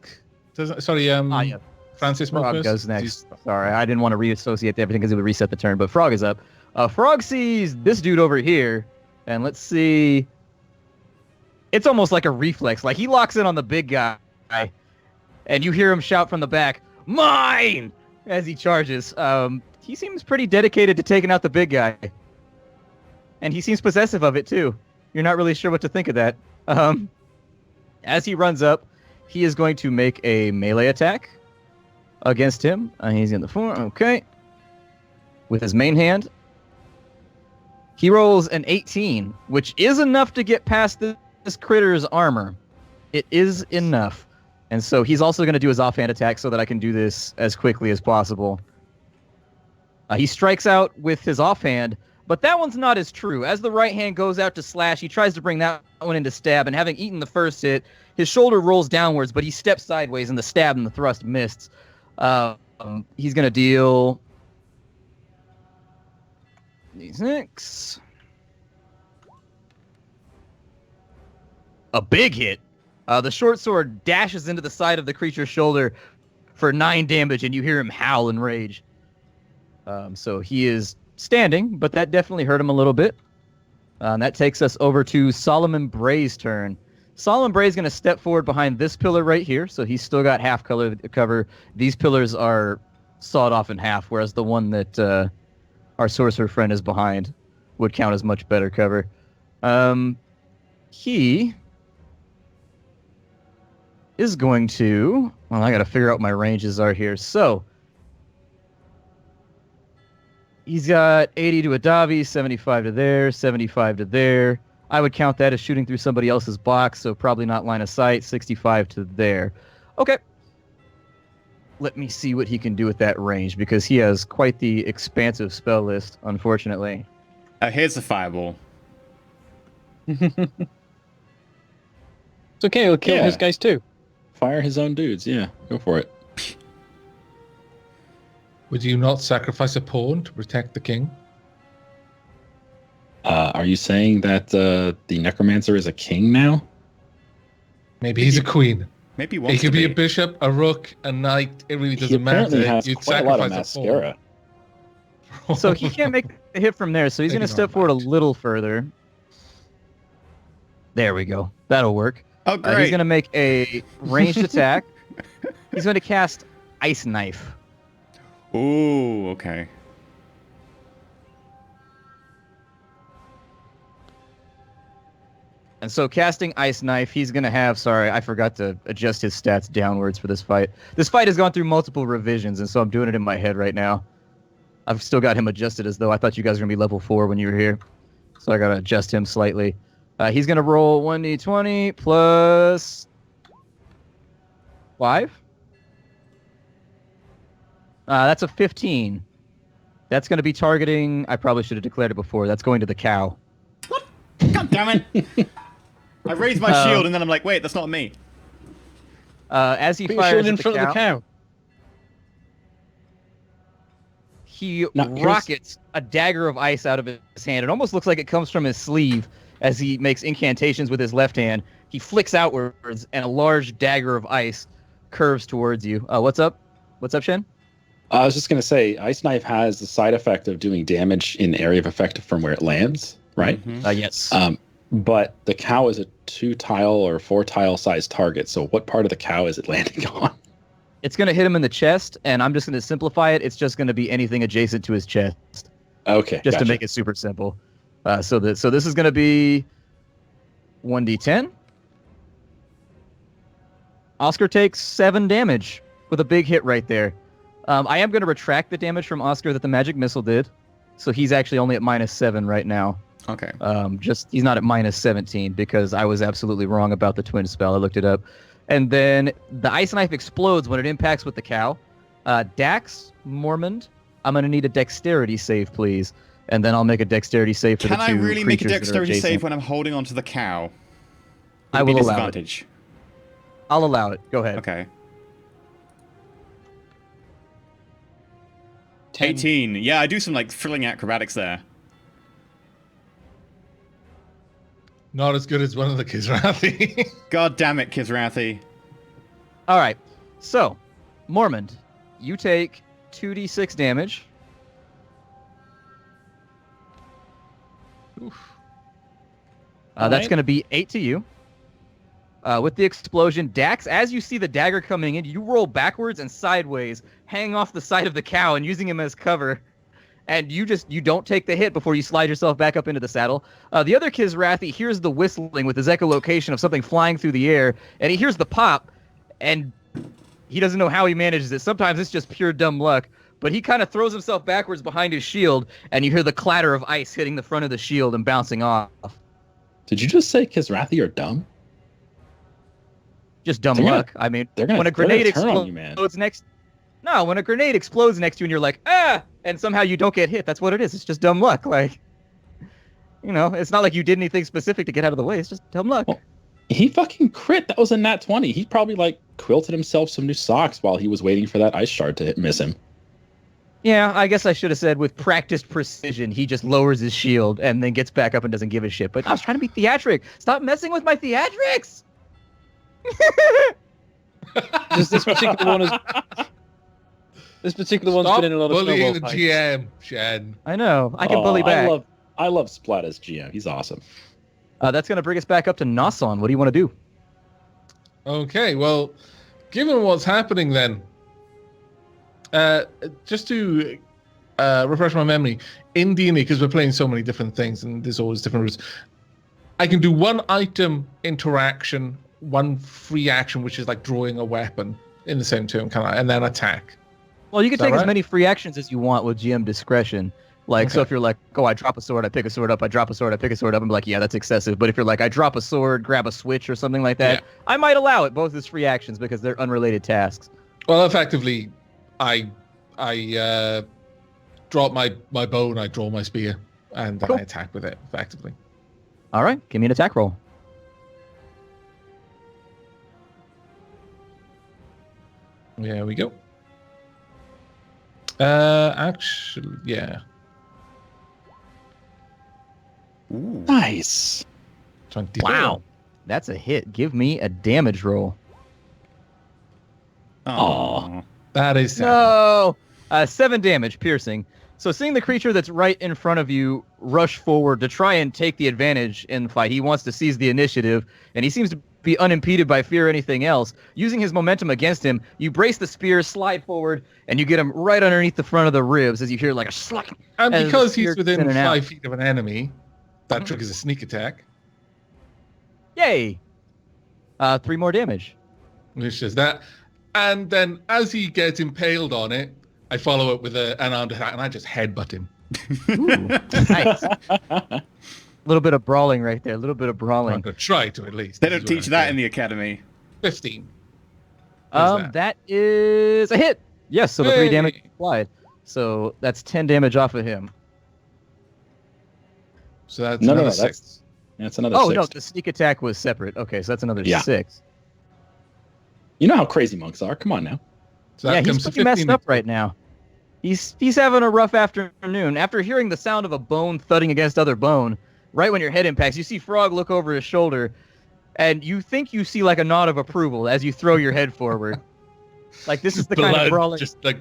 Sorry, Yeah. Francis Frog Marcus? goes next. Sorry, I didn't want to reassociate everything because it would reset the turn, but Frog is up. Frog sees this dude over here, and let's see. It's almost like a reflex. Like, he locks in on the big guy, and you hear him shout from the back, "Mine!" as he charges. He seems pretty dedicated to taking out the big guy. And he seems possessive of it, too. You're not really sure what to think of that. As he runs up, he is going to make a melee attack against him. He's in the form. Okay. With his main hand. He rolls an 18, which is enough to get past this critter's armor. It is enough. And so he's also going to do his offhand attack so that I can do this as quickly as possible. He strikes out with his offhand, but that one's not as true. As the right hand goes out to slash, he tries to bring that one into stab, and having eaten the first hit, his shoulder rolls downwards, but he steps sideways, and the stab and the thrust missed. He's going to deal... D6. A big hit. The short sword dashes into the side of the creature's shoulder for 9 damage, and you hear him howl in rage. So he is standing, but that definitely hurt him a little bit. And that takes us over to Solomon Bray's turn. Solomon Bray is going to step forward behind this pillar right here, so he's still got half cover. These pillars are sawed off in half, whereas the one that our sorcerer friend is behind would count as much better cover. He is going to... Well, I got to figure out what my ranges are here. So... He's got 80 to Adavi, 75 to there, 75 to there. I would count that as shooting through somebody else's box, so probably not line of sight, 65 to there. Okay. Let me see what he can do with that range, because he has quite the expansive spell list, unfortunately. Here's the fireball. It's okay, he'll kill his guys too. Fire his own dudes, yeah. Go for it. Would you not sacrifice a pawn to protect the king? Are you saying that the necromancer is a king now? Maybe he's a queen. Maybe He could be a bishop, a rook, a knight. It really doesn't matter. Has You'd quite a lot of sacrifice a mascara. pawn. So he can't make the hit from there, so he's going to step forward a little further. There we go. That'll work. Oh, great. He's going to make a ranged attack. He's going to cast Ice Knife. Ooh, okay. And so casting Ice Knife, he's going to have... Sorry, I forgot to adjust his stats downwards for this fight. This fight has gone through multiple revisions, and so I'm doing it in my head right now. I've still got him adjusted as though I thought you guys were going to be level 4 when you were here. So I got to adjust him slightly. He's going to roll 1d20 plus 5. That's a 15. That's going to be targeting... I probably should have declared it before. That's going to the cow. What? God damn it! I raised my shield and then I'm like, wait, that's not me. As he Put your fires shield at in the front of the cow. He rockets a dagger of ice out of his hand. It almost looks like it comes from his sleeve as he makes incantations with his left hand. He flicks outwards, and a large dagger of ice curves towards you. What's up? What's up, Shen? I was just going to say, Ice Knife has the side effect of doing damage in the area of effect from where it lands, right? Mm-hmm. Yes. But the cow is a 2-tile or 4-tile sized target, so what part of the cow is it landing on? It's going to hit him in the chest, and I'm just going to simplify it. It's just going to be anything adjacent to his chest. Okay, Just gotcha. to make it super simple. So this is going to be 1d10. Oscar takes 7 damage with a big hit right there. I am going to retract the damage from Oscar that the magic missile did. So he's actually only at -7 right now. Okay. He's not at -17 because I was absolutely wrong about the twin spell. I looked it up. And then the ice knife explodes when it impacts with the cow. Dax, Mormond, I'm going to need a dexterity save, please. And then I'll make a dexterity save for Can the I two really make a creatures that are dexterity adjacent. save when I'm holding onto the cow? I Would it will be allow it. disadvantage? I'll allow it. Go ahead. Okay. 10. 18. Yeah, I do some like thrilling acrobatics there. Not as good as one of the Kizrathi. God damn it, Kizrathi. All right. So, Mormond, you take 2d6 damage. That's Alright. going to be 8 to you. With the explosion, Dax, as you see the dagger coming in, you roll backwards and sideways, hang off the side of the cow, and using him as cover, and you don't take the hit before you slide yourself back up into the saddle. The other Kizrathi hears the whistling with his echolocation of something flying through the air, and he hears the pop, and he doesn't know how he manages it. Sometimes it's just pure dumb luck, but he kind of throws himself backwards behind his shield, and you hear the clatter of ice hitting the front of the shield and bouncing off. Did you just say Kizrathi are dumb? Just dumb They're gonna- luck. I mean, they're gonna- when a they're gonna grenade turn on you, man. explodes next... No, when a grenade explodes next to you and you're like, ah! And somehow you don't get hit. That's what it is. It's just dumb luck. Like, you know, it's not like you did anything specific to get out of the way. It's just dumb luck. Well, he fucking crit. That was a nat 20. He probably, like, quilted himself some new socks while he was waiting for that ice shard to miss him. Yeah, I guess I should have said with practiced precision, he just lowers his shield and then gets back up and doesn't give a shit. But I was trying to be theatric. Stop messing with my theatrics! This particular one is. This particular one's Stop been in a lot of bullying snowball the fights. GM, Shen. I know. I can bully back. I love Splat as GM. He's awesome. That's going to bring us back up to Nasan. What do you want to do? Okay, well, given what's happening then, just to refresh my memory, in D&D, because we're playing so many different things and there's always different routes, I can do one item interaction, one free action, which is like drawing a weapon in the same turn, and then attack. Well, you can Is that take as right? many free actions as you want with GM discretion. Like, so Okay. if you're like, oh, I drop a sword, I pick a sword up, I drop a sword, I pick a sword up, I'm like, yeah, that's excessive. But if you're like, I drop a sword, grab a switch or something like that, Yeah. I might allow it both as free actions because they're unrelated tasks. Well, effectively, I drop my bow and I draw my spear, and then Cool. I attack with it, effectively. All right, give me an attack roll. There we go. Actually, yeah. Ooh. Nice. 24. Wow, that's a hit. Give me a damage roll. Aw. That is sad. No! 7 damage, piercing. So seeing the creature that's right in front of you rush forward to try and take the advantage in the fight, he wants to seize the initiative, and he seems to be unimpeded by fear or anything else. Using his momentum against him, you brace the spear, slide forward, and you get him right underneath the front of the ribs as you hear like a slack. And as the because spear he's goes within in and out. 5 feet of an enemy, that triggers a sneak attack, Yay! 3 more damage. which is that. And then as he gets impaled on it, I follow it with an armed attack, and I just headbutt him. Ooh, nice. A little bit of brawling right there. A little bit of I'm brawling. going to try to, at least. They This don't is what teach I'm that doing. in the academy. 15. What is That is a hit. Yes, so the 3 Hey. damage applied. So that's 10 damage off of him. So that's No, another no, 6. that's another Oh, 6. no, the sneak attack was separate. Okay, so that's another Yeah. 6. You know how crazy monks are. Come on now. So that Yeah, he's comes to pretty messed 15. up right now. He's having a rough afternoon. After hearing the sound of a bone thudding against other bone, right when your head impacts, you see Frog look over his shoulder, and you think you see like a nod of approval as you throw your head forward. Like, this is the kind of Blood brawling... just like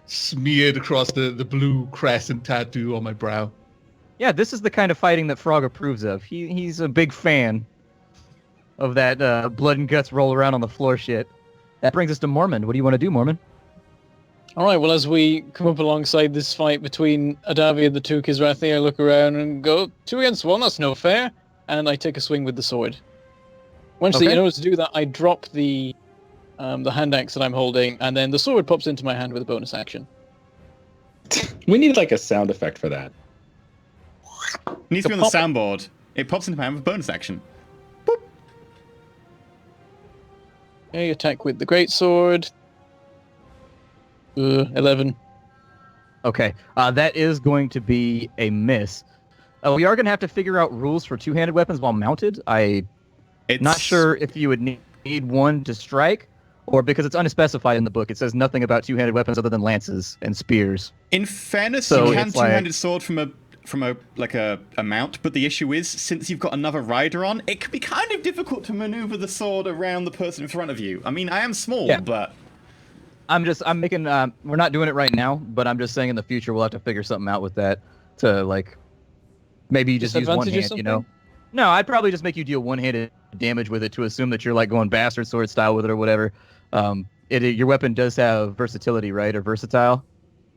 smeared across the blue crescent tattoo on my brow. Yeah, this is the kind of fighting that Frog approves of. He's a big fan of that blood and guts roll around on the floor shit. That brings us to Mormon. What do you want to do, Mormon? All right, well, as we come up alongside this fight between Adavi and the two Kizrathi, I look around and go, 2 against 1, that's no fair. And I take a swing with the sword. Eventually, Okay. in order to do that, I drop the hand axe that I'm holding, and then the sword pops into my hand with a bonus action. We need like a sound effect for that. Needs to be on the soundboard. It pops into my hand with bonus action. Okay, attack with the greatsword. 11. Okay, that is going to be a miss. We are going to have to figure out rules for two-handed weapons while mounted. I'm It's not sure if you would need one to strike, or because it's unspecified in the book, it says nothing about two-handed weapons other than lances and spears. In fairness, So you can it's like- two-handed sword from a mount, but the issue is, since you've got another rider on, it can be kind of difficult to maneuver the sword around the person in front of you. I mean, I am small, Yeah. but I'm making, we're not doing it right now, but I'm just saying in the future we'll have to figure something out with that to, like, maybe you just use one Disadvantage or hand, you know? something? No, I'd probably just make you deal one-handed damage with it to assume that you're, like, going bastard sword style with it or whatever. Your weapon does have versatility, right, or versatile?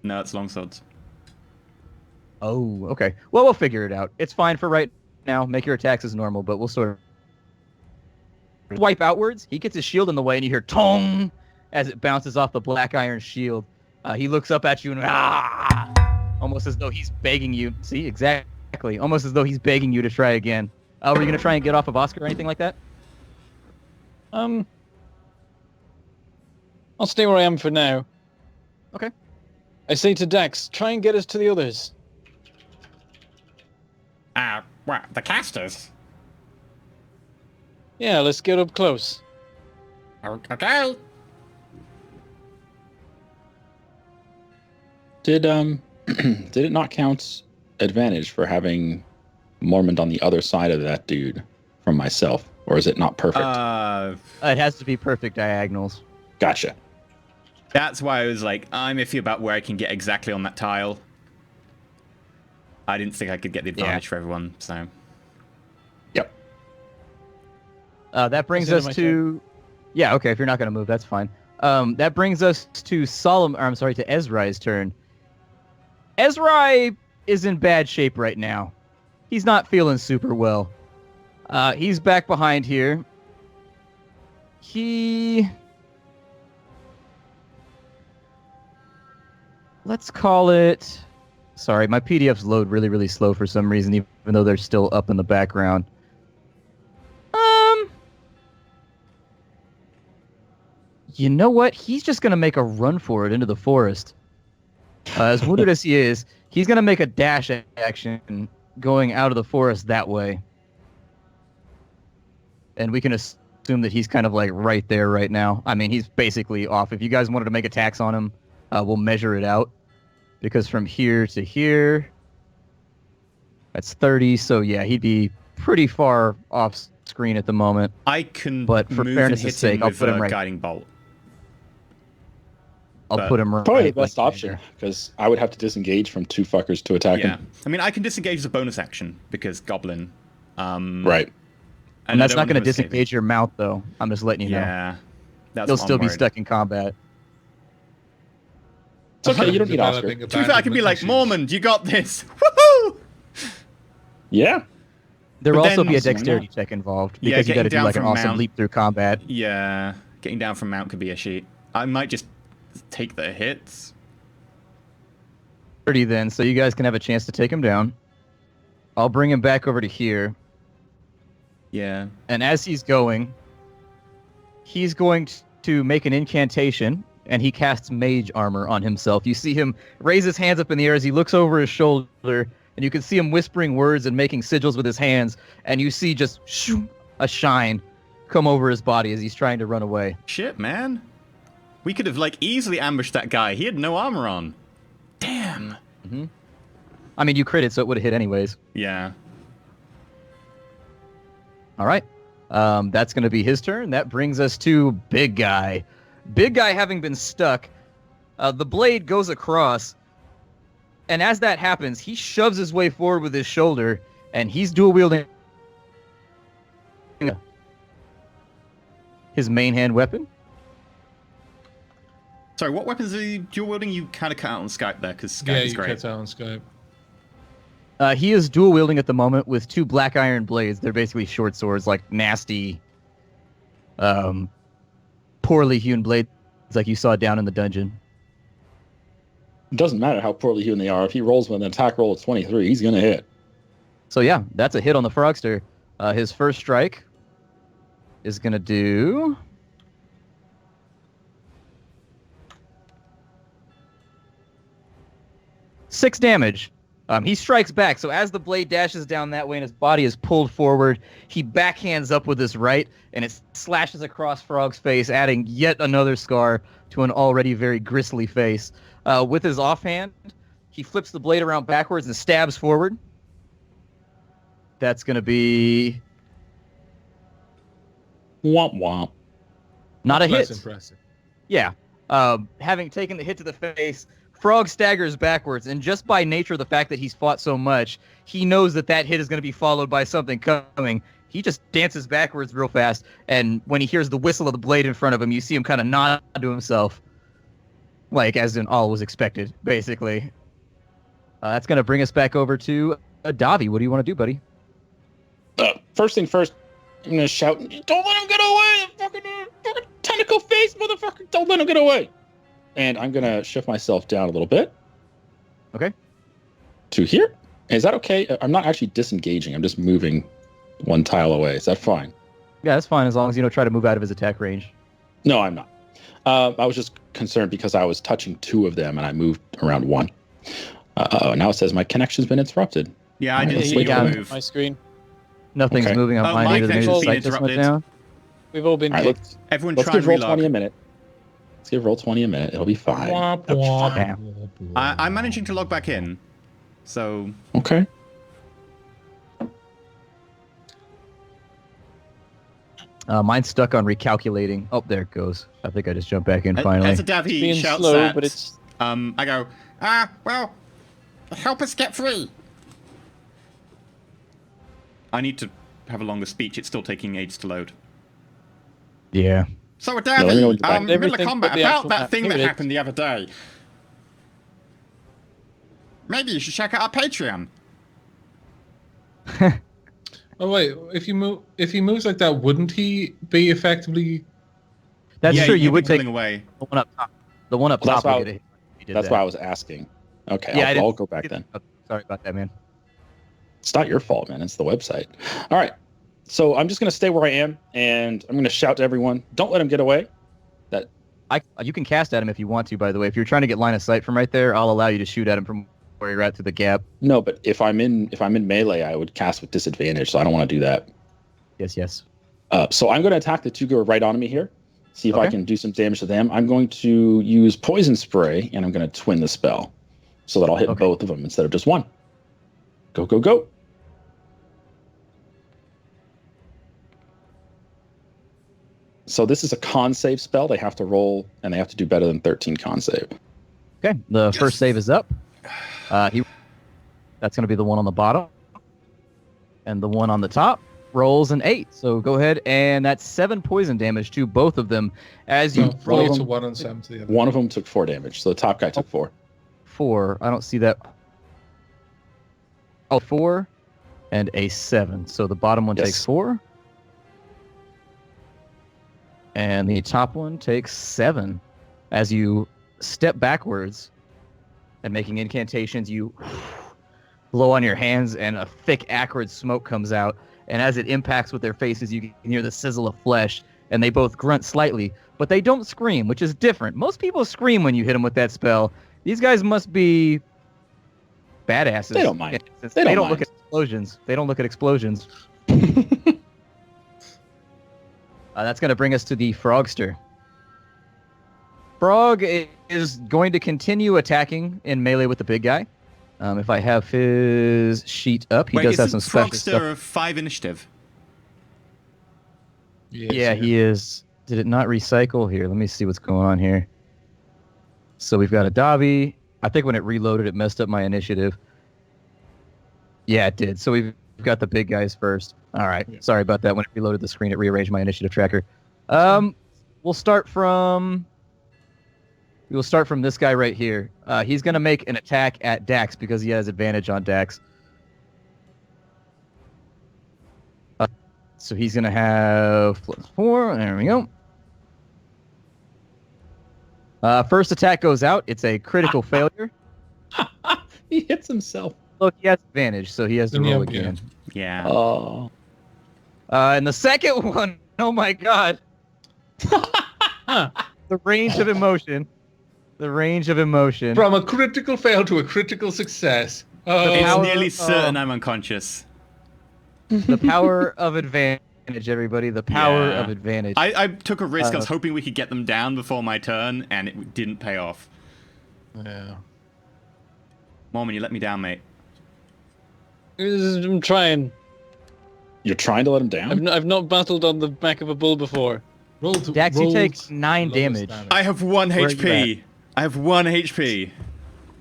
no, it's longswords. Oh, okay. Well, we'll figure it out. It's fine for right now. Make your attacks as normal, but we'll sort of swipe outwards. He gets his shield in the way, and you hear tong as it bounces off the black iron shield. He looks up at you and almost as though he's begging you. See, exactly. Almost as though he's begging you to try again. Were you going to try and get off of Oscar or anything like that? I'll stay where I am for now. Okay. I say to Dax, try and get us to the others. What, the casters? Yeah, let's get up close. Okay. Did did it not count advantage for having Mormont on the other side of that dude from myself, or is it not perfect? It has to be perfect diagonals. Gotcha. That's why I was like, I'm iffy about where I can get exactly on that tile. I didn't think I could get the advantage for everyone, so. Yep. That brings Is it us my to... Yeah, okay, if you're not going to move, that's fine. That brings us to to Ezrai's turn. Ezrai is in bad shape right now. He's not feeling super well. He's back behind here. Let's call it... Sorry, my PDFs load really, really slow for some reason, even though they're still up in the background. You know what? He's just going to make a run for it into the forest. As wounded as he is, he's going to make a dash action going out of the forest that way. And we can assume that he's kind of like right there right now. I mean, he's basically off. If you guys wanted to make attacks on him, we'll measure it out. Because from here to here, that's 30. So yeah, he'd be pretty far off screen at the moment. I can But for move fairness and hit sake, him I'll with put him a right. guiding bolt. I'll put him right. Probably the best like option, there. because I would have to disengage from two fuckers to attack Yeah. him. I mean, I can disengage as a bonus action because Goblin. Right. And I that's don't not going want to him escaping. disengage your mount, though. I'm just letting you know. Yeah. That's You'll what I'm still be worried. stuck in combat. It's okay, you don't need Oscar. Developing To be fair, I can be like, abandonment Mormont, you got this. Woohoo! Yeah. There will But also then- be a dexterity check involved Yeah, because you got to getting do like down an from awesome mount. leap through combat. Yeah. Getting down from mount could be a sheet. I might just take the hits. 30 then, so you guys can have a chance to take him down. I'll bring him back over to here. Yeah. And as he's going to make an incantation, and he casts mage armor on himself. You see him raise his hands up in the air as he looks over his shoulder, and you can see him whispering words and making sigils with his hands, and you see just a shine come over his body as he's trying to run away. Shit, man. We could have, like, easily ambushed that guy. He had no armor on. Damn. I mean, you critted, so it would have hit anyways. Yeah. All right. That's going to be his turn. That brings us to Big Guy. Big Guy having been stuck, the blade goes across, and as that happens, he shoves his way forward with his shoulder, and he's dual-wielding his main hand weapon. Sorry, what weapons are you dual wielding? You kind of cut out on Skype there because Skype Yeah, is you great. cut out on Skype. He is dual-wielding at the moment with two black iron blades. They're basically short swords, like nasty, poorly hewn blades like you saw down in the dungeon. It doesn't matter how poorly hewn they are. If he rolls with an attack roll of 23, he's going to hit. So yeah, that's a hit on the Frogster. His first strike is going to do... six damage. He strikes back, so as the blade dashes down that way and his body is pulled forward, he backhands up with his right, and it slashes across Frog's face, adding yet another scar to an already very gristly face. With his offhand, he flips the blade around backwards and stabs forward. That's going to be Womp womp. not a Less hit. impressive. Yeah. Having taken the hit to the face, Frog staggers backwards, and just by nature of the fact that he's fought so much, he knows that that hit is going to be followed by something coming. He just dances backwards real fast, and when he hears the whistle of the blade in front of him, you see him kind of nod to himself. Like, as in all was expected, basically. That's going to bring us back over to Davi. What do you want to do, buddy? First thing first, I'm gonna shout, "Don't let him get away! Fucking tentacle face, motherfucker! Don't let him get away!" And I'm gonna shift myself down a little bit. Okay. To here. Is that okay? I'm not actually disengaging. I'm just moving one tile away. Is that fine? Yeah, that's fine as long as you don't try to move out of his attack range. No, I'm not. I was just concerned because I was touching 2 of them and I moved around 1. Now it says my connection's been interrupted. Yeah, I Alright, didn't let's see wait your for on it. move. my screen. Nothing's Okay. moving on Oh, mine my either. Maybe connection's the been site just went interrupted. down. We've all been All right, kicked. Everyone let's try give and roll 20 a relog. minute. Let's give roll 20 a minute. It'll be fine. I'm managing to log back in. So, Okay. Mine's stuck on recalculating. Oh, there it goes. I think I just jumped back in finally. as a dev, he Being shouts slow, at... but it's I go, Well, help us get free. I need to have a longer speech. It's still taking ages to load. Yeah. So, let me know when you're back. middle of Everything combat, but the about actual that map. thing Here that it is. happened the other day. Maybe you should check out our Patreon. Oh wait, if he moves like that, wouldn't he be effectively? That's yeah, true. you'd You be would take pulling away. the one up top. The one up Well, that's top why- would get hit. if you did That's that. why I was asking. Okay, Yeah, I didn't I'll go back then. Oh, sorry about that, man. It's not your fault, man. It's the website. All right. So I'm just going to stay where I am, and I'm going to shout to everyone, don't let him get away. You can cast at him if you want to, by the way. If you're trying to get line of sight from right there, I'll allow you to shoot at him from where you're at through the gap. No, but if I'm in melee, I would cast with disadvantage, so I don't want to do that. Yes. So I'm going to attack the 2 who are right on me here. See if I Okay. can do some damage to them. I'm going to use poison spray, and I'm going to twin the spell, so that I'll hit Okay. both of them instead of just one. Go, go, go. So this is a con save spell. They have to roll, and they have to do better than 13 con save. Okay. The first save is up. That's going to be the one on the bottom. And the one on the top rolls an 8. So go ahead, and that's 7 poison damage to both of them as you No, roll roll to 1 and 7 to the other. One of them took 4 damage, so the top guy took 4. 4. I don't see that. Oh, 4 and a 7. So the bottom one Yes. takes 4. And the top one takes 7. As you step backwards and making incantations, you blow on your hands and a thick, acrid smoke comes out. And as it impacts with their faces, you can hear the sizzle of flesh. And they both grunt slightly, but they don't scream, which is different. Most people scream when you hit them with that spell. These guys must be badasses. They don't mind. Since They they don't don't look mind. at explosions. They don't look at explosions. That's going to bring us to the Frogster. Frog is going to continue attacking in melee with the big guy. If I have his sheet up, he Wait, does have isn't some special Frogster stuff. of 5 initiative? Yes, Yeah, he is. Did it not recycle? Here, let me see what's going on here. So we've got a Dobby. I think when it reloaded, it messed up my initiative. Yeah, it did. So we've got the big guys first. All right. Yeah. Sorry about that. When it reloaded the screen, it rearranged my initiative tracker. We'll start from this guy right here. He's going to make an attack at Dax because he has advantage on Dax. So he's going to have +4. There we go. First attack goes out. It's a critical failure. He hits himself. Look, he has advantage, so he has to Then you roll have- yeah. again. Yeah. Oh. And the second one, oh my god. The range of emotion. The range of emotion. From a critical fail to a critical success. Oh, It's power- nearly certain oh. I'm unconscious. The power of advantage, everybody. The power Yeah. of advantage. I took a risk. I was Uh, hoping we could get them down before my turn, and it didn't pay off. yeah. Mormon, you let me down, mate. I'm trying. You're trying to let him down? I've not battled on the back of a bull before. Roll to, Dax, you roll take to 9 lowest damage. I have 1 Where are you HP. I have 1 HP.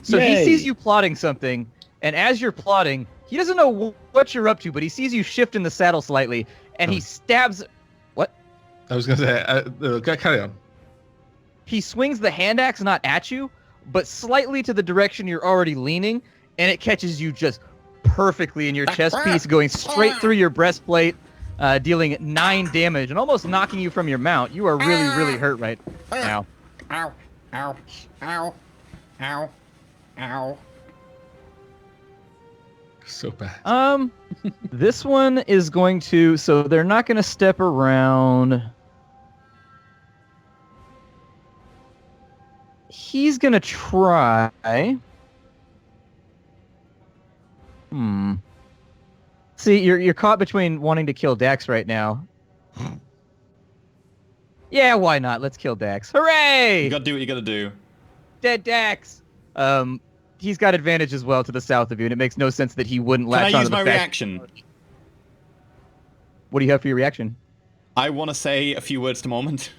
So he Yay. sees you plotting something, and as you're plotting, he doesn't know what you're up to, but he sees you shift in the saddle slightly, and he stabs. What? I was gonna say, carry on. He swings the hand axe not at you, but slightly to the direction you're already leaning, and it catches you just perfectly in your chest piece, going straight through your breastplate, dealing 9 damage and almost knocking you from your mount. You are really, really hurt right now. Ow, ow, ow, ow, ow. So bad. This one is going to, so they're not going to step around. He's going to try. See, you're caught between wanting to kill Dax right now. Yeah, why not? Let's kill Dax. Hooray! You gotta do what you gotta do. Dead Dax. He's got advantage as well to the south of you, and it makes no sense that he wouldn't latch Can I onto use the my fact- reaction? What do you have for your reaction? I want to say a few words to Moment.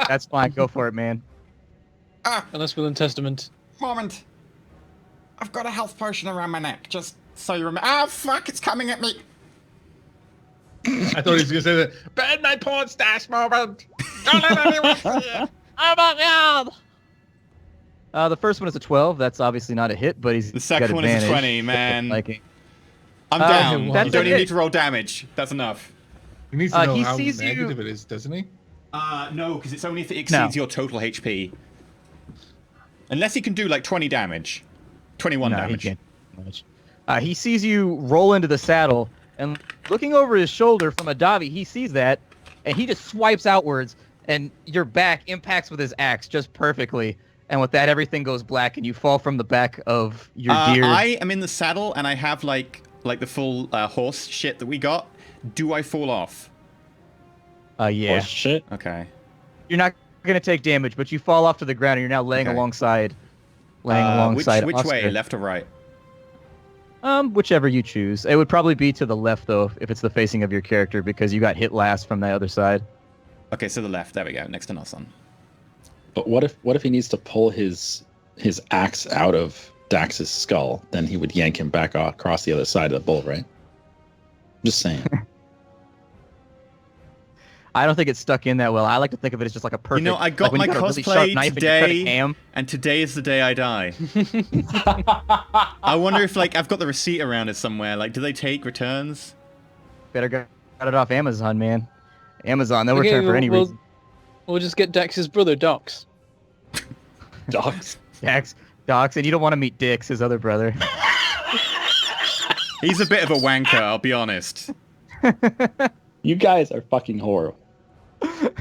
That's fine. Go for it, man. Unless will and testament. Moment. I've got a health potion around my neck, just so you remember. Oh, fuck, it's coming at me. I thought he was going to say that. Burn my porn stash, Moment. Don't let anyone see it. Oh my god! The first one is a 12. That's obviously not a hit, but he's The second got one is a advantage. 20, man. Liking. I'm down. that's You don't a even hit. need to roll damage. That's enough. He needs to know he how sees you- negative it is, doesn't he? No, because it's only if it exceeds your total HP. Unless he can do like 20 damage. 21 No, damage. he can't do much. He sees you roll into the saddle, and looking over his shoulder from a Davi, he sees that, and he just swipes outwards, and your back impacts with his axe just perfectly. And with that, everything goes black, and you fall from the back of your deer. I am in the saddle, and I have like the full horse shit that we got. Do I fall off? Yeah. Horse shit. Okay. You're not going to take damage, but you fall off to the ground, and you're now laying Okay. alongside Which Oscar. way? Left or right? Whichever you choose. It would probably be to the left, though, if it's the facing of your character, because you got hit last from the other side. Okay, so the left. There we go. Next to Noson. But what if he needs to pull his axe out of Dax's skull? Then he would yank him back across the other side of the bull, right? Just saying. I don't think it's stuck in that well. I like to think of it as just like a perfect. You know, I got like when my you got a really sharp cosplay knife and you cut a today, ham. and today is the day I die. I wonder if, like, I've got the receipt around it somewhere. Like, do they take returns? Better got it off Amazon, man. Amazon, they'll Okay, return for any we'll- reason. We'll just get Dax's brother, Dox. Dogs. Docs, and you don't want to meet Dix, his other brother. He's a bit of a wanker, I'll be honest. You guys are fucking horrible.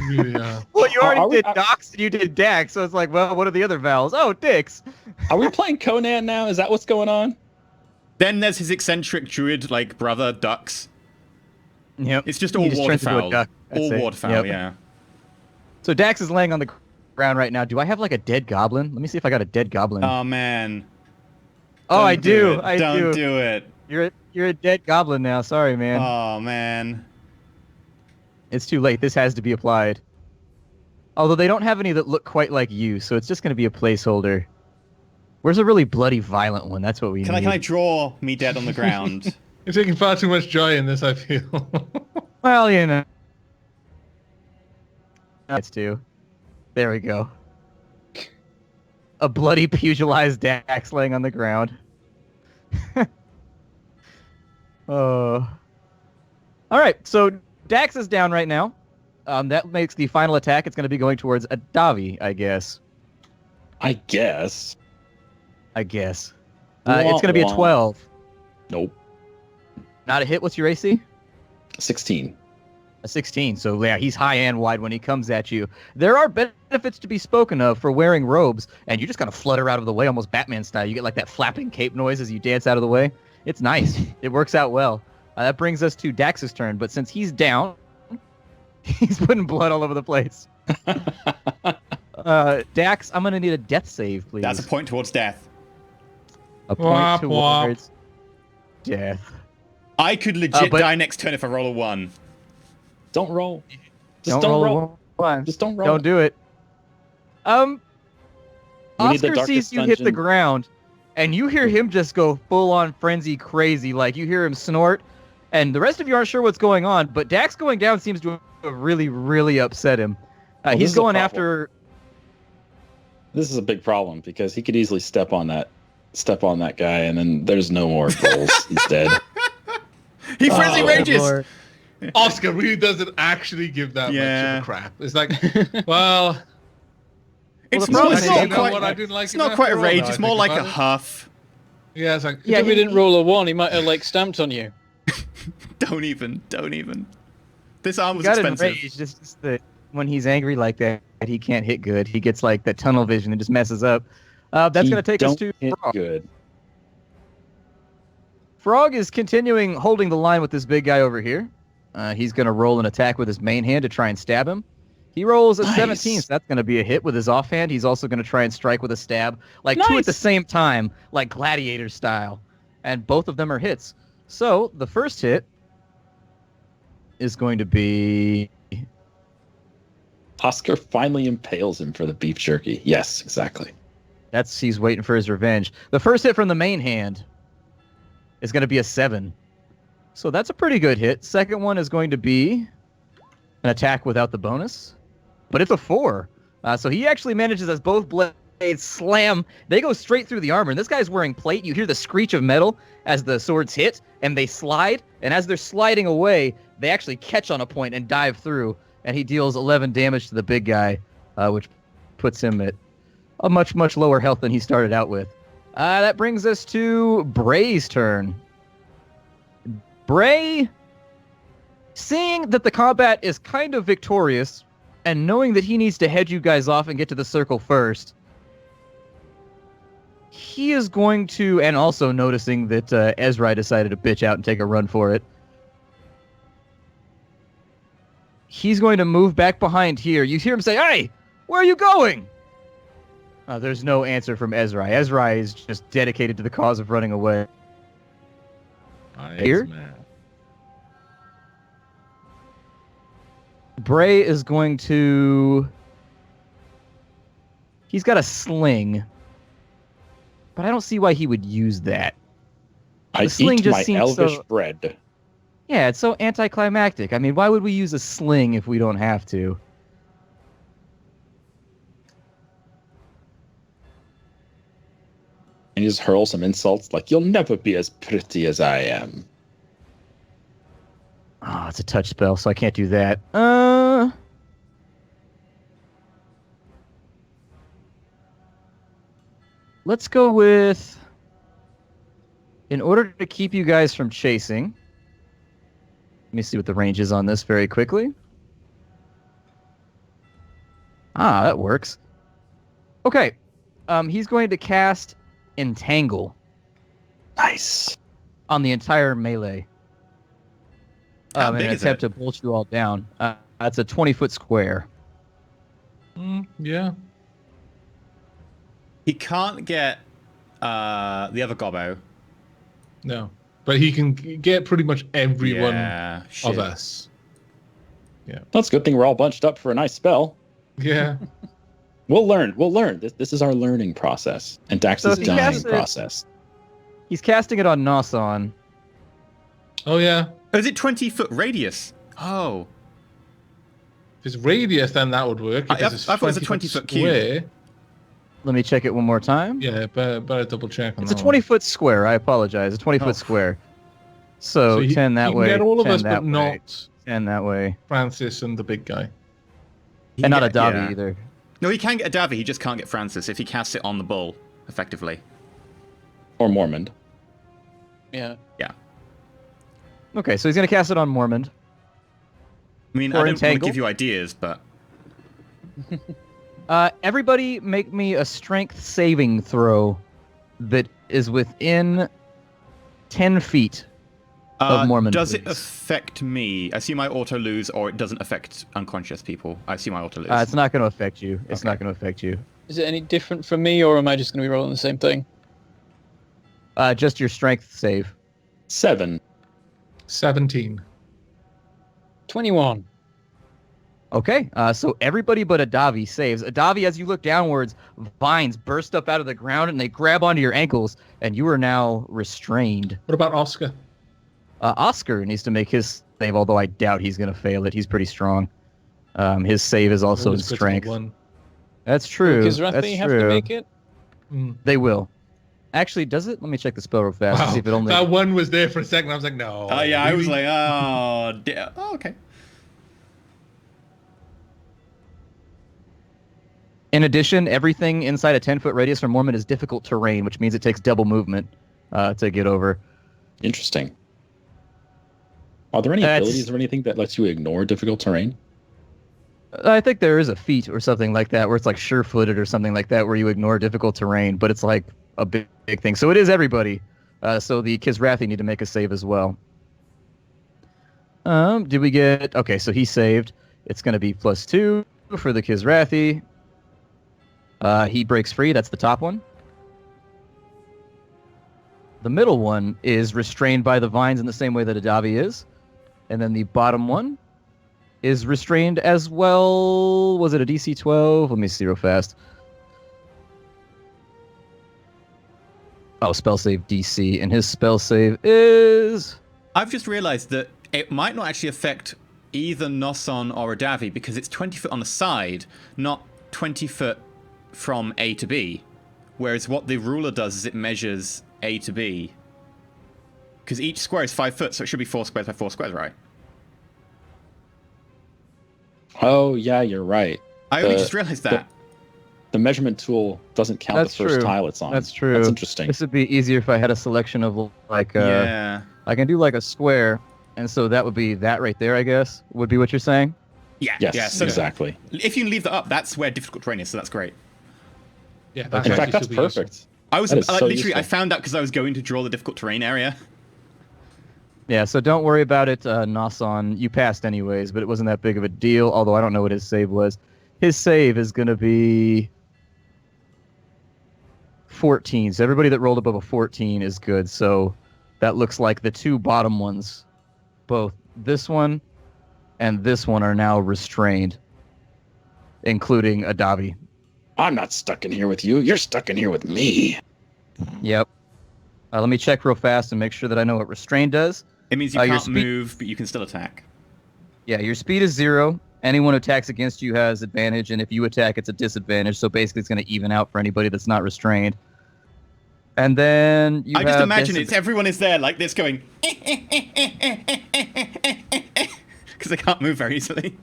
Really, Well, you already Are we- did Docs and you did Dax, so it's like, well, what are the other vowels? Oh, Dix. Are we playing Conan now? Is that what's going on? Then there's his eccentric druid, like, brother, Dux. Yep. It's just He all just turns into a waterfowl. duck. That's All it. waterfowl, Yep. yeah. So Dax is laying on the ground right now. Do I have like a dead goblin? Let me see if I got a dead goblin. Oh, man. Oh, I Don't do. it. I Don't do. do it. You're a dead goblin now. Sorry, man. Oh, man. It's too late. This has to be applied. Although they don't have any that look quite like you, so it's just going to be a placeholder. Where's a really bloody, violent one? That's what we Can need. I draw me dead on the ground? You're taking far too much joy in this, I feel. Well, you know. That's two. There we go. A bloody, pugilized Dax laying on the ground. Oh. All right, so Dax is down right now. That makes the final attack. It's going to be going towards a Davi, I guess. I guess. It's going to be a Wah, wah. 12. Nope. Not a hit. What's your AC? 16. A 16. So yeah, he's high and wide when he comes at you. There are benefits to be spoken of for wearing robes, and you just kind of flutter out of the way, almost Batman style. You get like that flapping cape noise as you dance out of the way. It's nice. It works out well. That brings us to Dax's turn, but since he's down, he's putting blood all over the place. Dax, I'm gonna need a death save, please. That's a point towards death. A point Womp womp. towards death. I could legit but- die next turn if I roll a 1. Don't roll. Just Don't don't roll. roll. a one. Just don't roll. Don't do it. We need the Oscar darkest sees you hit the dungeon. ground, and you hear him just go full-on frenzy crazy. Like, you hear him snort, and the rest of you aren't sure what's going on, but Dax going down seems to have really, really upset him. Well, this He's is a going problem. after... This is a big problem because he could easily step on that step on that guy, and then there's no more goals. He's dead. He frenzy Oh, rages. Lord. Oscar really doesn't actually give that much Yeah. of a crap. It's like, well, It's the not, problem it's is not you know quite. what I didn't like It's it not after quite a all, rage. now It's I more think like about a it. huff. yeah, it's like, Yeah, if we didn't roll a 1, he might have like stamped on you. Don't even. This arm was Got expensive. enraged. Just that when he's angry like that, he can't hit good. He gets like that tunnel vision and just messes up. That's He going to take us don't to hit Frog. good. Frog is continuing holding the line with this big guy over here. He's going to roll an attack with his main hand to try and stab him. He rolls at Nice. 17, so that's going to be a hit with his offhand. He's also going to try and strike with a stab, like two at Nice. the same time, like gladiator style. And both of them are hits. So the first hit is going to be... Oscar finally impales him for the beef jerky. Yes, exactly. He's waiting for his revenge. The first hit from the main hand is going to be a 7. So that's a pretty good hit. Second one is going to be an attack without the bonus. But it's a 4. So he actually manages as both blades slam. They go straight through the armor. And this guy's wearing plate. You hear the screech of metal as the swords hit. And they slide. And as they're sliding away, they actually catch on a point and dive through. And he deals 11 damage to the big guy, which puts him at a much, much lower health than he started out with. That brings us to Bray's turn. Bray, seeing that the combat is kind of victorious, and knowing that he needs to head you guys off and get to the circle first, he is going to, and also noticing that Ezra decided to bitch out and take a run for it, he's going to move back behind here. You hear him say, "Hey, where are you going?" There's no answer from Ezra. Ezra is just dedicated to the cause of running away. Here? Bray is going to... He's got a sling. But I don't see why he would use that. I sling eat just my seems elvish so- bread. Yeah, it's so anticlimactic. I mean, why would we use a sling if we don't have to? And you just hurl some insults like, "You'll never be as pretty as I am." Oh, it's a touch spell, so I can't do that. Let's go with... In order to keep you guys from chasing... Let me see what the range is on this very quickly. That works. Okay. He's going to cast Entangle Nice. on the entire melee. How In big an is attempt it? to bolt you all down. That's a 20-foot square. yeah. He can't get the other gobbo. No. But he can get pretty much everyone Yeah, shit. of us. That's a good thing we're all bunched up for a nice spell. Yeah. We'll learn. This is our learning process. And So Dax's if he dying casts it- process. He's casting it on Nasan. Oh, yeah. Oh, is it 20-foot radius? Oh. If it's radius, then that would work. If I it's thought it was a 20-foot cube. square, Let me check it one more time. yeah, better double check on It's a that one. 20-foot square. I apologize. A 20-foot Oh. square. So, he- 10 that he way, can get all of 10 us, that but way, not 10 that way. Francis and the big guy. And not a Davi Yeah. either. No, he can get a Davi, he just can't get Francis if he casts it on the bull, effectively. Or Mormond. Yeah. Okay, so he's going to cast it on Mormond. I mean, Or I don't want to entangle. give you ideas, but... Everybody make me a strength saving throw that is within 10 feet of Mormon. Does it please. affect me? I assume I auto-lose, or it doesn't affect unconscious people. I assume I auto-lose. It's not going to affect you. It's Okay. not going to affect you. Is it any different from me, or am I just going to be rolling the same thing? Just your strength save. 7. 17. 21. Okay, so everybody but Adavi saves. Adavi, as you look downwards, vines burst up out of the ground and they grab onto your ankles, and you are now restrained. What about Oscar? Oscar needs to make his save, although I doubt he's going to fail it. He's pretty strong. His save is also in Always critical strength. one. That's true. Does That's Rathi have true. to make it? Mm. They will. Actually, does it? Let me check the spell real fast to Wow, see if it only. that one was there for a second. I was like, no. Oh yeah, I was really? like, oh, oh, okay. In addition, everything inside a 10-foot radius from Mormon is difficult terrain, which means it takes double movement to get over. Interesting. Are there any abilities or anything that lets you ignore difficult terrain? I think there is a feat or something like that where it's like sure-footed or something like that where you ignore difficult terrain, but it's like a big thing. So it is everybody. So the Kisrathi need to make a save as well. Did we get... Okay, so he saved. It's going to be +2 for the Kisrathi. He breaks free. That's the top one. The middle one is restrained by the vines in the same way that Adavi is. And then the bottom one is restrained as well. Was it a DC 12? Let me see real fast. Oh, spell save DC. And his spell save is... I've just realized that it might not actually affect either Noson or Adavi because it's 20 foot on the side, not 20 foot from A to B. Whereas what the ruler does is it measures A to B. Because each square is 5 foot, so it should be 4 squares by 4 squares, right? Oh, yeah, you're right. I only just realized that. The measurement tool doesn't count That's the first true. tile it's on. That's true. That's interesting. This would be easier if I had a selection of like... Yeah. I can do like a square, and so that would be that right there, I guess, would be what you're saying? Yeah. Yes, yeah, so exactly. If you can leave that up, that's where difficult terrain is, so that's great. Yeah, In actually fact, that's super perfect. useful. I was That is like, so literally, I useful. found out because I was going to draw the difficult terrain area. Yeah, so don't worry about it, Nasan. You passed anyways, but it wasn't that big of a deal, although I don't know what his save was. His save is going to be 14, so everybody that rolled above a 14 is good, so that looks like the two bottom ones, both this one and this one, are now restrained, including Adavi. I'm not stuck in here with you. You're stuck in here with me. Yep. Let me check real fast and make sure that I know what restrained does. It means you Your can't speed- move, but you can still attack. Yeah, your speed is 0. Anyone who attacks against you has advantage, and if you attack, it's a disadvantage. So basically, it's going to even out for anybody that's not restrained. And then you I just have imagine Benson- everyone is there like this going... Because they can't move very easily.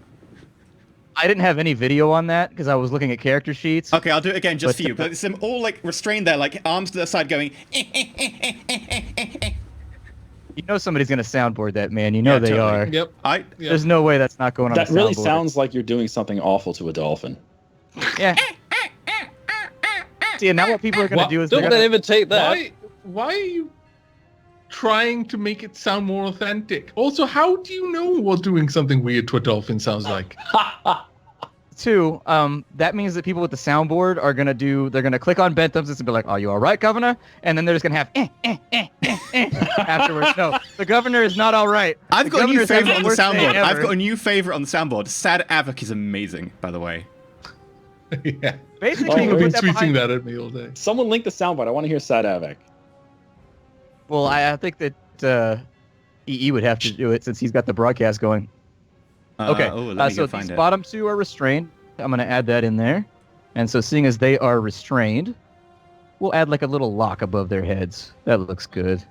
I didn't have any video on that because I was looking at character sheets. Okay, I'll do it again just But- for you. But it's them all like restrained there, like arms to the side going... You know somebody's going to soundboard that, man. You know Yeah, they totally. are. Yep. I There's no way that's not going on That the really soundboard. sounds like you're doing something awful to a dolphin. Yeah. See, and now what people are going to What? do is they're Don't gonna... imitate that. Why are you trying to make it sound more authentic? Also, how do you know what doing something weird to a dolphin sounds like? 2, that means that people with the soundboard are gonna they're gonna click on Bentham's and be like, "Are you all right, Governor?" And then they're just gonna have afterwards. No, the Governor is not all right. I've The got a new Governor's having favorite on the worst day soundboard. I've ever. got a new favorite on the soundboard. Sad Avok is amazing, by the way. Yeah. Basically, Oh, you You've been put that tweeting behind... that at me all day. Someone link the soundbite. I want to hear Sad Avak. Well, I think that EE would have to do it since he's got the broadcast going. Okay, let me so go find these it. bottom 2 are restrained. I'm going to add that in there. And so seeing as they are restrained, we'll add like a little lock above their heads. That looks good.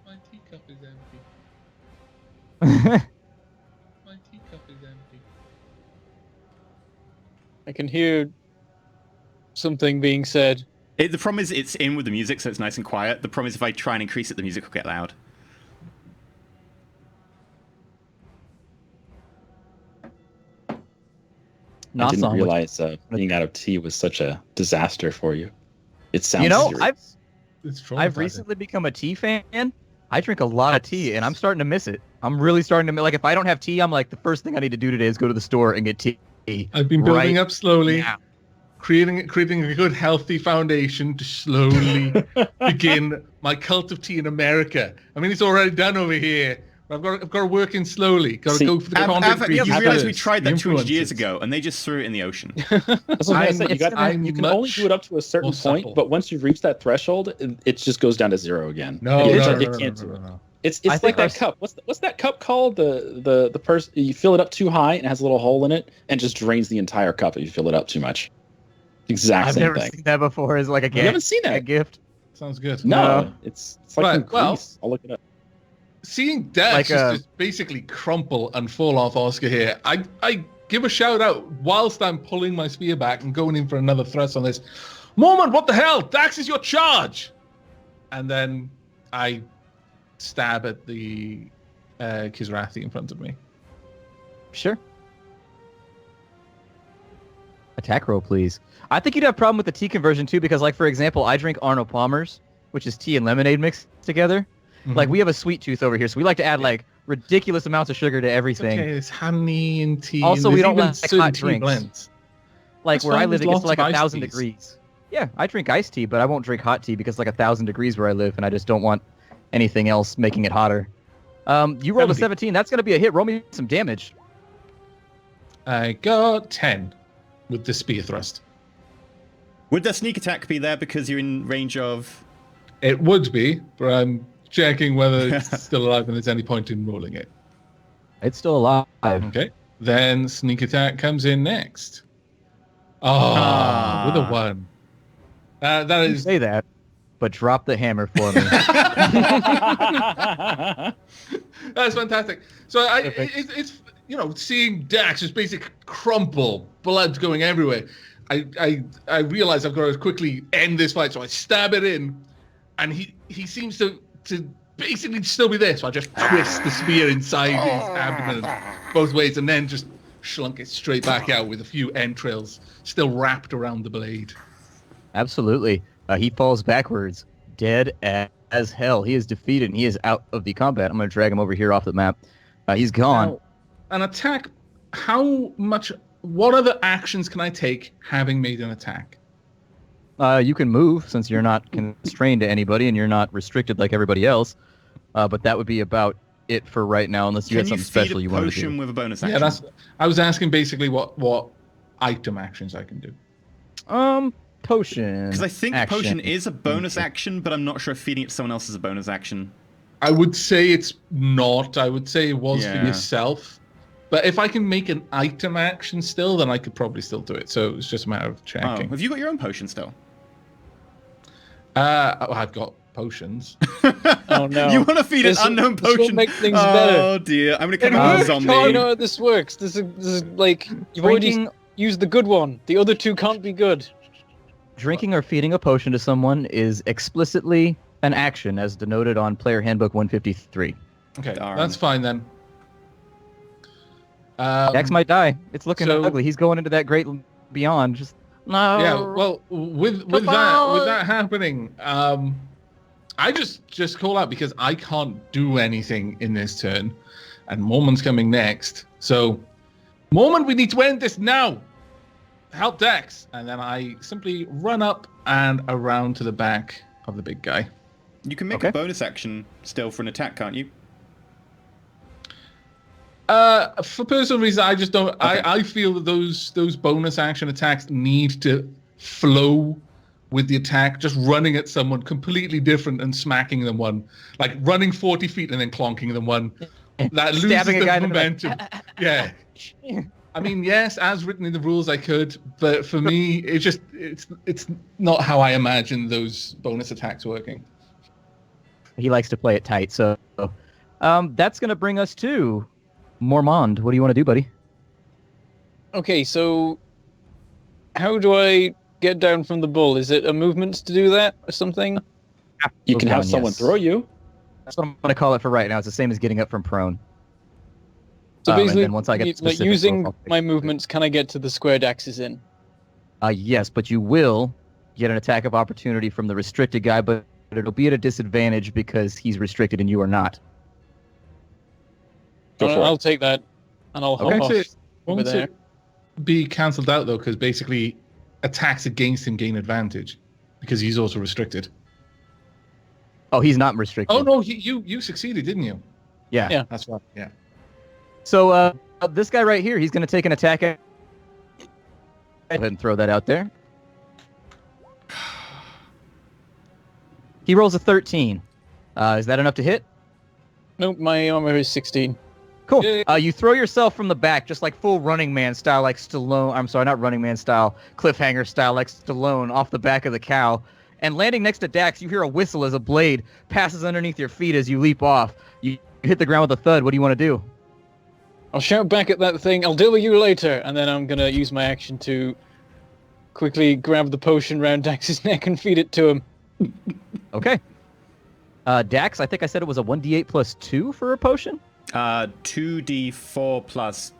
My teacup is empty. My teacup is empty. My teacup is empty. I can hear something being said. The problem is it's in with the music, so it's nice and quiet. The problem is if I try and increase it, the music will get loud. I didn't Nasan, which- realize being out of tea was such a disaster for you. It sounds You know, serious. It's I've traumatizing. recently become a tea fan. I drink a lot of tea, and I'm starting to miss it. I'm really starting to like. If I don't have tea, I'm like, the first thing I need to do today is go to the store and get tea. I've been building right up slowly, now. creating a good, healthy foundation to slowly begin my cult of tea in America. I mean, it's already done over here. I've got to work in slowly. Got to See, go for the Avok, content you creators realize we first, tried the that 200 years influencers. ago, and they just threw it in the ocean. That's what I was gonna say. I'm You can only much do it up to a certain more point, supple. but once you reach that threshold, it just goes down to 0 again. No, it, no, it no, can't no, do no, it. no. It's I like think that cup. What's that cup called? The person you fill it up too high and it has a little hole in it and just drains the entire cup if you fill it up too much. Exact I've same never thing. seen that before. As like a You haven't seen a that? gift. Sounds good. No, it's like Right, in well- Greece. I'll look it up. Seeing Dax Like, just basically crumple and fall off Oscar here, I give a shout out whilst I'm pulling my spear back and going in for another thrust on this. Moment, what the hell? Dax is your charge! And then I stab at the Kizrathi in front of me. Sure. Attack roll, please. I think you'd have a problem with the tea conversion too, because, like, for example, I drink Arnold Palmer's, which is tea and lemonade mixed together. Like, we have a sweet tooth over here, so we like to add like ridiculous amounts of sugar to everything. Okay, it's honey and tea. Also, and we there's don't even like certain hot tea drinks. blends. Like That's where I fine, live, there's it gets to lots like of iced 1,000 teas. degrees. Yeah, I drink iced tea, but I won't drink hot tea because like 1,000 degrees where I live, and I just don't want anything else making it hotter. You rolled a 70. 17. That's gonna be a hit. Roll me some damage. I got 10 with the spear thrust. Would the sneak attack be there because you're in range of? It would be, but I'm checking whether it's still alive and there's any point in rolling it. It's still alive. Okay. Then sneak attack comes in next. Oh, with a 1. That You is say that, but drop the hammer for me. that's fantastic. So it's seeing Dax just basically crumple, blood going everywhere. I realize I've got to quickly end this fight, so I stab it in, and he seems to basically still be there. So I just twist the spear inside his abdomen both ways, and then just slunk it straight back out with a few entrails still wrapped around the blade. Absolutely. He falls backwards, dead as hell. He is defeated, and he is out of the combat. I'm going to drag him over here off the map. He's gone. Now, an attack. What other actions can I take having made an attack? You can move, since you're not constrained to anybody, and you're not restricted like everybody else. But that would be about it for right now, unless you Can had you something feed special a you wanted to potion do. with a bonus action? Yeah, I was asking basically what item actions I can do. Potion. Because I think action. potion is a bonus action, but I'm not sure if feeding it to someone else is a bonus action. I would say it's not. I would say it was for Yeah. yourself. But if I can make an item action still, then I could probably still do it. So it's just a matter of Oh, checking. have you got your own potion still? I've got potions. Oh no! You want to feed This an unknown this will potion? make things oh better. Dear, I'm gonna come It out as a works, zombie. Carl. You know how this works. This is like you've already Drinking, used the good one. The other two can't be good. drinking or feeding a potion to someone is explicitly an action, as denoted on Player Handbook 153. Okay, Darn. that's fine then. Dax might die. It's looking so- ugly. He's going into that great beyond. Just no. Yeah, well, with Come that happening, I just call out because I can't do anything in this turn, and Mormon's coming next. So, Mormon, we need to end this now. Help Dex, and then I simply run up and around to the back of the big guy. You can make Okay. a bonus action still for an attack, can't you? For personal reasons, I just don't. Okay. I feel that those bonus action attacks need to flow with the attack. Just running at someone completely different and smacking them one, like running 40 feet and then clonking them one. That loses Stabbing a the guy in the momentum. Yeah. I mean, yes, as written in the rules, I could, but for me, it's not how I imagine those bonus attacks working. He likes to play it tight. So that's going to bring us to Mormond. What do you want to do, buddy? Okay, so how do I get down from the bull? Is it a movement to do that or something? You can Move have down, someone yes. throw you. That's what I'm going to call it for right now. It's the same as getting up from prone. So and basically, then once I get like specific using roll, I'll my pick- movements, can I get to the square Dax is in? Yes, but you will get an attack of opportunity from the restricted guy, but it'll be at a disadvantage because he's restricted and you are not. Go for I'll it. take that, and I'll hop Won't off it, over won't there. it be cancelled out though? Because basically, attacks against him gain advantage because he's also restricted. Oh, he's not restricted. Oh no, you succeeded, didn't you? Yeah. Yeah. That's right. Yeah. So this guy right here, he's going to take an attack. Go ahead and throw that out there. He rolls a 13. Is that enough to hit? Nope, my armor is 16. Cool. Yeah. You throw yourself from the back, just like full Running Man style, like Stallone. I'm sorry, not Running Man style, cliffhanger style, like Stallone, off the back of the cow. And landing next to Dax, you hear a whistle as a blade passes underneath your feet as you leap off. You hit the ground with a thud. What do you want to do? I'll shout back at that thing, I'll deal with you later, and then I'm gonna use my action to quickly grab the potion round Dax's neck and feed it to him. Okay. Dax, I think I said it was a 1d8 plus 2 for a potion? 2d4 plus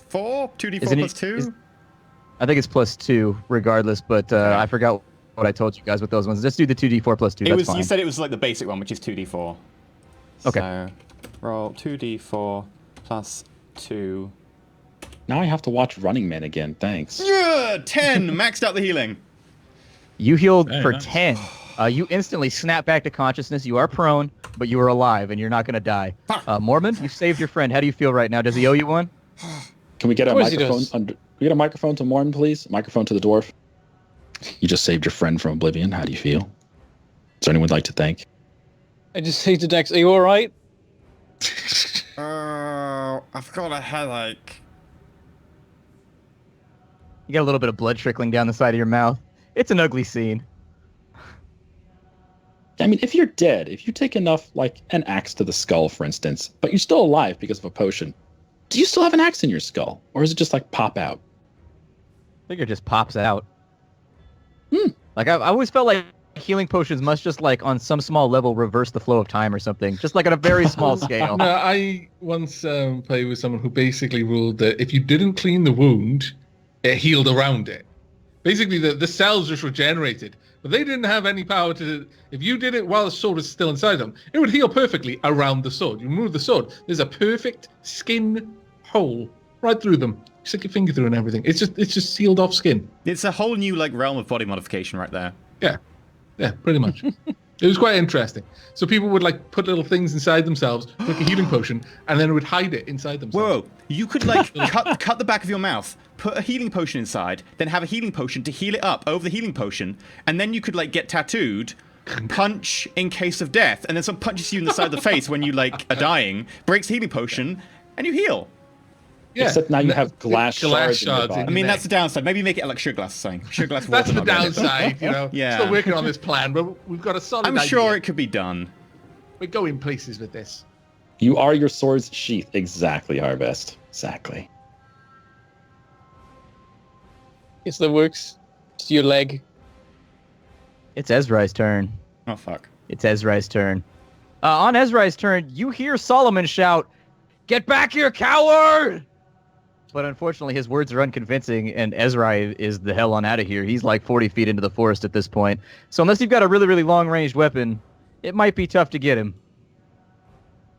4? 2d4 Isn't it- plus 2? I think it's plus 2 regardless, but I forgot what I told you guys with those ones. Just do the 2d4 plus 2, It that's was. fine. You said it was like the basic one, which is 2d4. Okay. So, roll 2d4 plus 2. Now I have to watch Running Man again. Thanks. Yeah, 10! Maxed out the healing. You healed Very for nice. 10. You instantly snap back to consciousness. You are prone, but you are alive, and you're not going to die. Mormon, you saved your friend. How do you feel right now? Does he owe you one? Can we get a Of course he microphone? does. Can we get a microphone to Morton, please? Microphone to the dwarf. You just saved your friend from oblivion. How do you feel? Is there anyone you'd like to thank? I just say to Dax, are you alright? I've got a headache. You got a little bit of blood trickling down the side of your mouth. It's an ugly scene. I mean, if you're dead, if you take enough, like an axe to the skull, for instance, but you're still alive because of a potion, do you still have an axe in your skull? Or is it just like pop out? I think it just pops out. Like, I always felt like healing potions must just, like, on some small level, reverse the flow of time or something. Just, like, on a very small scale. No, I once played with someone who basically ruled that if you didn't clean the wound, it healed around it. Basically, the cells just regenerated, but they didn't have any power to. If you did it while the sword is still inside them, it would heal perfectly around the sword. You remove the sword, there's a perfect skin hole right through them. You stick your finger through and everything. It's just sealed off skin. It's a whole new like realm of body modification right there. Yeah, pretty much. It was quite interesting. So people would like put little things inside themselves, take a healing potion, and then it would hide it inside themselves. Whoa, you could like cut the back of your mouth, put a healing potion inside, then have a healing potion to heal it up over the healing potion, and then you could like get tattooed, punch in case of death, and then someone punches you in the side of the face when you like are dying, breaks the healing potion, and you heal. Yeah. Except now you have glass shards in your shards body. in I mean, your that's the downside. Maybe make it like sugar glass or something. Sugar glass That's water, the not really. downside, you know. Yeah. Still working on this plan, but we've got a solid I'm idea. sure it could be done. We're going places with this. You are your sword's sheath. Exactly, Harvest. Exactly. Yes, that works. It's your leg. It's Ezra's turn. Oh, fuck. It's Ezra's turn. On Ezra's turn, you hear Solomon shout, "Get back here, coward!" But unfortunately, his words are unconvincing, and Ezra is the hell on out of here. He's like 40 feet into the forest at this point. So unless you've got a really, really long-ranged weapon, it might be tough to get him.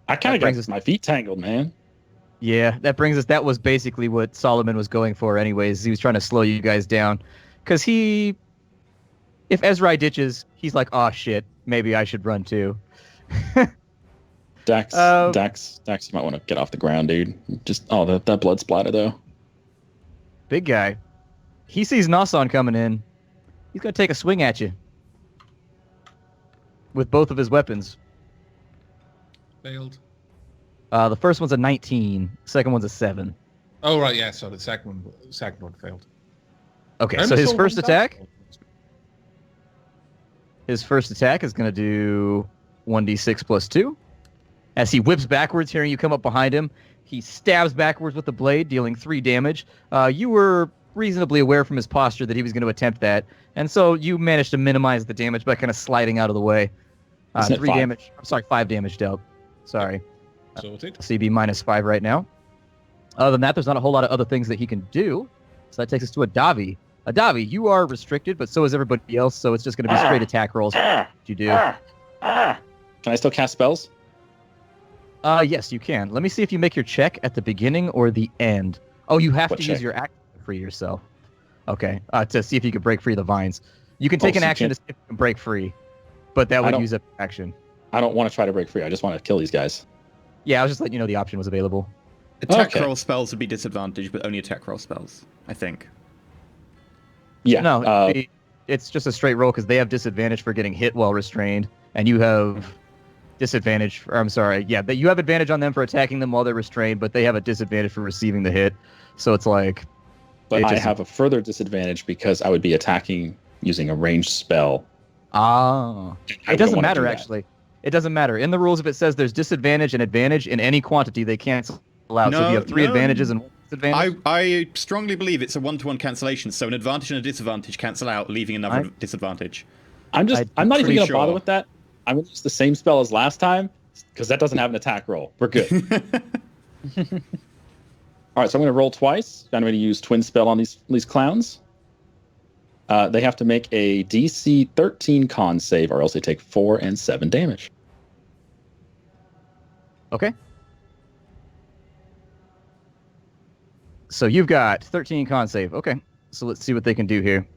I kind of brings got us- my feet tangled, man. Yeah, that brings us... That was basically what Solomon was going for anyways. He was trying to slow you guys down. Because he... If Ezra ditches, he's like, oh, shit, maybe I should run too. Dax, you might want to get off the ground, dude. Just that blood splatter though. Big guy. He sees Nasan coming in. He's gonna take a swing at you. With both of his weapons. Failed. The first one's a 19. Second one's a 7. Oh right, yeah. So the second one failed. Okay, I'm so his still first one down. attack? His first attack is gonna do 1d6 plus 2. As he whips backwards, hearing you come up behind him, he stabs backwards with the blade, dealing 3 damage. You were reasonably aware from his posture that he was going to attempt that, and so you managed to minimize the damage by kind of sliding out of the way. Isn't it 3 5? damage. I'm sorry, 5 damage dealt. Sorry. Sorted. CB -5 right now. Other than that, there's not a whole lot of other things that he can do. So that takes us to Adavi. Adavi, you are restricted, but so is everybody else, so it's just going to be straight attack rolls. What you do. Can I still cast spells? Yes, you can. Let me see if you make your check at the beginning or the end. Oh, you have What to check? use your action to free yourself. Okay, to see if you can break free of the vines. You can take Oh, an so you action to can't- see if you can break free, but that I would don't- use up action. I don't want to try to break free. I just want to kill these guys. Yeah, I was just letting you know the option was available. Attack Okay. roll spells would be disadvantaged, but only attack roll spells, I think. Yeah. No, it's just a straight roll because they have disadvantage for getting hit while restrained, and you have disadvantage. Or I'm sorry, yeah, that you have advantage on them for attacking them while they're restrained, but they have a disadvantage for receiving the hit. So it's like, But I have a further disadvantage because I would be attacking using a ranged spell. It doesn't matter actually. It doesn't matter. In the rules, if it says there's disadvantage and advantage in any quantity, they cancel out. So if you have 3 advantages and 1 disadvantage. I strongly believe it's a 1-to-1 cancellation, so an advantage and a disadvantage cancel out, leaving another disadvantage. I'm not even going to bother sure. with that. I'm going to use the same spell as last time because that doesn't have an attack roll. We're good. All right, so I'm going to roll twice. I'm going to use twin spell on these clowns. They have to make a DC 13 con save, or else they take 4 and 7 damage. Okay. So you've got 13 con save. Okay. So let's see what they can do here.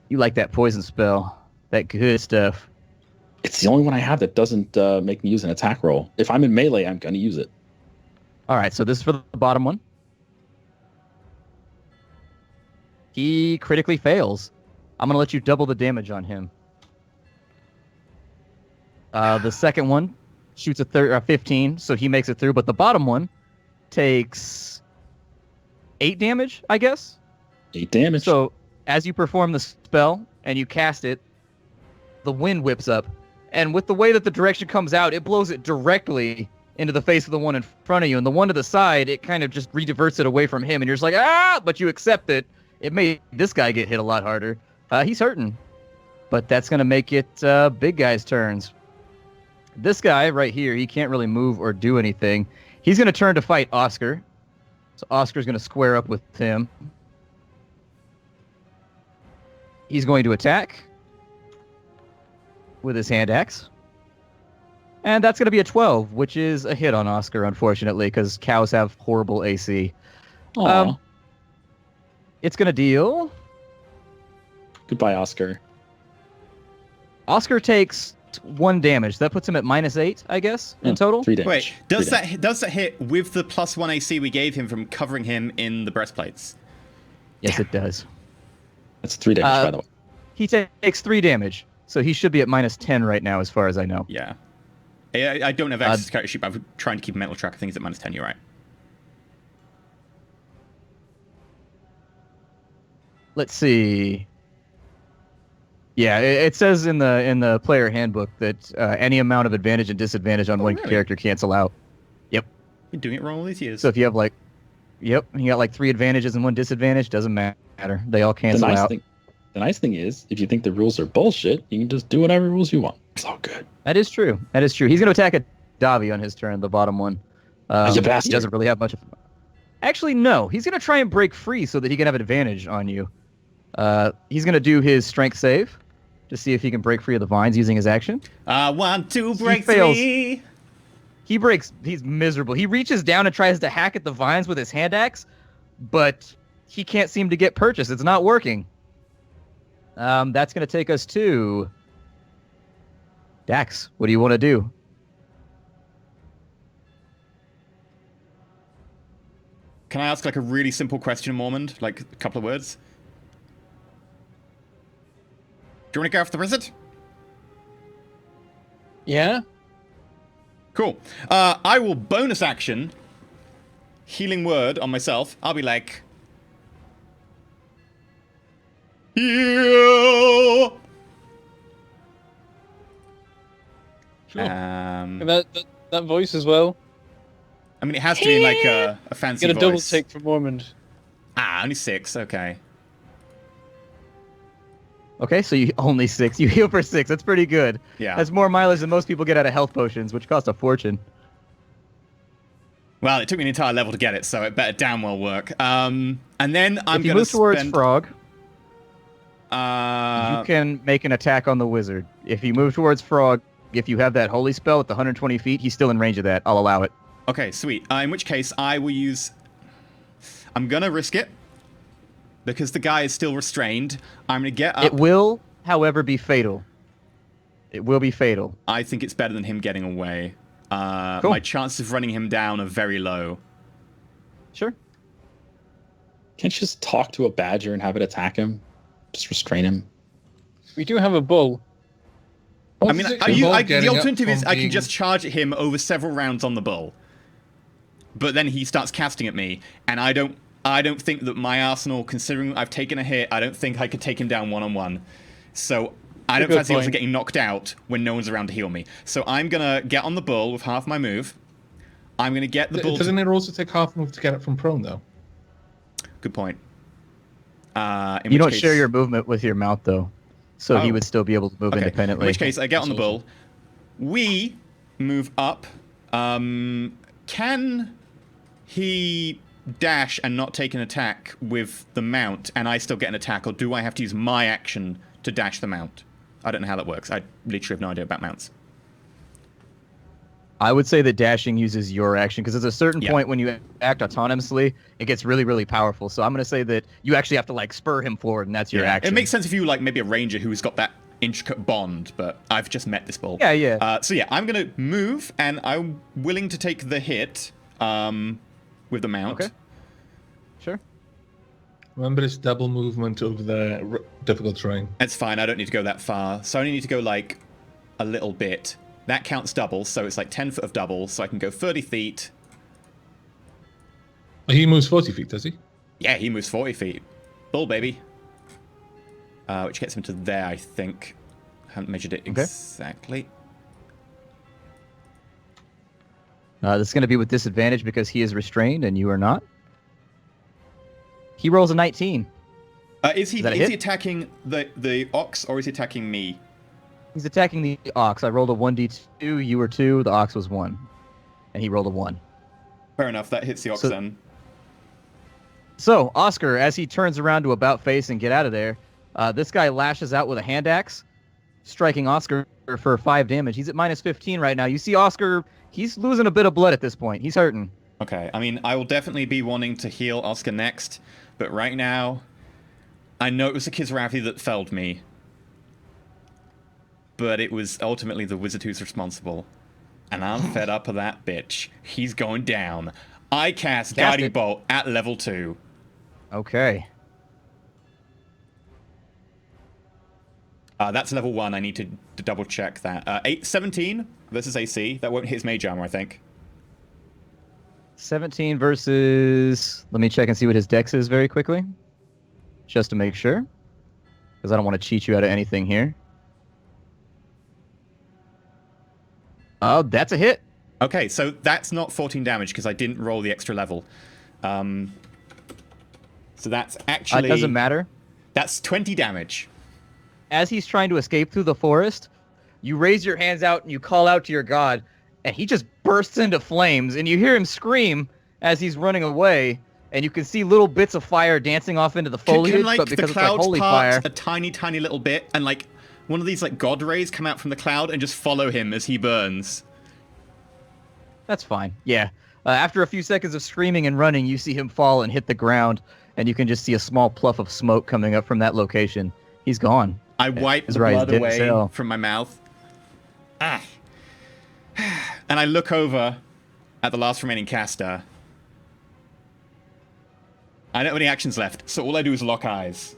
You like that poison spell. That good stuff. It's the only one I have that doesn't make me use an attack roll. If I'm in melee, I'm going to use it. All right, so this is for the bottom one. He critically fails. I'm going to let you double the damage on him. The second one shoots a 15, so he makes it through, but the bottom one takes 8 damage, I guess? 8 damage. So as you perform the spell and you cast it, the wind whips up. And with the way that the direction comes out, it blows it directly into the face of the one in front of you. And the one to the side, it kind of just re-diverts it away from him. And you're just like, ah! But you accept it. It made this guy get hit a lot harder. He's hurting. But that's going to make it big guy's turns. This guy right here, he can't really move or do anything. He's going to turn to fight Oscar. So Oscar's going to square up with him. He's going to attack with his hand axe. And that's going to be a 12, which is a hit on Oscar, unfortunately, because cows have horrible AC. It's going to deal... Goodbye, Oscar. Oscar takes 1 damage. That puts him at -8, I guess, in total. 3 damage. Wait, does that hit with the +1 AC we gave him from covering him in the breastplates? Yes, it does. That's 3 damage, by the way. He takes 3 damage, so he should be at -10 right now, as far as I know. Yeah. I don't have access to character sheet, but I'm trying to keep a mental track of things at -10, you're right. Let's see. Yeah, it says in the player handbook that any amount of advantage and disadvantage on one character cancel out. Yep. Been doing it wrong all these years. So if you have you got 3 advantages and 1 disadvantage, doesn't matter. They all cancel out. The nice thing is, if you think the rules are bullshit, you can just do whatever rules you want. It's all good. That is true. He's going to attack a Davi on his turn, the bottom one. You bastard. He doesn't really have much of... Actually, no. He's going to try and break free so that he can have an advantage on you. He's going to do his strength save to see if he can break free of the vines using his action. I want to break free. He's miserable. He reaches down and tries to hack at the vines with his hand axe, but he can't seem to get purchase. It's not working. That's going to take us to Dax. What do you want to do? Can I ask a really simple question, Mormond? Like a couple of words? Do you want to go after the wizard? Yeah? Cool. I will bonus action healing word on myself. I'll be like... Heal! Sure. That voice as well. I mean, it has to be like a fancy Get a voice. double take from Ormond. Only 6. Okay. Okay, so you only 6. You heal for 6. That's pretty good. Yeah. That's more mileage than most people get out of health potions, which cost a fortune. Well, it took me an entire level to get it, so it better damn well work. And then I'm going to If you move towards Frog, you you can make an attack on the wizard. If you move towards Frog, if you have that holy spell at the 120 feet, he's still in range of that. I'll allow it. Okay, sweet. In which case, I will use... I'm going to risk it. Because the guy is still restrained. I'm going to get up. It will, however, be fatal. It will be fatal. I think it's better than him getting away. Cool. My chances of running him down are very low. Sure. Can't you just talk to a badger and have it attack him? Just restrain him? We do have a bull. I mean, the alternative is I can being- just charge at him over several rounds on the bull. But then he starts casting at me, and I don't think that my arsenal, considering I've taken a hit, I don't think I could take him down one-on-one. So I don't fancy also getting knocked out when no one's around to heal me. So I'm going to get on the bull with half my move. I'm going to get the bull... Doesn't it also take half move to get it from prone, though? Good point. You don't share your movement with your mount, though. So he would still be able to move independently. In which case, I get on the bull. We move up. Can he dash and not take an attack with the mount, and I still get an attack, or do I have to use my action to dash the mount? I don't know how that works. I literally have no idea about mounts. I would say that dashing uses your action, because at a certain point when you act autonomously, it gets really, really powerful. So I'm going to say that you actually have to like spur him forward, and that's your action. It makes sense if you like maybe a ranger who's got that intricate bond, but I've just met this bull. Yeah. So I'm going to move, and I'm willing to take the hit with the mount. Okay. Sure. Remember this double movement over the difficult terrain. It's fine. I don't need to go that far. So I only need to go like a little bit. That counts double, so it's like 10 foot of double, so I can go 30 feet. He moves 40 feet, does he? Yeah, he moves 40 feet. Bull, baby. Which gets him to there, I think. Haven't measured it exactly. This is going to be with disadvantage because he is restrained and you are not. He rolls a 19. Is he attacking the ox, or is he attacking me? He's attacking the ox. I rolled a 1d2, you were 2, the ox was 1. And he rolled a 1. Fair enough, that hits the ox then. So, Oscar, as he turns around to about face and get out of there, this guy lashes out with a hand axe, striking Oscar for 5 damage. He's at minus 15 right now. You see Oscar, he's losing a bit of blood at this point. He's hurting. Okay, I mean, I will definitely be wanting to heal Oscar next, but right now, I know it was the Kisrathi that felled me. But it was ultimately the wizard who's responsible. And I'm fed up of that bitch. He's going down. I cast Guiding Bolt at level 2. Okay. That's level 1. I need to double check that. 17 versus AC. That won't hit his mage armor, I think. 17 versus... Let me check and see what his dex is very quickly. Just to make sure. Because I don't want to cheat you out of anything here. Oh, that's a hit. Okay, so that's not 14 damage because I didn't roll the extra level. So that's actually... It doesn't matter. That's 20 damage. As he's trying to escape through the forest, you raise your hands out and you call out to your god, and he just bursts into flames, and you hear him scream as he's running away, and you can see little bits of fire dancing off into the foliage, can but because the it's like holy fire... a tiny, tiny little bit, and like one of these like god rays come out from the cloud and just follow him as he burns. That's fine. Yeah. After a few seconds of screaming and running, you see him fall and hit the ground, and you can just see a small pluff of smoke coming up from that location. He's gone. I wipe the blood away from my mouth. And I look over at the last remaining caster. I don't have any actions left, so all I do is lock eyes.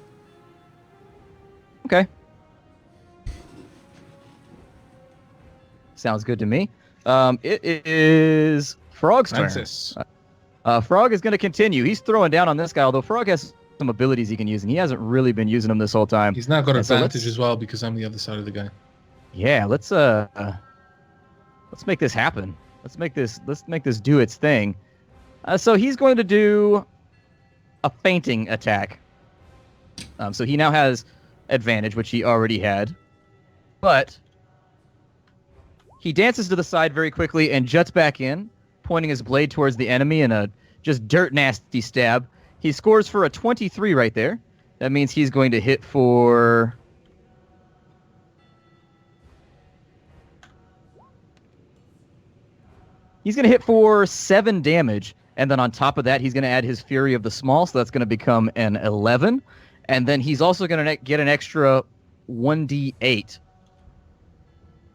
Okay. Sounds good to me. It is Frog's turn. Frog is going to continue. He's throwing down on this guy, although Frog has some abilities he can use, and he hasn't really been using them this whole time. He's now got advantage as well because I'm the other side of the guy. Yeah, let's make this happen. Let's make this do its thing. So he's going to do a feinting attack. So he now has advantage, which he already had, but he dances to the side very quickly and juts back in, pointing his blade towards the enemy in a just dirt nasty stab. He scores for a 23 right there. That means he's going to hit for... He's going to hit for 7 damage, and then on top of that, he's going to add his Fury of the Small, so that's going to become an 11. And then he's also going to get an extra 1d8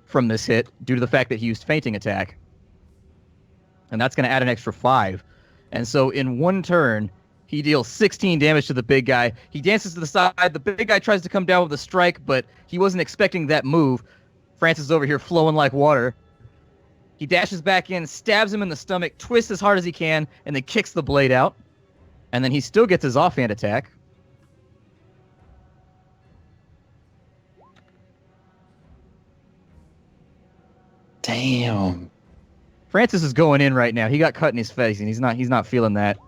from this hit due to the fact that he used Fainting Attack. And that's going to add an extra 5. And so in one turn, he deals 16 damage to the big guy. He dances to the side. The big guy tries to come down with a strike, but he wasn't expecting that move. Francis is over here flowing like water. He dashes back in, stabs him in the stomach, twists as hard as he can, and then kicks the blade out. And then he still gets his offhand attack. Damn. Francis is going in right now. He got cut in his face, and he's not feeling that.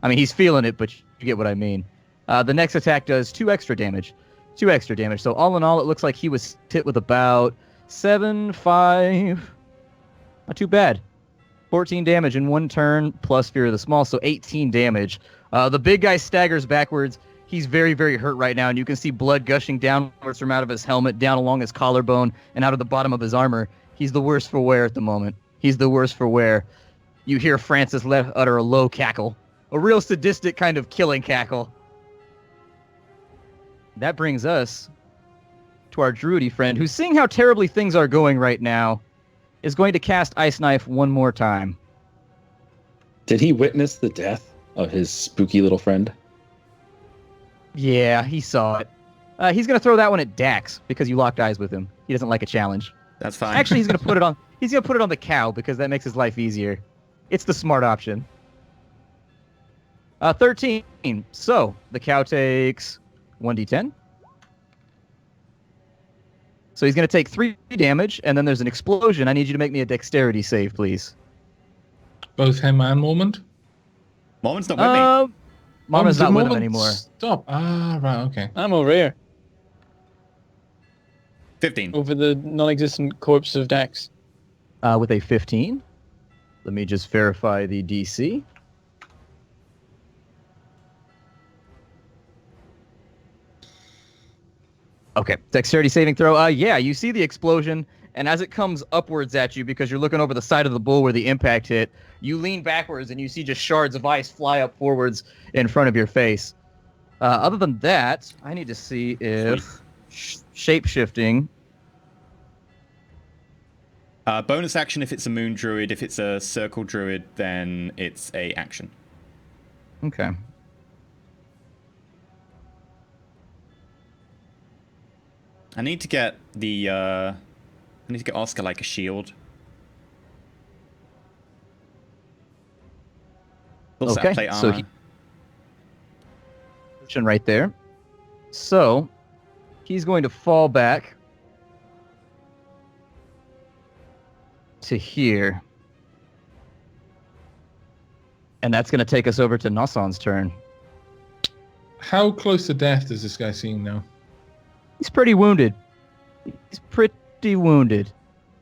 I mean, he's feeling it, but you get what I mean. The next attack does 2 extra damage. 2 extra damage. So all in all, it looks like he was hit with about 7, 5... Not too bad. 14 damage in 1 turn, plus Fear of the Small, so 18 damage. The big guy staggers backwards. He's very, very hurt right now, and you can see blood gushing downwards from out of his helmet, down along his collarbone, and out of the bottom of his armor. He's the worse for wear at the moment. He's the worse for wear. You hear Francis utter a low cackle. A real sadistic kind of killing cackle. That brings us to our druidy friend, who's seeing how terribly things are going right now, is going to cast Ice Knife one more time. Did he witness the death of his spooky little friend? Yeah, he saw it. He's going to throw that one at Dax because you locked eyes with him. He doesn't like a challenge. That's fine. Actually, he's going to put it on. He's going to put it on the cow because that makes his life easier. It's the smart option. 13. So the cow takes 1d10. So he's going to take 3 damage, and then there's an explosion. I need you to make me a dexterity save, please. Both him and Mormont? Mormont's not with me. Mama's did not with him Mormont anymore. Stop. Ah, right, okay. I'm over here, 15. over the non-existent corpse of Dax. With a 15. Let me just verify the DC. Okay, dexterity saving throw. Yeah, you see the explosion, and as it comes upwards at you, because you're looking over the side of the bull where the impact hit, you lean backwards and you see just shards of ice fly up forwards in front of your face. Other than that, I need to see if shape-shifting... Bonus action if it's a moon druid. If it's a circle druid, then it's a action. Okay. I need to get the, I need to get Oscar like a shield. Also Okay, plate so armor. right there. So, he's going to fall back to here. And that's going to take us over to Nossan's turn. How close to death does this guy seem now? He's pretty wounded. He's pretty wounded.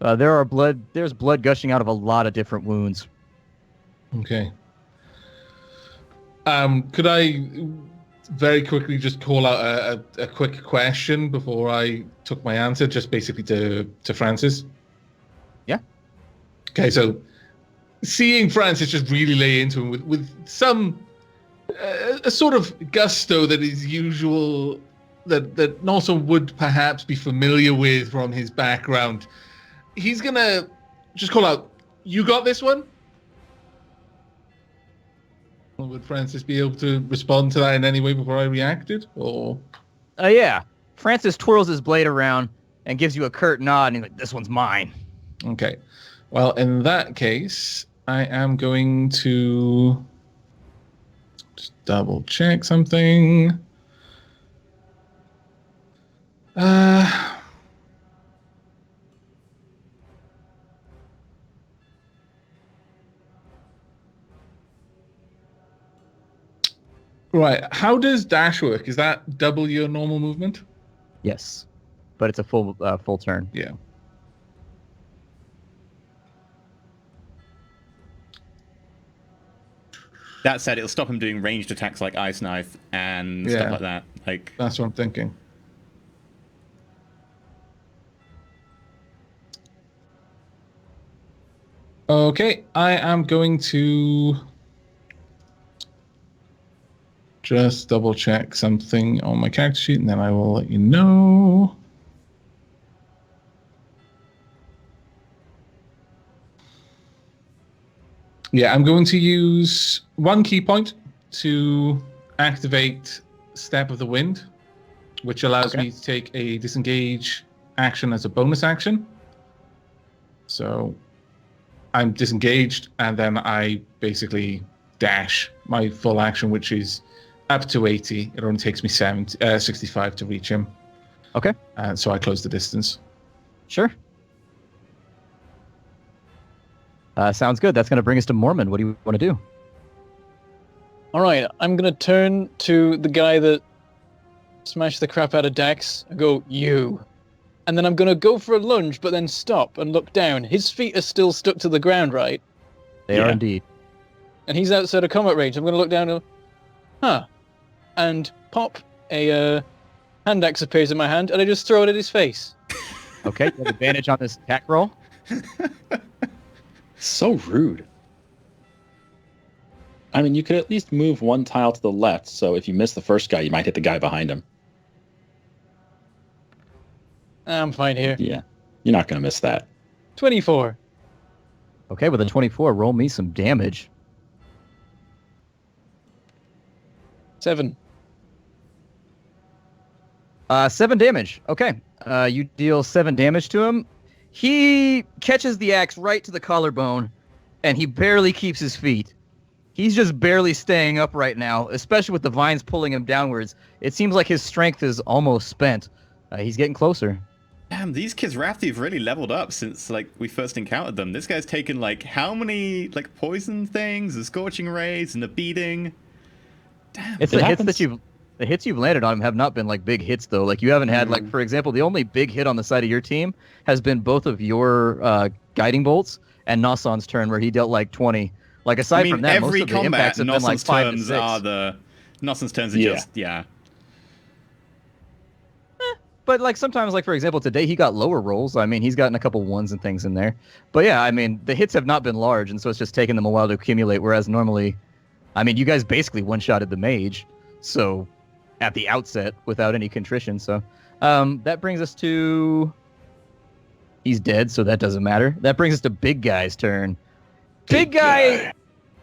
There's blood gushing out of a lot of different wounds. Okay. Could I very quickly just call out a quick question before I took my answer, just basically to Francis? Yeah. Okay, so seeing Francis just really lay into him with some a sort of gusto that is usual, that Nelson would perhaps be familiar with from his background, he's gonna just call out, "You got this one?" Would Francis be able to respond to that in any way before I reacted, or? Yeah. Francis twirls his blade around and gives you a curt nod, and he's like, "This one's mine." Okay. Well, in that case, I am going to just double check something. Right. How does dash work? Is that double your normal movement? Yes, but it's a full turn. Yeah. That said, it'll stop him doing ranged attacks like Ice Knife and stuff like that. Like, That's what I'm thinking. Okay, I am going to just double check something on my character sheet, and then I will let you know. Yeah, I'm going to use 1 key point to activate Step of the Wind, which allows me to take a disengage action as a bonus action. So I'm disengaged, and then I basically dash my full action, which is up to 80. It only takes me 65 to reach him. Okay. And so I close the distance. Sure. Sounds good. That's going to bring us to Mormon. What do you want to do? All right, I'm going to turn to the guy that smashed the crap out of Dax and go, you. And then I'm going to go for a lunge, but then stop and look down. His feet are still stuck to the ground, right? They are indeed. And he's outside of combat range. I'm going to look down and go, huh. And pop, a hand axe appears in my hand, and I just throw it at his face. Okay, you have advantage on this attack roll. So rude. I mean, you could at least move one tile to the left, so if you miss the first guy, you might hit the guy behind him. I'm fine here. Yeah, you're not going to miss that. 24. Okay, with a 24, roll me some damage. 7. 7 damage. Okay. You deal 7 damage to him. He catches the axe right to the collarbone, and he barely keeps his feet. He's just barely staying up right now, especially with the vines pulling him downwards. It seems like his strength is almost spent. He's getting closer. Damn, these kids Rafty have really leveled up since like we first encountered them. This guy's taken like how many like poison things, a scorching rays, and a beating. Damn. It's the hits you've landed on him have not been like big hits though. Like you haven't had like, for example, the only big hit on the side of your team has been both of your guiding bolts and Nossan's turn where he dealt like 20. Like aside from that, most of the impacts have been like 5 to 6. Nossan's turns are just But like sometimes, like for example, today he got lower rolls. I mean, he's gotten a couple ones and things in there. But yeah, I mean, the hits have not been large, and so it's just taken them a while to accumulate. Whereas normally, I mean, you guys basically one-shotted the mage, so at the outset without any contrition. So that brings us to. He's dead, so that doesn't matter. That brings us to Big Guy's turn. Big guy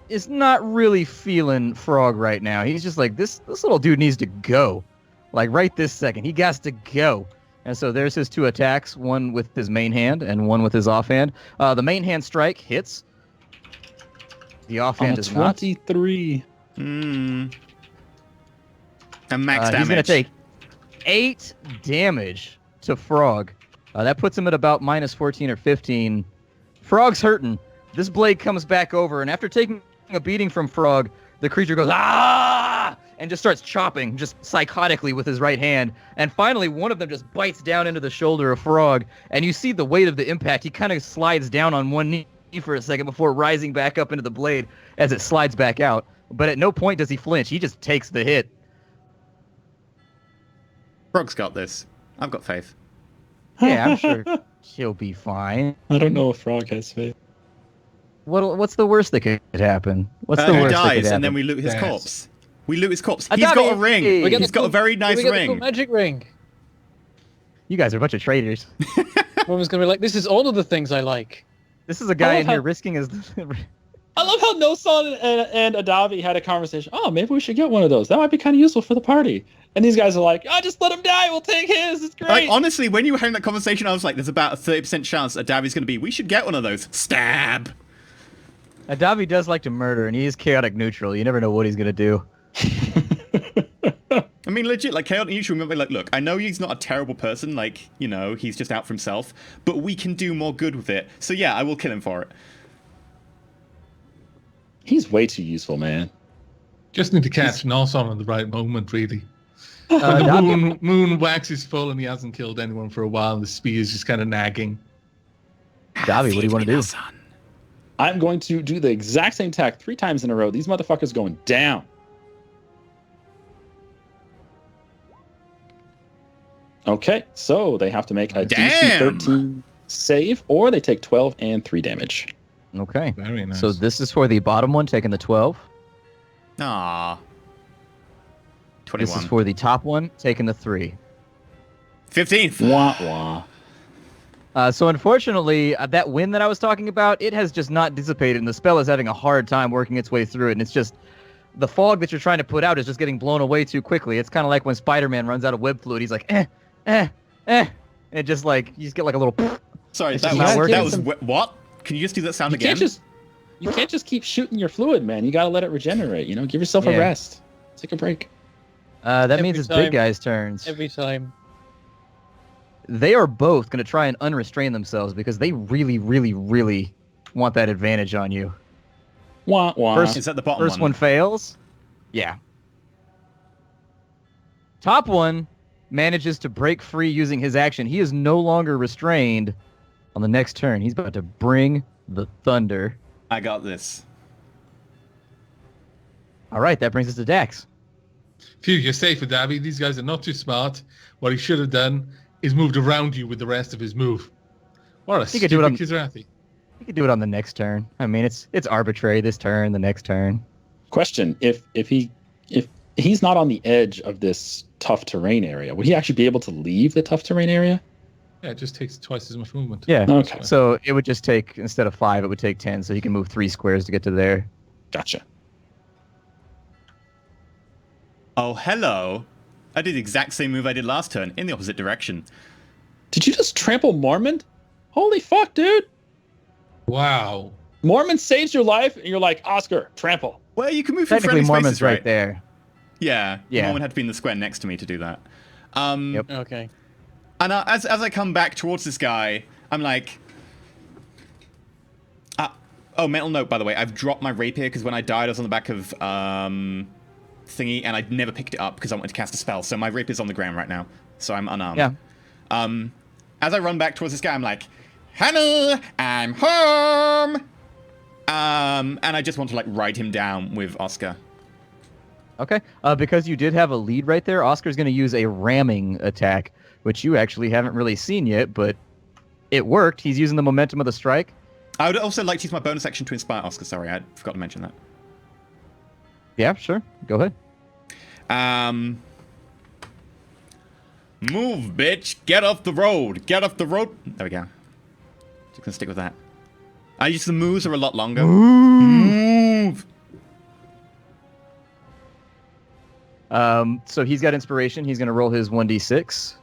is not really feeling Frog right now. He's just like, this little dude needs to go. Like right this second. He got to go. And so there's his 2 attacks, one with his main hand and one with his offhand. The main hand strike hits. The offhand is 23. And max damage. He's going to take 8 damage to Frog. That puts him at about minus 14 or 15. Frog's hurting. This blade comes back over, and after taking a beating from Frog, the creature goes, ah! And just starts chopping, just psychotically with his right hand. And finally, one of them just bites down into the shoulder of Frog, and you see the weight of the impact. He kind of slides down on one knee for a second before rising back up into the blade as it slides back out. But at no point does he flinch. He just takes the hit. Frog's got this. I've got faith. Yeah, I'm sure he'll be fine. I don't know if Frog has faith. What's the worst that could happen? What's the He worst that could dies, happen? and then we loot his corpse. We loot his corpse. Adavi! He's got a ring. He's got a very nice we got ring. The magic ring. You guys are a bunch of traitors. Woman's gonna be like, this is all of the things I like. This is a guy love in here how- risking his... I love how Nosan and Adavi had a conversation. Oh, maybe we should get one of those. That might be kind of useful for the party. And these guys are like, oh, just let him die. We'll take his. It's great. Like, honestly, when you were having that conversation, I was like, there's about a 30% chance that Davi's going to be, we should get one of those. Stab. Adavi does like to murder, and he is chaotic neutral. You never know what he's going to do. I mean, legit, like, chaotic neutral, remember, like, look, I know he's not a terrible person, like, you know, he's just out for himself, but we can do more good with it. So yeah, I will kill him for it. He's way too useful, man. Just need to catch Nosson at the right moment, really. The Adavi, moon waxes full and he hasn't killed anyone for a while, and the spear is just kind of nagging. Adavi, what do you want to do? I'm going to do the exact same attack 3 times in a row. These motherfuckers going down. Okay, so they have to make a DC 13 save, or they take 12 and 3 damage. Okay. Very nice. So this is for the bottom one, taking the 12. Aww. 21. This is for the top one, taking the 3. 15th. Wah wah. So unfortunately, that wind that I was talking about, it has just not dissipated, and the spell is having a hard time working its way through it, and it's just... The fog that you're trying to put out is just getting blown away too quickly. It's kind of like when Spider-Man runs out of web fluid. He's like, And just like, you just get like a little... Sorry, It's that just not was working. what? Can you just do that sound You again? you can't just keep shooting your fluid, man. You gotta let it regenerate. You know, give yourself Yeah. a rest. Take a break. That Every means it's time. big guys' turns. Every time. They are both going to try and unrestrain themselves because they really, really, really want that advantage on you. Wah wah. First- Is that the bottom First one fails. Yeah. Top one manages to break free using his action. He is no longer restrained on the next turn. He's about to bring the thunder. I got this. All right, that brings us to Dax. Phew, you're safe with Abby. These guys are not too smart. What he should have done is moved around you with the rest of his move. What a He could do it stupid on- Kizrathi. He could do it on the next turn. I mean, it's arbitrary. This turn, the next turn. Question: If he's not on the edge of this tough terrain area, would he actually be able to leave the tough terrain area? Yeah, it just takes twice as much movement. Yeah. Okay. So it would just take, instead of 5, it would take 10. So he can move 3 squares to get to there. Gotcha. Oh, hello. I did the exact same move I did last turn, in the opposite direction. Did you just trample Mormon? Holy fuck, dude! Wow. Mormon saves your life, and you're like, Oscar, trample. Well, you can move from Technically, friendly Mormon's spaces, right there. Yeah. Yeah. Mormon had to be in the square next to me to do that. Yep. Okay. And as I come back towards this guy, I'm like... oh, mental note, by the way. I've dropped my rapier because when I died, I was on the back of thingy, and I never picked it up because I wanted to cast a spell. So my rapier's on the ground right now. So I'm unarmed. Yeah. As I run back towards this guy, I'm like, honey, I'm home! And I just want to, like, ride him down with Oscar. Okay. Because you did have a lead right there, Oscar's going to use a ramming attack, which you actually haven't really seen yet, but it worked. He's using the momentum of the strike. I would also like to use my bonus action to inspire Oscar. Sorry, I forgot to mention that. Yeah, sure. Go ahead. Move, bitch! Get off the road! Get off the road! There we go. Just gonna stick with that. I use the moves are a lot longer. Move! So he's got inspiration. He's going to roll his 1d6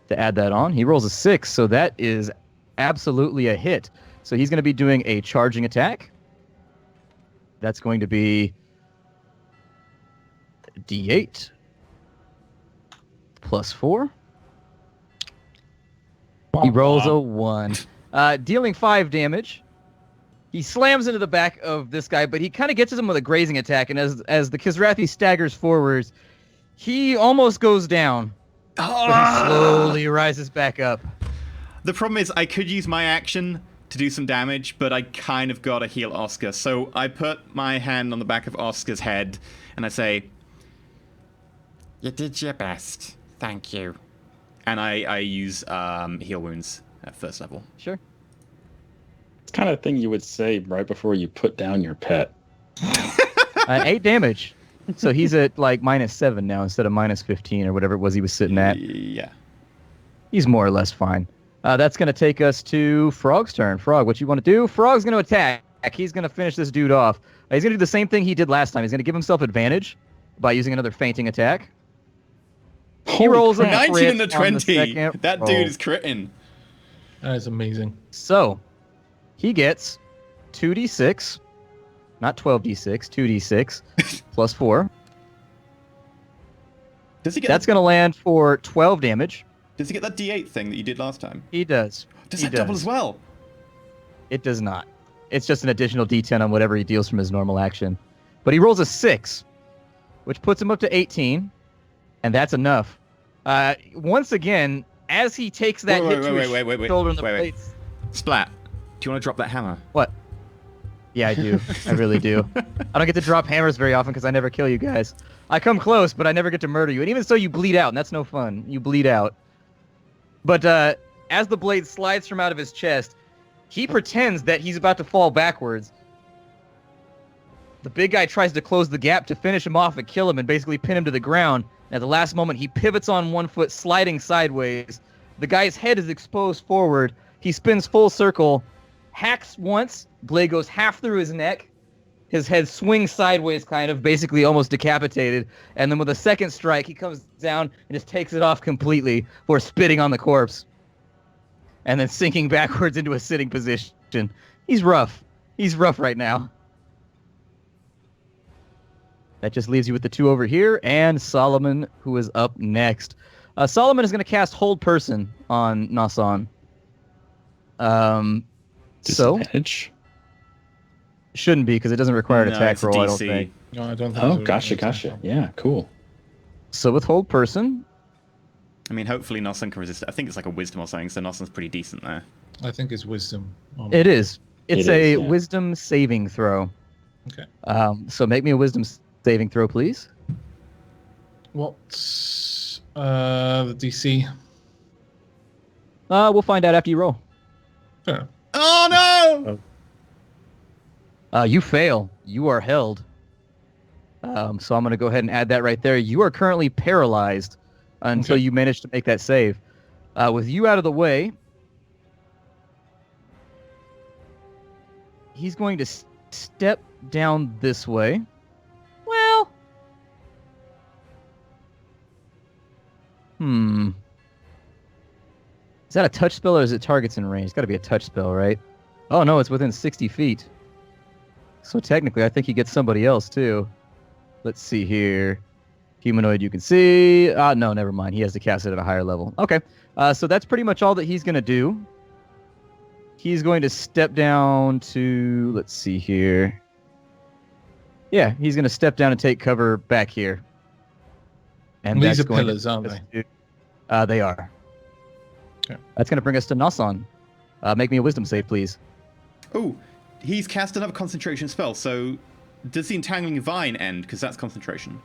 to add that on. He rolls a 6, so that is absolutely a hit. So he's going to be doing a charging attack. That's going to be d8 plus 4. He rolls a 1. Dealing 5 damage. He slams into the back of this guy, but he kind of gets at him with a grazing attack, and as the Kizrathi staggers forwards, he almost goes down, but he slowly rises back up. The problem is I could use my action to do some damage, but I kind of gotta heal Oscar. So I put my hand on the back of Oscar's head, and I say, You did your best. Thank you. and I use heal wounds at first level. Sure. It's kind of thing you would say right before you put down your pet. 8 damage. So he's at like -7 now instead of -15 or whatever it was he was sitting at. Yeah. He's more or less fine. That's going to take us to Frog's turn. Frog, what you want to do? Frog's going to attack. He's going to finish this dude off. He's going to do the same thing he did last time. He's going to give himself advantage by using another fainting attack. He rolls a 19 and a crit on the 20. second That roll. dude is critting. That is amazing. So, he gets 2d6, not 12d6, 2d6, plus 4. Does he get That's going to land for 12 damage. Does he get that D8 thing that you did last time? He does. Does He that double as well? It does not. It's just an additional d10 on whatever he deals from his normal action. But he rolls a 6, which puts him up to 18, and that's enough. Once again, as he takes that hit to his shoulder and the plates... Splat. Do you want to drop that hammer? What? Yeah, I do. I really do. I don't get to drop hammers very often because I never kill you guys. I come close, but I never get to murder you. And even so, you bleed out, and that's no fun. You bleed out. But as the blade slides from out of his chest, he pretends that he's about to fall backwards. The big guy tries to close the gap to finish him off and kill him and basically pin him to the ground. And at the last moment, he pivots on one foot, sliding sideways. The guy's head is exposed forward. He spins full circle, hacks once, blade goes half through his neck. His head swings sideways, kind of, basically almost decapitated. And then with a second strike, he comes down and just takes it off completely for spitting on the corpse. and then sinking backwards into a sitting position. He's rough. He's rough right now. That just leaves you with the 2 over here, and Solomon, who is up next. Solomon is going to cast Hold Person on Nasan. So Disadvantage. shouldn't be because it doesn't require an No, attack it's a roll. I don't DC. think. No, I don't think Oh, so. gotcha. Yeah, cool. So with Hold Person, I mean, hopefully Nossen can resist it. I think it's like a wisdom or something, so Nossen's pretty decent there. I think it's wisdom. it is. It's It a is, yeah. Wisdom saving throw. Okay. So make me a Wisdom saving throw, please. What's the DC? We'll find out after you roll. Fair enough. Oh no! You fail. You are held. So I'm going to go ahead and add that right there. You are currently paralyzed until Okay. you manage to make that save. With you out of the way, he's going to step down this way. Well, is that a touch spell or is it targets in range? It's got to be a touch spell, right? Oh, no, it's within 60 feet. So technically, I think he gets somebody else, too. Let's see here. Humanoid you can see. No, never mind. He has to cast it at a higher level. Okay. So that's pretty much all that he's going to do. He's going to step down to... Let's see here. Yeah, he's going to step down and take cover back here. And These that's are going to pillars, aren't bring they? us to- they are. Okay. That's going to bring us to Nasan. Make me a wisdom save, please. Oh, he's cast another concentration spell, so does the Entangling Vine end? Because that's concentration.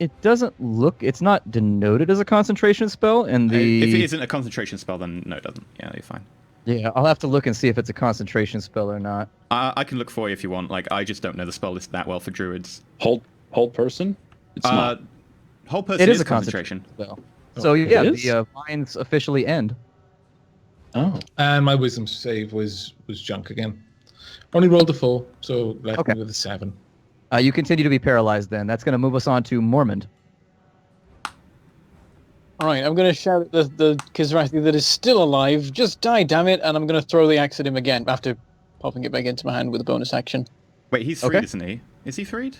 It doesn't look... It's not denoted as a concentration spell, and the... If it isn't a concentration spell, then no, it doesn't. Yeah, you're fine. Yeah, I'll have to look and see if it's a concentration spell or not. I can look for you if you want. Like, I just don't know the spell list that well for druids. Hold person. It's not. Whole person It is is a concentration. Spell. So yeah, it is? the vines officially end. Oh, And my wisdom save was junk again. Only rolled a 4, so left Okay. me with a 7. You continue to be paralyzed then. That's going to move us on to Mormond. All right, I'm going to shout at the Kizrathi that is still alive. Just die, damn it! And I'm going to throw the axe at him again after popping it back into my hand with a bonus action. Wait, he's freed, Okay. isn't he? Is he freed?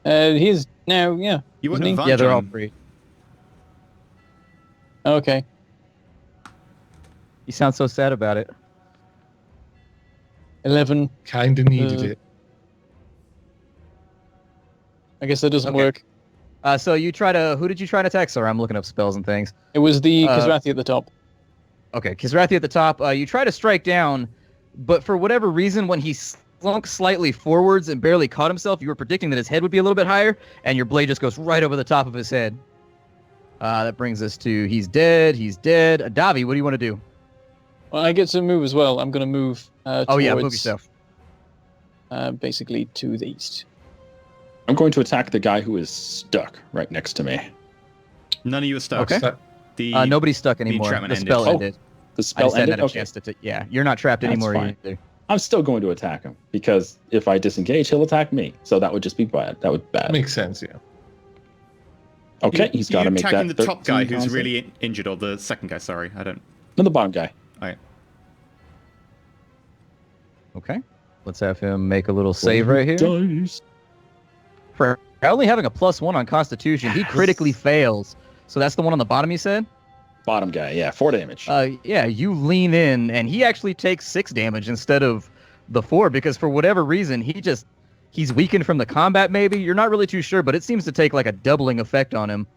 He is now, yeah. You wouldn't Isn't have he? Yeah, they're all John. free. Okay. You sound so sad about it. 11. Kinda needed it. I guess that doesn't Okay. work. So you try to... Who did you try to attack? Sorry, I'm looking up spells and things. It was the Uh, Kizrathi at the top. Okay, Kizrathi at the top. You try to strike down, but for whatever reason, when he slunk slightly forwards and barely caught himself, you were predicting that his head would be a little bit higher, and your blade just goes right over the top of his head. That brings us to he's dead. Davi, what do you want to do? Well, I get to move as well. I'm going to move Oh yeah, move towards, yourself. basically to the east. I'm going to attack the guy who is stuck right next to me. None of you are stuck. Okay. That- The Nobody's stuck anymore. entrapment The ended. spell Oh, ended. The I spell just hadn't ended. had a Okay. chance to... Yeah, you're not trapped That's anymore fine. either. I'm still going to attack him because if I disengage, he'll attack me. So that would just be bad. That would be bad. Makes sense, yeah. Okay, he's got to you make that. attacking the top guy 13 who's con really injured, or the second guy, sorry. I don't... No, the bottom guy. Alright. Okay. Let's have him make a little save right here. Dice. For only having a +1 on Constitution, he critically fails. So that's the one on the bottom you said? Bottom guy, yeah, 4 damage. Yeah, you lean in, and he actually takes 6 damage instead of the 4, because for whatever reason, he's weakened from the combat maybe. You're not really too sure, but it seems to take like a doubling effect on him.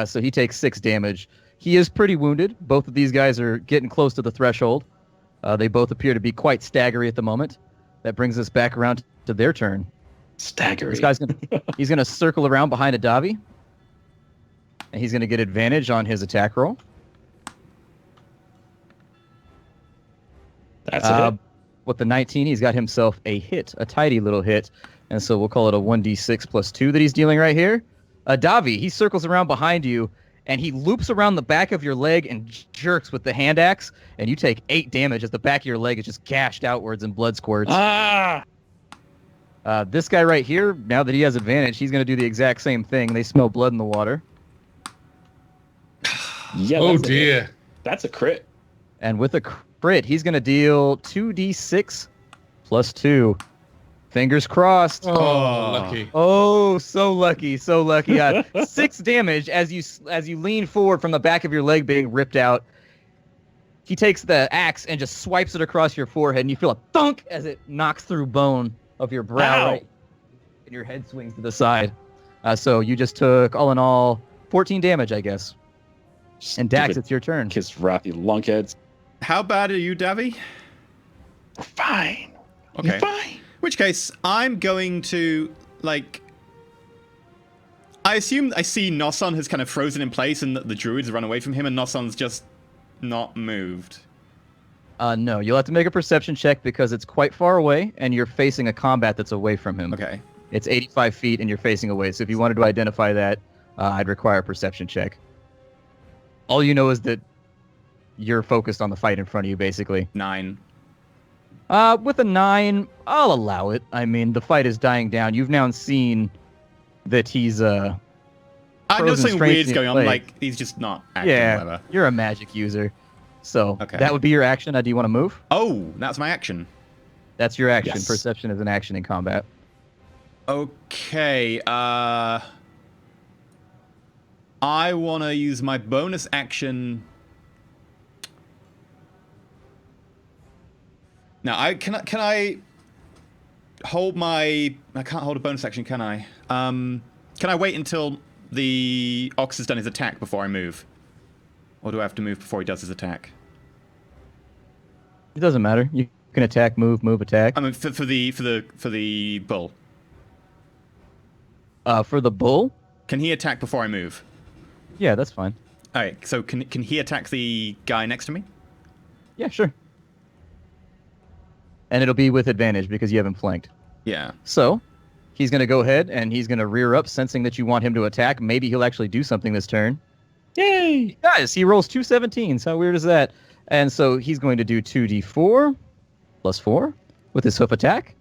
So he takes 6 damage. He is pretty wounded. Both of these guys are getting close to the threshold. They both appear to be quite staggery at the moment. That brings us back around to their turn. Staggery. This guy's he's gonna circle around behind a Davi, and he's gonna get advantage on his attack roll. That's a hit. With the 19, he's got himself a hit, a tidy little hit, and so we'll call it a 1d6 plus 2 that he's dealing right here. Davi, he circles around behind you, and he loops around the back of your leg and jerks with the hand axe, and you take 8 damage as the back of your leg is just gashed outwards and blood squirts. Ah! This guy right here, now that he has advantage, he's going to do the exact same thing. They smell blood in the water. Yeah. Oh that's a hit. dear. That's a crit. And with a crit, he's going to deal 2d6 plus 2. Fingers crossed. Oh, lucky. Oh, so lucky, so lucky. 6 damage as you lean forward from the back of your leg being ripped out. He takes the axe and just swipes it across your forehead, and you feel a thunk as it knocks through bone of your brow, Ow. right, and your head swings to the side. So you just took, all in all, 14 damage, I guess. And Dax, Stupid it's your turn. Kiss wrathy lunkheads. How bad are you, Davy? We're fine. Okay. You're fine. Which case, I'm going to, like... I assume I see Nosson has kind of frozen in place and that the druids run away from him and Nosson's just not moved. No, you'll have to make a perception check because it's quite far away, and you're facing a combat that's away from him. Okay. It's 85 feet, and you're facing away. So if you wanted to identify that, I'd require a perception check. All you know is that you're focused on the fight in front of you, basically. 9. With a 9, I'll allow it. I mean, the fight is dying down. You've now seen that he's I know frozen something strangely weird's going in on, place. like, he's just not acting, Yeah, whatever. you're a magic user. So Okay. that would be your action. Do you want to move? Oh, that's my action. That's your action. Yes. Perception is an action in combat. Okay, I want to use my bonus action. Now, can I hold my... I can't hold a bonus action, can I? Can I wait until the ox has done his attack before I move? Or do I have to move before he does his attack? It doesn't matter. You can attack, move, attack. I mean, for the bull. For the bull, Can he attack before I move? yeah, that's fine. All right, so can he attack the guy next to me? Yeah, sure. And it'll be with advantage because you haven't flanked. Yeah. So, he's going to go ahead and he's going to rear up, sensing that you want him to attack. Maybe he'll actually do something this turn. Yay! Guys, he rolls 2 17s. How weird is that? And so he's going to do 2d4 plus 4 with his hoof attack.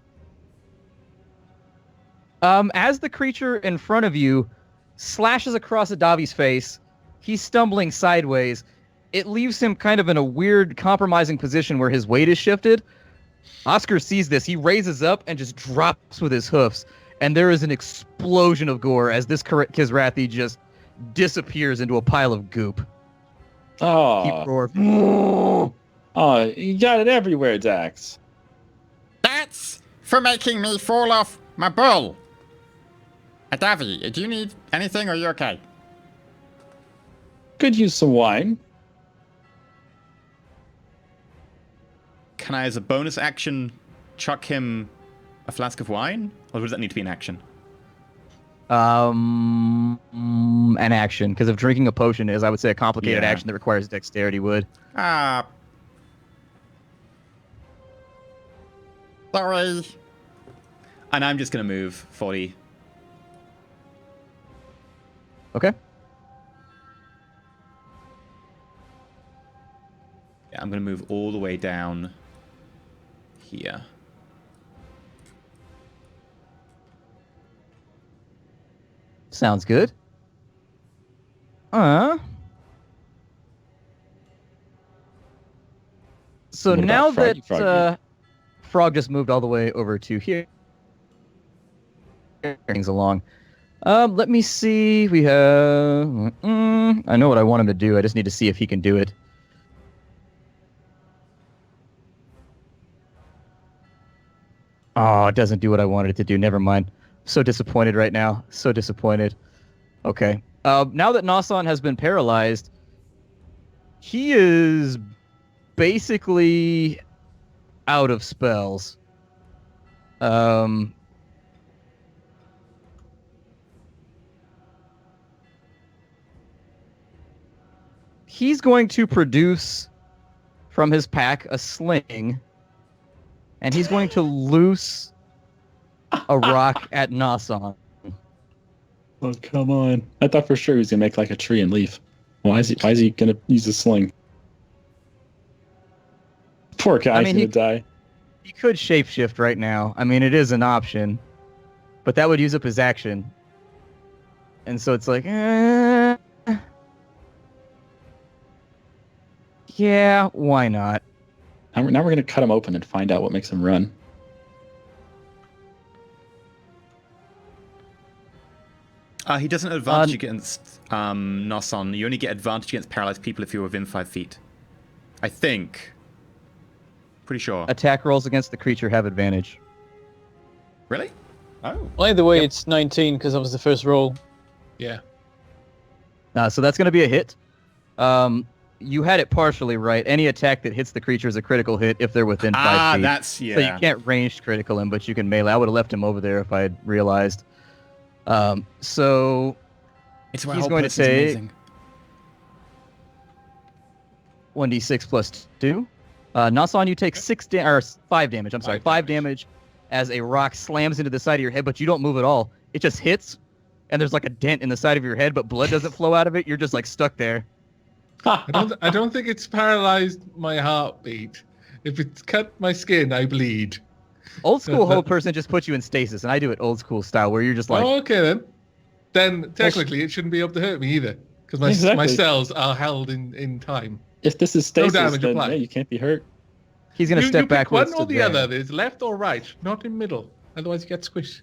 As the creature in front of you slashes across Adavi's face, he's stumbling sideways. It leaves him kind of in a weird, compromising position where his weight is shifted. Oscar sees this. He raises up and just drops with his hoofs. And there is an explosion of gore as this Kizrathi just disappears into a pile of goop. Oh, He roars. oh, you got it everywhere, Dax. That's for making me fall off my bull. Adavi, do you need anything or are you okay? Could use some wine. Can I, as a bonus action, chuck him a flask of wine? Or does that need to be an action? An action, because if drinking a potion is, I would say, a complicated Yeah. action that requires dexterity would. Ah. Sorry. And I'm just going to move 40. Okay. Yeah, I'm going to move all the way down here. Sounds good. So What about now Froggy that Froggy? Frog just moved all the way over to here. Things along. Let me see. We have. I know what I want him to do. I just need to see if he can do it. Oh, it doesn't do what I wanted it to do. Never mind. So disappointed right now. So disappointed. Okay. Now that Nosson has been paralyzed, he is basically out of spells. He's going to produce from his pack a sling, and he's going to loose a rock at Nosson. Oh, come on. I thought for sure he was going to make like a tree and leaf. Why is he going to use a sling? Poor guy's I mean, going to die. He could shapeshift right now. I mean, it is an option. but that would use up his action. And so it's like, yeah, why not? Now we're going to cut him open and find out what makes him run. He doesn't have advantage against Noson. You only get advantage against paralyzed people if you're within 5 feet. I think. Pretty sure. Attack rolls against the creature have advantage. Really? Oh. Well, either way, it's 19 because that was the first roll. Yeah. So that's going to be a hit. You had it partially right. Any attack that hits the creature is a critical hit if they're within 5 feet. That's, yeah. So you can't ranged critical him, but you can melee. I would have left him over there if I had realized. So it's he's going to take 1d6 plus 2. Nasan, you take 5 damage. I'm sorry, 5 damage as a rock slams into the side of your head, but you don't move at all. It just hits, and there's like a dent in the side of your head, but blood doesn't flow out of it. You're just like stuck there. I don't think it's paralyzed my heartbeat. If it's cut my skin, I bleed. Old school hold person just puts you in stasis, and I do it old school style, where you're just like... Oh, okay then. Then technically it shouldn't be able to hurt me either, because my cells are held in time. If this is stasis, damage then applied. yeah, you can't be hurt. He's going to step pick backwards one or to the there. other. There's left or right, not in middle. Otherwise you get squished.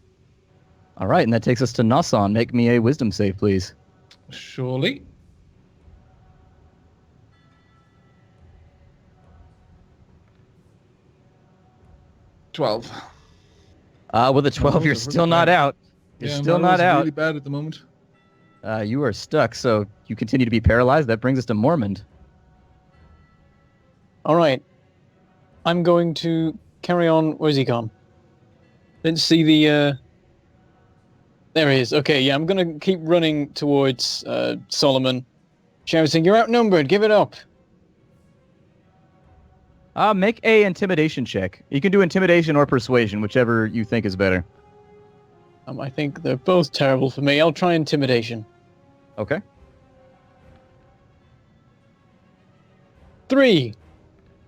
All right, and that takes us to Nasan. Make me a wisdom save, please. Surely. $12. With a 12, you're still not out. You're still not out. Really bad at the moment. You are stuck, so you continue to be paralyzed. That brings us to Mormond. All right. I'm going to carry on. Where's he gone? Let's see the... There he is. Okay, yeah, I'm going to keep running towards Solomon, shouting, "You're outnumbered, give it up." Make a intimidation check. You can do intimidation or persuasion, whichever you think is better. I think they're both terrible for me. I'll try intimidation. Okay. 3.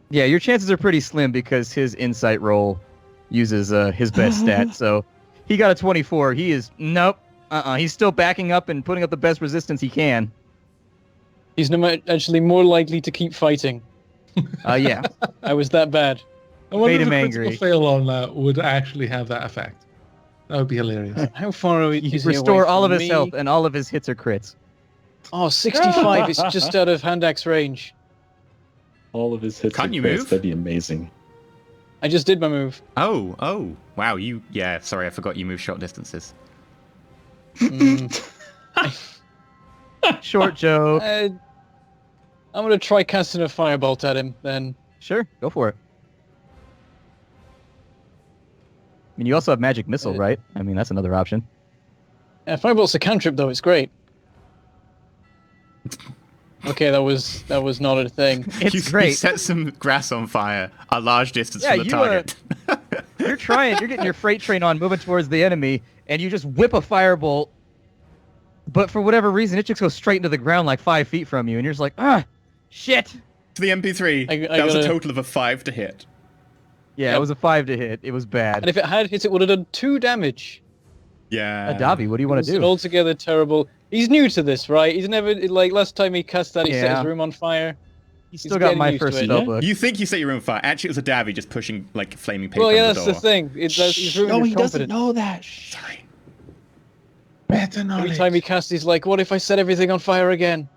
Yeah, your chances are pretty slim because his insight roll uses his best stat. So he got a 24. He is... Nope. He's still backing up and putting up the best resistance he can. He's actually more likely to keep fighting. Yeah. I was that bad. I wonder Made if him a angry. critical fail on that would actually have that effect. That would be hilarious. How far are we? You restore all of his health, and all of his hits are crits. Oh, 65. It's just out of hand axe range. All of his hits. Can't you crits. move? That'd be amazing. I just did my move. Oh. Wow, yeah, sorry, I forgot you move short distances. Short joke. I'm going to try casting a firebolt at him, then. Sure, go for it. I mean, you also have magic missile, right? I mean, that's another option. Firebolt's a cantrip, though. It's great. Okay, that was not a thing. It's You great. set some grass on fire a large distance from the target. You're getting your freight train on, moving towards the enemy, and you just whip a firebolt, but for whatever reason, it just goes straight into the ground like 5 feet from you, and you're just like, shit. To the MP3, I that was a gotta- total of a 5 to hit. Yeah, Yep. it was a 5 to hit. It was bad. And if it had hit, it would have done 2 damage. Yeah. Adabi, what do you want to It's do? altogether terrible. He's new to this, right? He's never, like, last time he cast that, he set Yeah. his room on fire. You still got getting my used to first it. spell Yeah. book. You think you set your own fire. Actually, it was a Davy just pushing, like, flaming paper Well, yeah, on the that's door. the thing. He's ruined No, his he doesn't confidence. know that. Sorry. Better knowledge. Every time he casts, he's like, what if I set everything on fire again?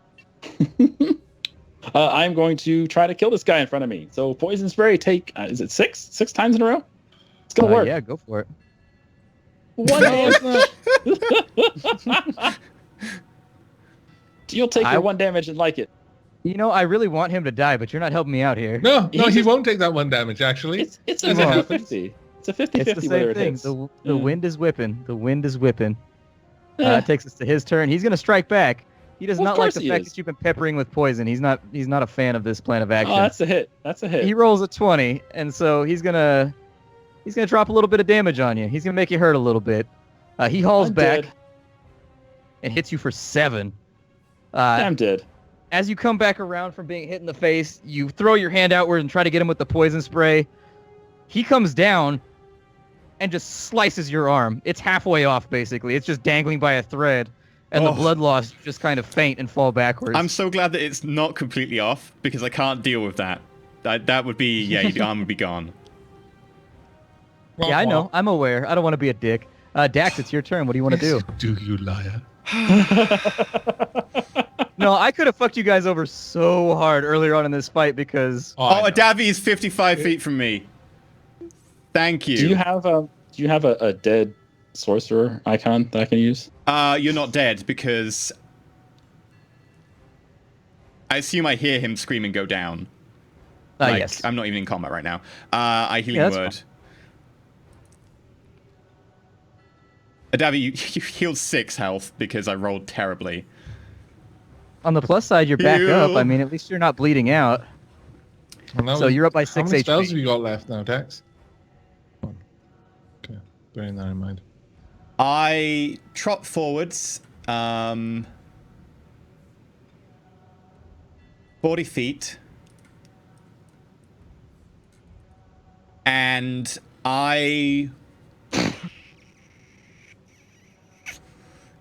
I'm going to try to kill this guy in front of me. So poison spray, take is it 6 times in a row? It's gonna work. Yeah, go for it. One damage. You'll take your 1 damage and like it. You know, I really want him to die, but you're not helping me out here. No, He he won't take that 1 damage, actually. It's As a it happens. 50-50. It's a 50-50 It's the whether same it thing. hits. The Yeah. wind is whipping. The wind is whipping. Yeah. It takes us to his turn. He's going to strike back. He does Well, of not like course the he fact is. that you've been peppering with poison. He's not a fan of this plan of action. Oh, that's a hit. That's a hit. He rolls a 20, and so he's gonna drop a little bit of damage on you. He's gonna make you hurt a little bit. He hauls I'm back dead. and hits you for 7. I'm dead. As you come back around from being hit in the face, you throw your hand outward and try to get him with the poison spray. He comes down, and just slices your arm. It's halfway off, basically. It's just dangling by a thread, and the blood loss just kind of faint and fall backwards. I'm so glad that it's not completely off, because I can't deal with that. That would be, yeah, your arm would be gone. Yeah, I know. I'm aware. I don't want to be a dick. Dax, it's your turn. What do you want to do? Do you liar? No, I could have fucked you guys over so hard earlier on in this fight because... Oh, Adavi is 55 feet from me. Thank you. Do you have a dead sorcerer icon that I can use? You're not dead, because... I assume I hear him scream and go down. Yes. I'm not even in combat right now. I healing that's word. Adavi, you healed 6 health because I rolled terribly. On the plus side, you're back up. I mean, at least you're not bleeding out. Well, So you're up by how 6 many HP. spells have you got left now, Dex? Okay, bearing that in mind. I trot forwards 40 feet. And I...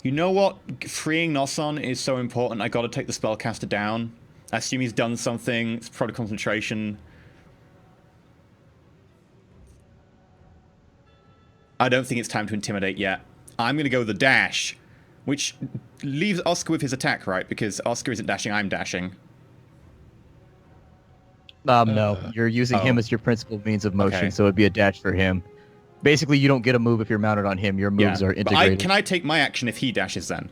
You know what? Freeing Noson is so important. I gotta take the spellcaster down. I assume he's done something. It's probably concentration. I don't think it's time to intimidate yet. I'm gonna go with the dash, which leaves Oscar with his attack, right? Because Oscar isn't dashing, I'm dashing. No, you're using him as your principal means of motion, so it'd be a dash for him. Basically, you don't get a move if you're mounted on him. Your moves are integrated. Can I take my action if he dashes then?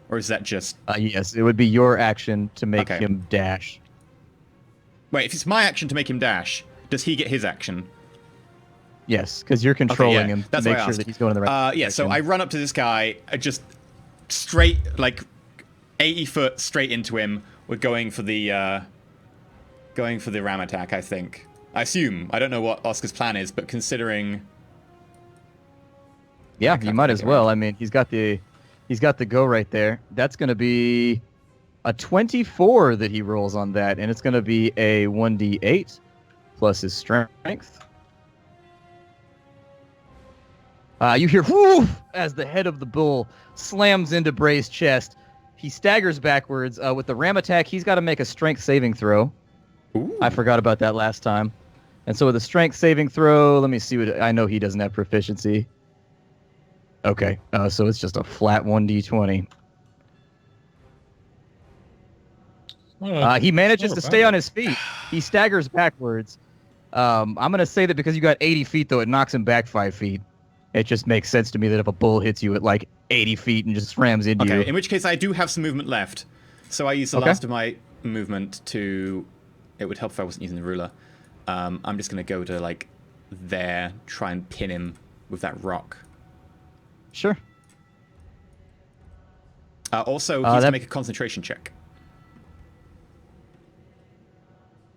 Or is that just... Yes, it would be your action to make him dash. Wait, if it's my action to make him dash, does he get his action? Yes, because you're controlling him to make sure that he's going in the right yeah, so I run up to this guy, just straight, like, 80 foot straight into him. We're going for the ram attack, I think. I assume. I don't know what Oscar's plan is, but considering... Yeah, you might as well. I mean, he's got the go right there. That's going to be a 24 that he rolls on that, and it's going to be a 1d8 plus his strength. You hear whoof as the head of the bull slams into Bray's chest. He staggers backwards. With the ram attack, he's got to make a strength saving throw. Ooh. I forgot about that last time. And so with a strength saving throw, let me see what... I know he doesn't have proficiency. Okay, so it's just a flat 1d20. He manages to stay on his feet. He staggers backwards. I'm going to say that because you got 80 feet, though, it knocks him back 5 feet. It just makes sense to me that if a bull hits you at like 80 feet and just rams into you... Okay, in which case I do have some movement left. So I use the last of my movement to... It would help if I wasn't using the ruler. I'm just going to go to, like, there, try and pin him with that rock. Sure. Also, he's to make a concentration check.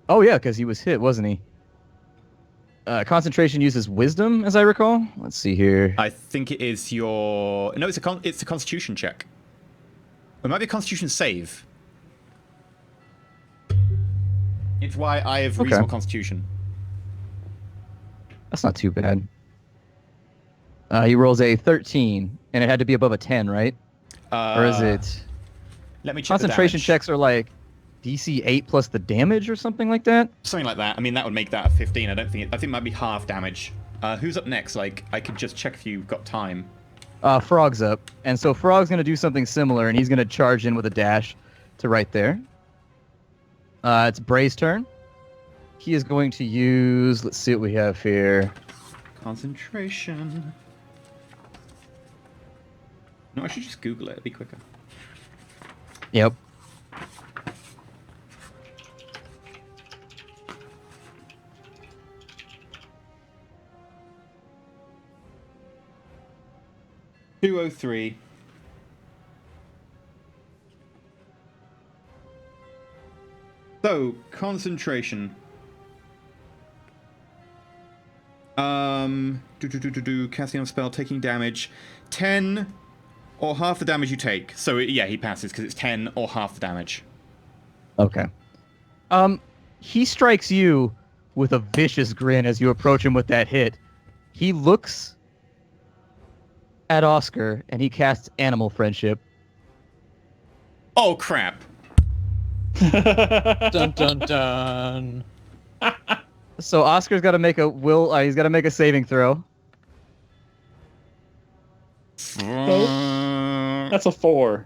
Oh, yeah, because he was hit, wasn't he? Concentration uses wisdom, as I recall. Let's see here. I think it is your... No, it's a constitution check. It might be a constitution save. It's why I have reasonable constitution. That's not too bad. He rolls a 13, and it had to be above a 10, right? Or is it... Let me check concentration the damage. checks are like DC 8 plus the damage or something like that? Something like that. I mean, that would make that a 15. I think it might be half damage. Who's up next? Like, I could just check if you've got time. Frog's up. And so Frog's going to do something similar, and he's going to charge in with a dash to right there. It's Bray's turn. He is going to use... Let's see what we have here. Concentration. No, I should just Google it. It'd be quicker. Yep. $203. So, concentration. Casting on spell, taking damage. 10 or half the damage you take. So, yeah, he passes because it's 10 or half the damage. Okay. He strikes you with a vicious grin as you approach him with that hit. He looks at Oscar and he casts Animal Friendship. Oh crap! Dun dun dun. So Oscar's got to make a he's got to make a saving throw. That's a 4.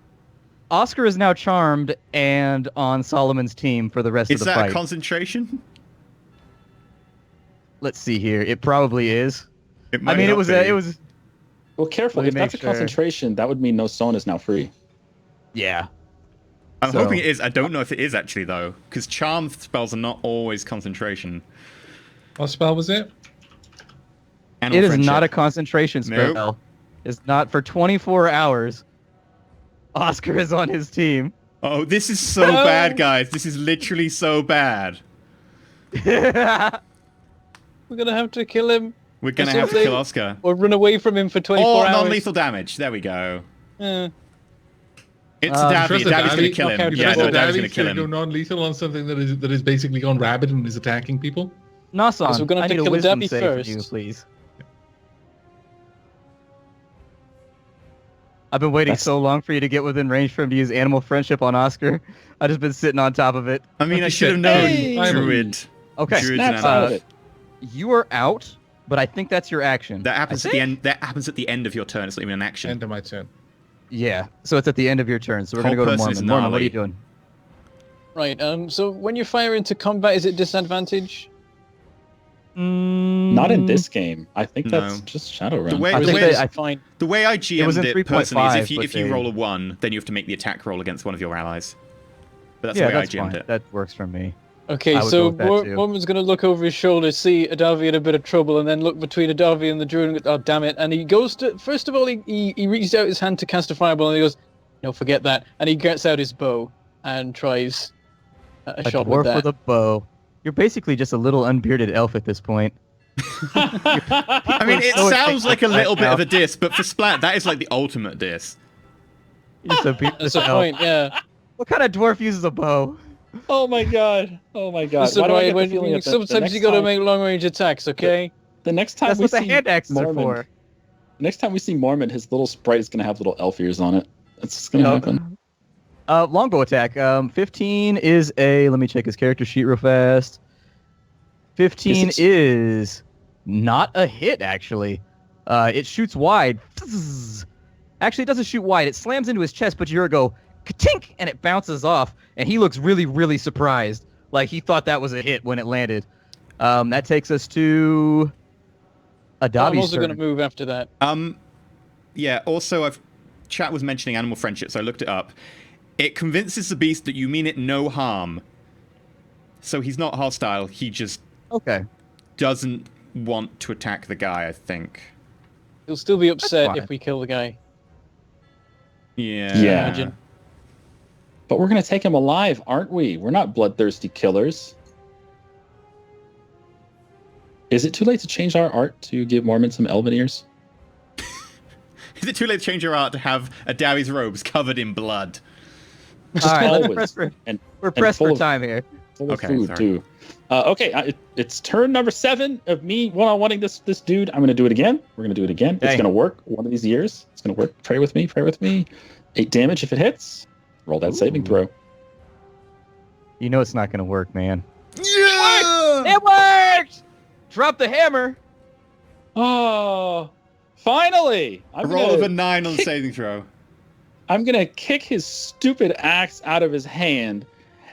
Oscar is now charmed and on Solomon's team for the rest of Is the that fight. a concentration? Let's see here. It probably is. It I might mean, not it was be. Well, careful. Let me If that's a make sure. concentration, that would mean no Son is now free. Yeah. I'm So- hoping it is. I don't know if it is actually though, because charm spells are not always concentration. What spell was it? Animal It is friendship. not a concentration Nope. spell. It's not for 24 hours. Oscar is on his team. Oh, this is so bad, guys. This is literally so bad. We're gonna have to kill him. We're gonna Or have to something. kill Oscar. Or run away from him for 24 Or hours. non-lethal damage. There we go. Eh. It's Um, Davy. Trust the Davy's gonna Davy. kill him. Knockout Yeah, Trust no, the Davy's gonna Daddy's kill gonna go him. non-lethal on something that is basically gone rabid and is attacking people. Nasan, So we're gonna I have to need a kill wisdom Dabby save first. from you, please. I've been waiting so long for you to get within range for him to use Animal Friendship on Oscar. I've just been sitting on top of it. I mean, I Like you should have said, known. hey! Druid. Okay, Druid's Snaps an out animal. of it. you are out, but I think that's your action. That happens I at the think? end. That happens at the end of your turn. It's not even an action. End of my turn. Yeah, so it's at the end of your turn. So we're Whole gonna go to person is Mormon. Mormon, what are gnarly. you doing? Right, so when you fire into combat, is it disadvantage? Not in this game. I think No. that's just Shadowrun. The way, I the, think way, that- Fine. the way I was GM'd in it 3.5, personally is but if you they- roll a 1, then you have to make the attack roll against one of your allies. But that's Yeah, the way that's I GM'd fine. it. That works for me. Okay, I would go so with that too. Mormon's gonna look over his shoulder, see Adavi in a bit of trouble, and then look between Adavi and the druid and go, oh, damn it. And he goes to, first of all, he reaches out his hand to cast a fireball, and he goes, no, forget that. And he gets out his bow and tries a shot dwarf with that. a bow. You're basically just a little unbearded elf at this point. I mean, it so sounds like a little bit now. of a diss, but for Splat, that is like the ultimate diss. You're just a bearded That's the elf. point, yeah. What kind of dwarf uses a bow? Oh my god. Oh my god. That's the Why do I point. get the When feeling that the sometimes next you gotta time- make long-range attacks, okay? The next time That's we what the see hand axes are Mormon, for. next time we see Mormon, his little sprite is gonna have little elf ears on it. That's just gonna happen. Longbow attack. 15 is a. Let me check his character sheet real fast. 15 Is is not a hit, actually. It shoots wide. Actually, it doesn't shoot wide. It slams into his chest, but you hear it go ka-tink, and it bounces off, and he looks really, really surprised. Like he thought that was a hit when it landed. That takes us to I'm Adavi's also turn. gonna move after that. Yeah, also, chat was mentioning animal friendship, so I looked it up. It convinces the beast that you mean it no harm. So he's not hostile, he just Okay. doesn't want to attack the guy, I think. He'll still be upset fine. if we kill the guy. Yeah. Yeah. Imagine. But we're gonna take him alive, aren't we? We're not bloodthirsty killers. Is it too late to change our art to give Mormon some elven ears? Is it too late to change your art to have Adavi's robes covered in blood? All right, let's always. press for, And we're pressed full for of- time here. full of Okay, food sorry. too. Okay, it's turn number 7 of me one-on-oneing this dude. I'm gonna do it again. We're gonna do it again. It's Okay. gonna work one of these years. It's gonna work. Pray with me. Pray with me. 8 damage if it hits. Roll that saving throw. You know it's not going to work, man. Yeah! It worked! Drop the hammer. Oh, finally! A roll of a 9 on the saving throw. I'm gonna kick his stupid axe out of his hand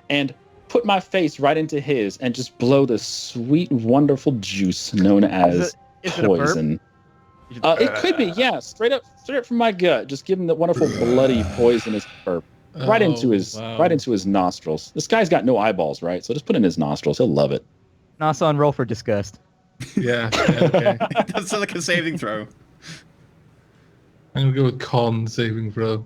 and put my face right into his and just blow the sweet, wonderful juice known as Is it a burp? poison. It could be, yeah, straight up from my gut. Just give him the wonderful bloody poisonous burp right into his nostrils. This guy's got no eyeballs, right? So just put it in his nostrils. He'll love it. Nasan, roll for disgust. Yeah. Okay. That's like a saving throw. I'm gonna go with con saving throw.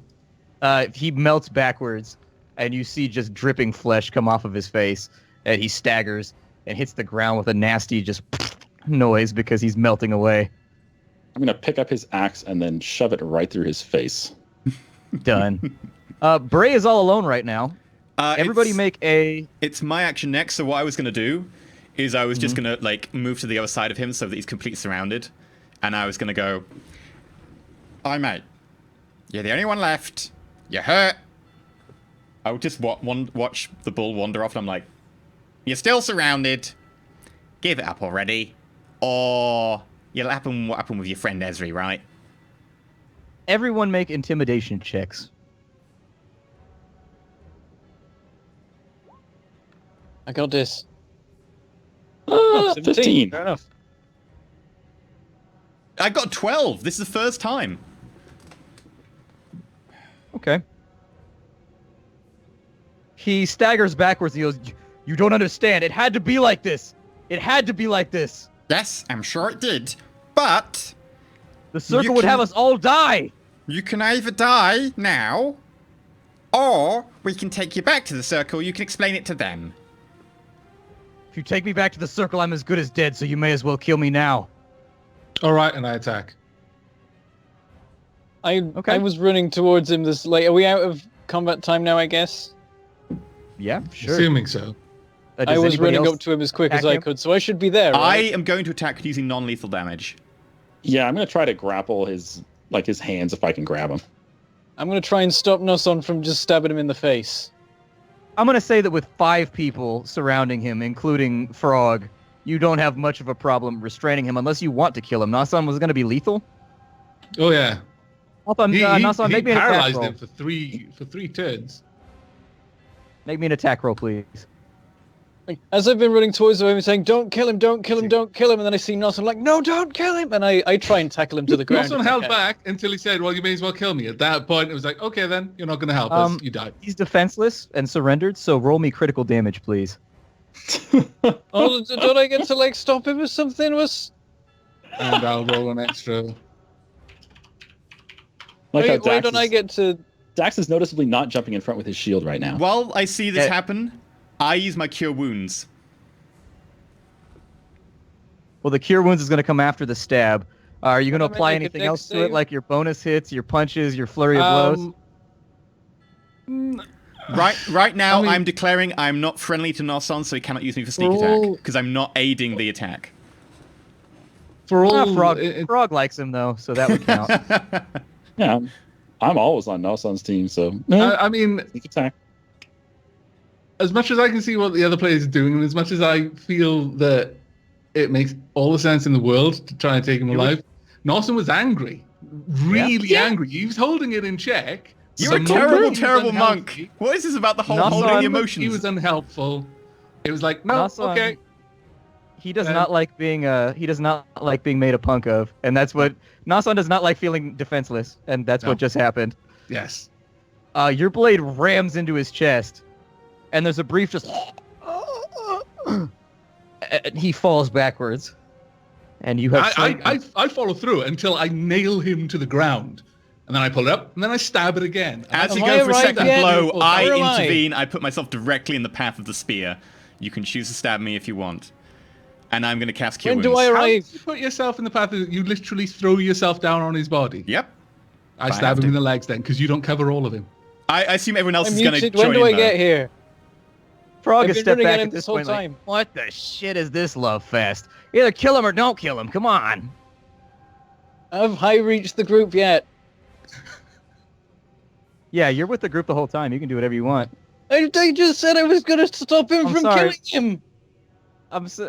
He melts backwards, and you see just dripping flesh come off of his face, and he staggers and hits the ground with a nasty just noise because he's melting away. I'm gonna pick up his axe and then shove it right through his face. Done. Bray is all alone right now. Everybody It's- make a... It's my action next, so what I was going to do is I was just going to, like, move to the other side of him so that he's completely surrounded. And I was going to go, Oi, mate. You're the only one left. You're hurt. I would just watch the bull wander off, and I'm like, you're still surrounded. Give it up already. Or it'll happen what happened with your friend Esri, right? Everyone make intimidation checks. I got this. 15. Fair enough. I got 12. This is the first time. Okay. He staggers backwards and he goes, "You don't understand. It had to be like this. It had to be like this. Yes, I'm sure it did. But The circle You would can- have us all die." you can either die now, or we can take you back to the circle. You can explain it to them. If you take me back to the circle, I'm as good as dead, so you may as well kill me now. All right, and I attack. I was running towards him this late. Are we out of combat time now, I guess? Yeah, sure. Assuming so. Does I was anybody running else up to him as quick as attack I him? could, so I should be there, I right? am going to attack using non-lethal damage. Yeah, I'm gonna try to grapple his hands if I can grab him. I'm going to try and stop Noson from just stabbing him in the face. I'm going to say that with 5 people surrounding him, including Frog, you don't have much of a problem restraining him unless you want to kill him. Nasan was going to be lethal. Oh yeah. Nasan, He make me an attack paralyzed roll. him for three turns. Make me an attack roll, please. Like, as I've been running towards him, saying, "Don't kill him, don't kill him, don't kill him," and then I see Noson like, "No, don't kill him!" And I try and tackle him to the ground. Noson held back until he said, "Well, you may as well kill me." At that point, it was like, "Okay, then you're not going to help us. You die." He's defenseless and surrendered, so roll me critical damage, please. Oh, don't I get to like stop him or something? And I'll roll an extra. Like how Why don't I get to? Dax is noticeably not jumping in front with his shield right now. While I see this Yeah. happen, I use my Cure Wounds. Well, the Cure Wounds is going to come after the stab. Are you going to Wanna apply make a anything dex else to it, save? like your bonus hits, your punches, your flurry of blows? Right now, I mean- I'm declaring I'm not friendly to Narson, so he cannot use me for sneak Roll- attack, because I'm not aiding the attack. For all Frog likes him, though, so that would count. Yeah, I'm always on Nelson's team, so I mean, sneak attack. as much as I can see what the other players are doing, and as much as I feel that it makes all the sense in the world to try and take him alive, Norson was angry, really angry. He was holding it in check. You're a The terrible, moment he was terrible unhealthy- monk. What is this about the whole Narson- holding the He emotions? was unhelpful. It was like, no, Narson- okay. He does Um, not like being made a punk of, and that's what Nasan does not like feeling defenseless, and that's No. what just happened. Yes. Your blade rams into his chest, and there's a brief just, and he falls backwards, and you have. I follow through until I nail him to the ground. And then I pull it up, and then I stab it again. As you Am I go for a right second yet? blow, Or I where am I? intervene. I put myself directly in the path of the spear. You can choose to stab me if you want. And I'm going to cast Cure When do Wounds. I How arrive? did you put yourself in the path of, you literally throw yourself down on his body? Yep. I I stab have him to. in the legs then, because you don't cover all of him. I assume everyone else I'm is going to muted. join When do I in, get though. here? Frog I've has been stepped running at back him at this this whole point, like, time. what the shit is this love fest? Either kill him or don't kill him. Come on. Have I reached the group yet? Yeah, you're with the group the whole time. You can do whatever you want. I just said I was going to stop him I'm from sorry. killing him.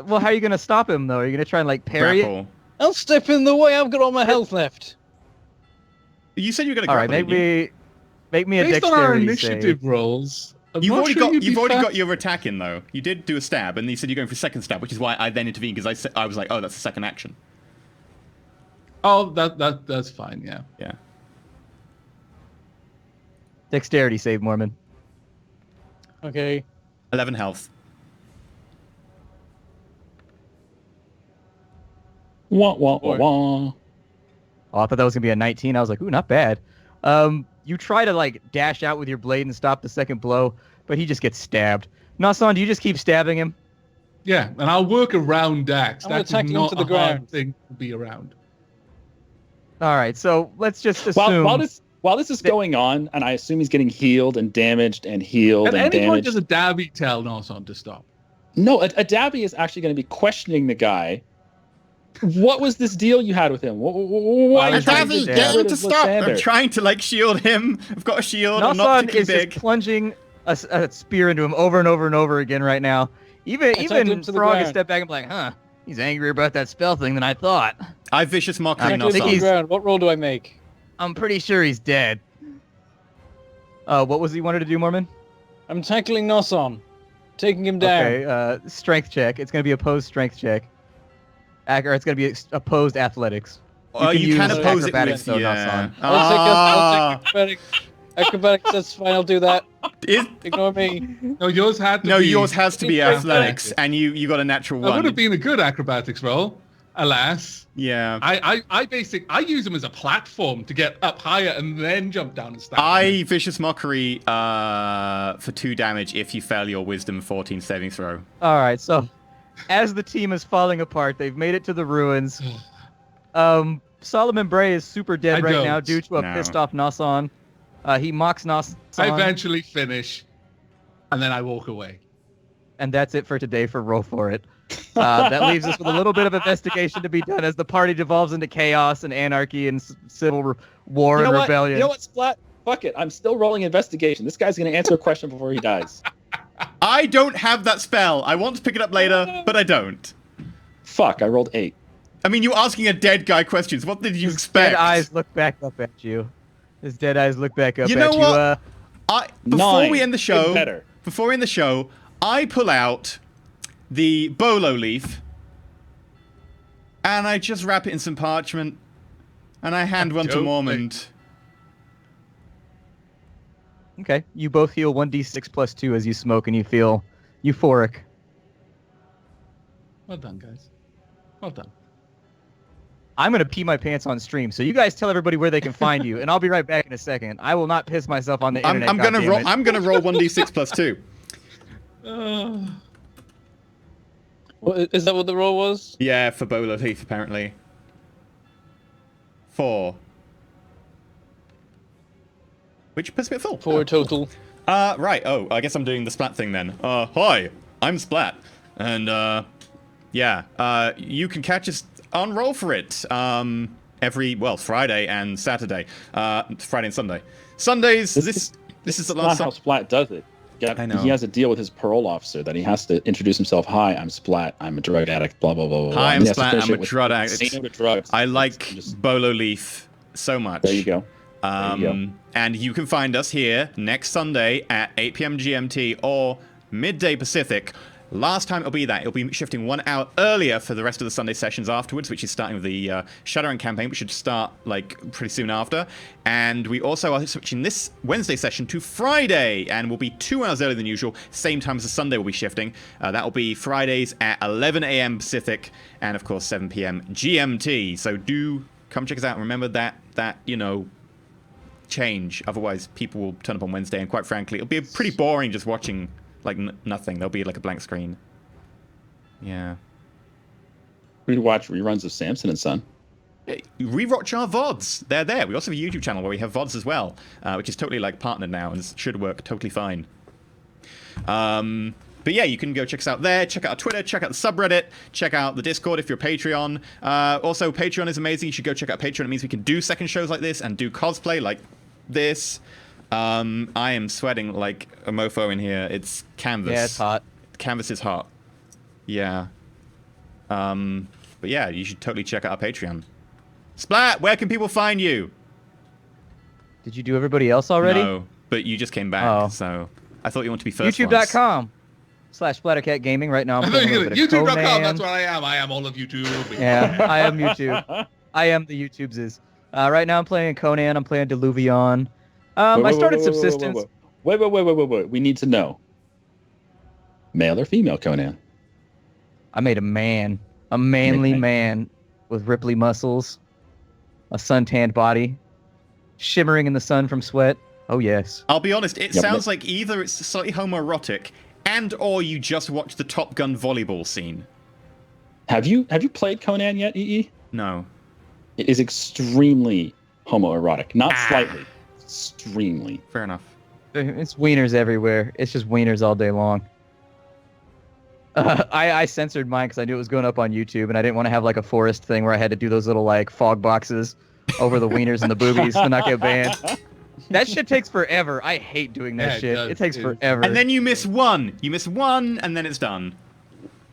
Well, how are you going to stop him, though? Are you going to try and, like, parry it? Grapple. I'll step in the way. I've got all my health left. You said you were going to All grapple, right, didn't you? make me a Based on our dexterity initiative save. rolls, I'm You've not already sure got you'd be you've already got fast- your attack in though. You did do a stab, and you said you're going for second stab, which is why I then intervened because I was like, oh, that's a second action. Oh, that's fine. Yeah. Yeah. Dexterity save, Mormon. Okay. 11 health. Wah wah wah wah. Oh, I thought that was going to be a 19. I was like, ooh, not bad. You try to, like, dash out with your blade and stop the second blow, but he just gets stabbed. Nasan, do you just keep stabbing him? Yeah, and I'll work around Dax. I'm gonna Dax is attack him not to the a hard ground. thing to be around. All right, so let's just assume... While this is going on, and I assume he's getting healed and damaged and healed At and any point, damaged. does a Davy tell Norson to stop? No, a Dabby is actually going to be questioning the guy What was this deal you had with him? Why are you trying Davy, to get him to with stop. I'm Lysander? trying to like shield him. I've got a shield. I'm not Nasan particularly is big. just plunging a spear into him over and over and over again right now. tackled him Even to the Frog has ground. stepped back and be like, huh, he's angrier about that spell thing than I thought. I vicious mockery think Tackle him to the he's- Nasan. ground. What roll do I make? I'm pretty sure he's dead. What was he wanted to do, Mormon? I'm tackling Noson. Taking him down. Okay, strength check. It's going to be opposed strength check. Or it's going to be opposed athletics. You can use oppose it acrobatics, with though, yeah. Nasan. I'll take acrobatics. Acrobatics, that's fine. I'll do that. Is- Ignore me. No, yours had to no, be. yours has to be It's athletics, and you got a natural That would one. have been a good acrobatics roll. Alas, Yeah. I use them as a platform to get up higher and then jump down and stab. I vicious mockery for 2 damage if you fail your wisdom 14 saving throw. All right, so as the team is falling apart, they've made it to the ruins. Solomon Bray is super dead I right don't. now due to a No. pissed off Nasan. He mocks Nasan. I eventually finish, and then I walk away. And that's it for today for Roll4It. That leaves us with a little bit of investigation to be done as the party devolves into chaos and anarchy and civil war You know and what? rebellion. You know what, Splat? Fuck it. I'm still rolling investigation. This guy's gonna answer a question before he dies. I don't have that spell. I want to pick it up later, but I don't. Fuck. I rolled 8. I mean, you're asking a dead guy questions. What did you expect? Dead eyes look back up at you. His dead eyes look back up You at know you. what? Before 9. we end the show, Even better. before we end the show, I pull out the bolo leaf and I just wrap it in some parchment and I hand one to Dope. Mormont. Okay, you both heal 1d6 plus 2 as you smoke and you feel euphoric. Well done, guys. Well done. I'm gonna pee my pants on stream, so you guys tell everybody where they can find you, and I'll be right back in a second. I will not piss myself on the internet. I'm gonna roll. goddammit. I'm gonna roll 1d6 plus 2. Is that what the roll was? Yeah, for bolo leaf apparently. 4. Which puts me at full. 4 total. Right. Oh, I guess I'm doing the Splat thing then. Hi, I'm Splat, and yeah, you can catch us on Roll4It every Friday and Saturday, Friday and Sunday. Sundays. This is the not last. how Splat does it. Yeah, I know. He has a deal with his parole officer that he has to introduce himself. Hi, I'm Splat. I'm a drug addict. Blah blah blah. blah. Hi, And I'm he has to Splat. finish I'm it a with drug addict. say no to drugs. I like Just- bolo leaf so much. There you go. There you go. And you can find us here next Sunday at 8 p.m. GMT or midday Pacific. Last time it'll be shifting 1 hour earlier for the rest of the Sunday sessions afterwards, which is starting with the Shadowrun campaign, which should start like pretty soon after. And we also are switching this Wednesday session to Friday, and we'll be 2 hours earlier than usual. Same time as the Sunday will be shifting. That will be Fridays at 11 a.m. Pacific, and of course 7 p.m. GMT. So do come check us out. Remember that change. Otherwise, people will turn up on Wednesday, and quite frankly, it'll be pretty boring just watching like nothing. There'll be like a blank screen. Yeah. We watch reruns of Samson and Son. Rewatch our VODs. They're there. We also have a YouTube channel where we have VODs as well, which is totally like partnered now and should work totally fine. But yeah, you can go check us out there. Check out our Twitter. Check out the subreddit. Check out the Discord if you're a Patreon. Also, Patreon is amazing. You should go check out Patreon. It means we can do second shows like this and do cosplay like this. I am sweating like a mofo in here. It's canvas. Yeah, it's hot. Canvas is hot. Yeah. But yeah, you should totally check out our Patreon. Splat, where can people find you? Did you do everybody else already? No, but you just came back, Oh. so I thought you wanted to be first. YouTube.com/Splattercat Gaming. Right now I'm I thought playing you a were little gonna- bit of YouTube.com, Conan. that's what I am. I am all of YouTube. Yeah, I am YouTube. I am the YouTubeses. Right now I'm playing Conan. I'm playing Deluvion. I started Subsistence. Wait. We need to know. Male or female Conan? I made a man. A manly Okay. man with ripply muscles. A suntanned body. Shimmering in the sun from sweat. Oh, yes. I'll be honest, it Yep. sounds like either it's slightly homoerotic and or you just watched the Top Gun volleyball scene. Have you played Conan yet, EE? No. It is extremely homoerotic. Not slightly. Extremely. Fair enough. It's wieners everywhere. It's just wieners all day long. I censored mine because I knew it was going up on YouTube, and I didn't want to have like a forest thing where I had to do those little like fog boxes over the wieners and the boobies to not get banned. That shit takes forever. I hate doing that Yeah, shit. does, It takes dude. forever. And then you miss one. You miss one, and then it's done.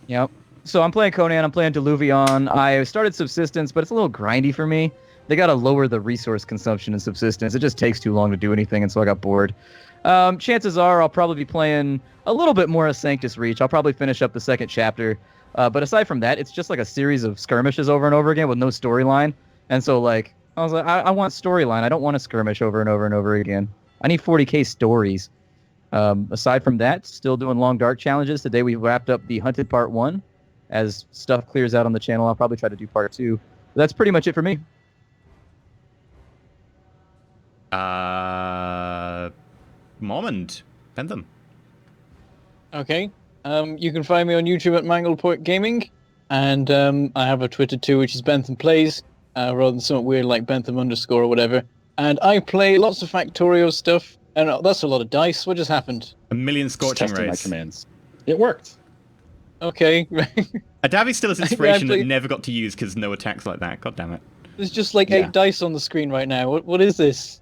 Yep. So I'm playing Conan. I'm playing Diluvion. I started Subsistence, but it's a little grindy for me. They got to lower the resource consumption in Subsistence. It just takes too long to do anything, and so I got bored. Chances are I'll probably be playing a little bit more of Sanctus Reach. I'll probably finish up the second chapter. But aside from that, it's just like a series of skirmishes over and over again with no storyline. And so, like, I was like, I want storyline. I don't want to skirmish over and over and over again. I need 40k stories. Aside from that, still doing Long Dark challenges. Today we wrapped up the Hunted Part 1. As stuff clears out on the channel, I'll probably try to do Part 2. But that's pretty much it for me. Mormond, Bentham. Okay. You can find me on YouTube at Mangled Point Gaming, and I have a Twitter too, which is Bentham Plays, rather than something weird like Bentham _ or whatever. And I play lots of Factorio stuff, and that's a lot of dice. What just happened? A million Just scorching testing my rays. commands. It worked. Okay. Adavi still has inspiration Yeah, that never got to use because no attacks like that. God damn it. There's just like Yeah. 8 dice on the screen right now. What is this?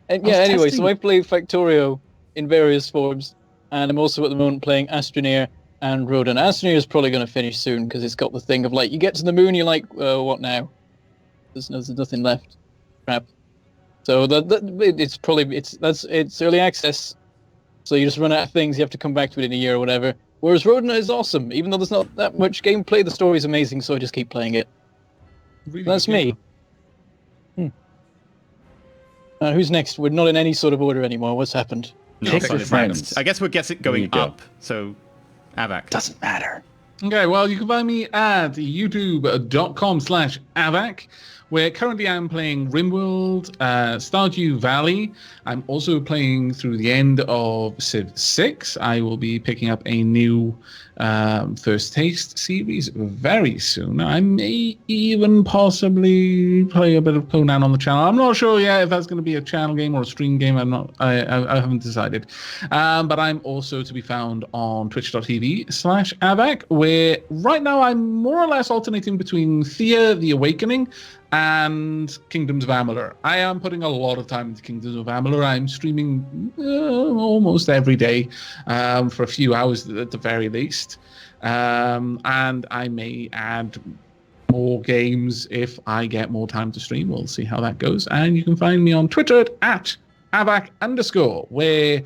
And I was yeah, anyway, testing- so I play Factorio in various forms, and I'm also at the moment playing Astroneer and Rodin. Astroneer is probably going to finish soon because it's got the thing of like, you get to the moon, you're like, what now? There's nothing left. Crap. So it's early access. So you just run out of things, you have to come back to it in a year or whatever. Whereas Rodin is awesome, even though there's not that much gameplay, the story's amazing, so I just keep playing it. Really That's good me. Who's next? We're not in any sort of order anymore. What's happened? No, Pick sorry, your it's friends. next. I guess we're There going you go. up. So, Avak. Doesn't matter. Okay, well, you can find me at youtube.com/avac, where currently I'm playing RimWorld, Stardew Valley. I'm also playing through the end of Civ 6. I will be picking up a new First Taste series very soon. I may even possibly play a bit of Conan on the channel. I'm not sure yet if that's going to be a channel game or a stream game. I haven't decided. But I'm also to be found on twitch.tv/avac, where right now I'm more or less alternating between Thea the Awakening and Kingdoms of Amalur. I am putting a lot of time into Kingdoms of Amalur. I'm streaming almost every day for a few hours at the very least. And I may add more games if I get more time to stream. We'll see how that goes. And you can find me on Twitter at @avac_, where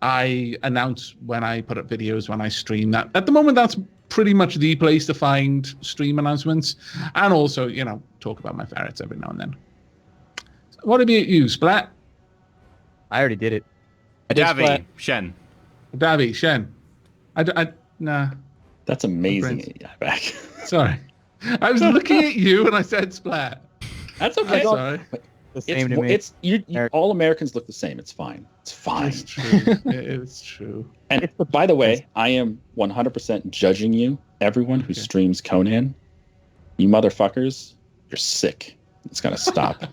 I announce when I put up videos, when I stream. That at the moment, that's pretty much the place to find stream announcements, and also, talk about my ferrets every now and then. What about you, Splat? I already did it. Adavi, Splat. Shen. Davy, Shen? Nah, That's amazing. Friends. Yeah, back. sorry. I was looking at you and I said Splat. That's I'm okay. sorry. The same to me. It's all Americans look the same. It's fine. It's fine. It's true. It's true. And by the way, I am 100% judging you. Everyone who Okay. streams Conan, you motherfuckers, you're sick. It's gotta stop.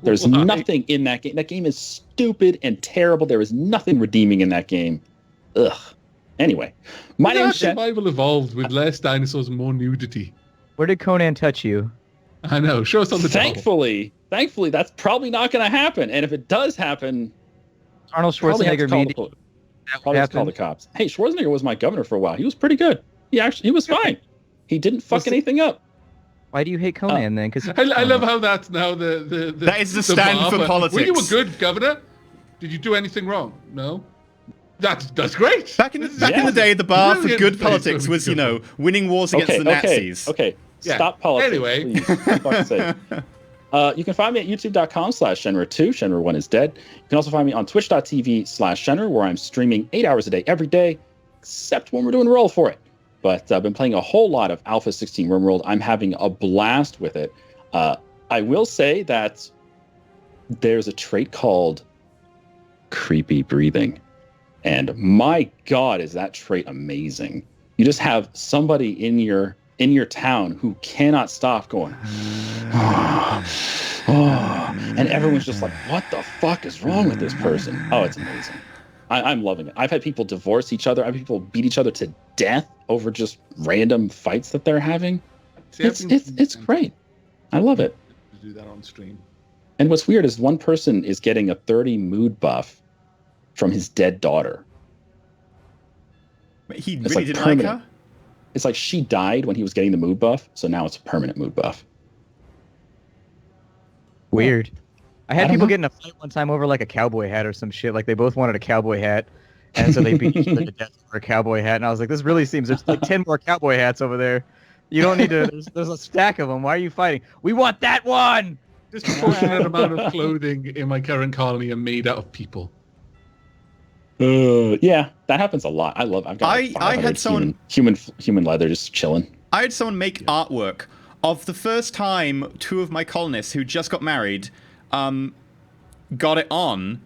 There's Why? nothing in that game. That game is stupid and terrible. There is nothing redeeming in that game. Ugh. Anyway, my name's Shen. Survival evolved with less dinosaurs and more nudity. Where did Conan touch you? I know. Show us on the double. Thankfully, that's probably not going to happen. And if it does happen, Arnold probably have to Schwarzenegger call meeting. probably have to call the cops. Hey, Schwarzenegger was my governor for a while. He was pretty good. He was fine. He didn't fuck anything up. Why do you hate Conan then? Because I love how that's now the That is the stand bar for politics. Were you a good governor? Did you do anything wrong? No. That's great. Back in the day, the bar for Brilliant good place politics where we was, go. winning wars against the Nazis. Okay. Yeah. Stop politics. Anyway. Please. For fuck's sake. You can find me at youtube.com/Shenra2. Shenra1 is dead. You can also find me on twitch.tv/Shenra, where I'm streaming 8 hours a day every day, except when we're doing Roll4It. But I've been playing a whole lot of Alpha 16 RimWorld. I'm having a blast with it. I will say that there's a trait called creepy breathing. And my God, is that trait amazing. You just have somebody in your town who cannot stop going, and everyone's just like, what the fuck is wrong with this person? Oh, it's amazing. I'm loving it. I've had people divorce each other. I've had people beat each other to death over just random fights that they're having. See, It's great. I love it. To do that on stream. And what's weird is one person is getting a 30 mood buff from his dead daughter. He It's really like didn't permanent. like her? It's like she died when he was getting the mood buff, so now it's a permanent mood buff. Weird. I had I don't people know. get in a fight one time over like a cowboy hat or some shit. Like they both wanted a cowboy hat, and so they beat each other to death for a cowboy hat. And I was like, this really seems there's like 10 more cowboy hats over there. You don't need to. There's a stack of them. Why are you fighting? We want that one. Disproportionate amount of clothing in my current colony are made out of people. Yeah, that happens a lot. I've got like I had 500 someone- human leather just chilling. I had someone make artwork of the first time 2 of my colonists who just got married got it on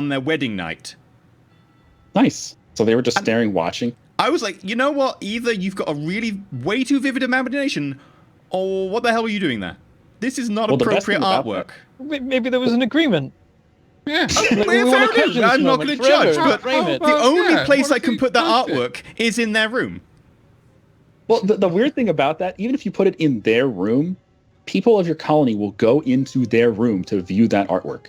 their wedding night. Nice. So they were just staring, watching. I was like, you know what? Either you've got a really way too vivid imagination, or what the hell are you doing there? This is not Well, the best appropriate thing about artwork. Maybe there was an agreement. Yeah. Like, we Fair wanna enough. capture this I'm not moment going to judge, forever, but frame it. the only yeah, place what I if can he put that does it? artwork is in their room. Well, the weird thing about that, even if you put it in their room, people of your colony will go into their room to view that artwork.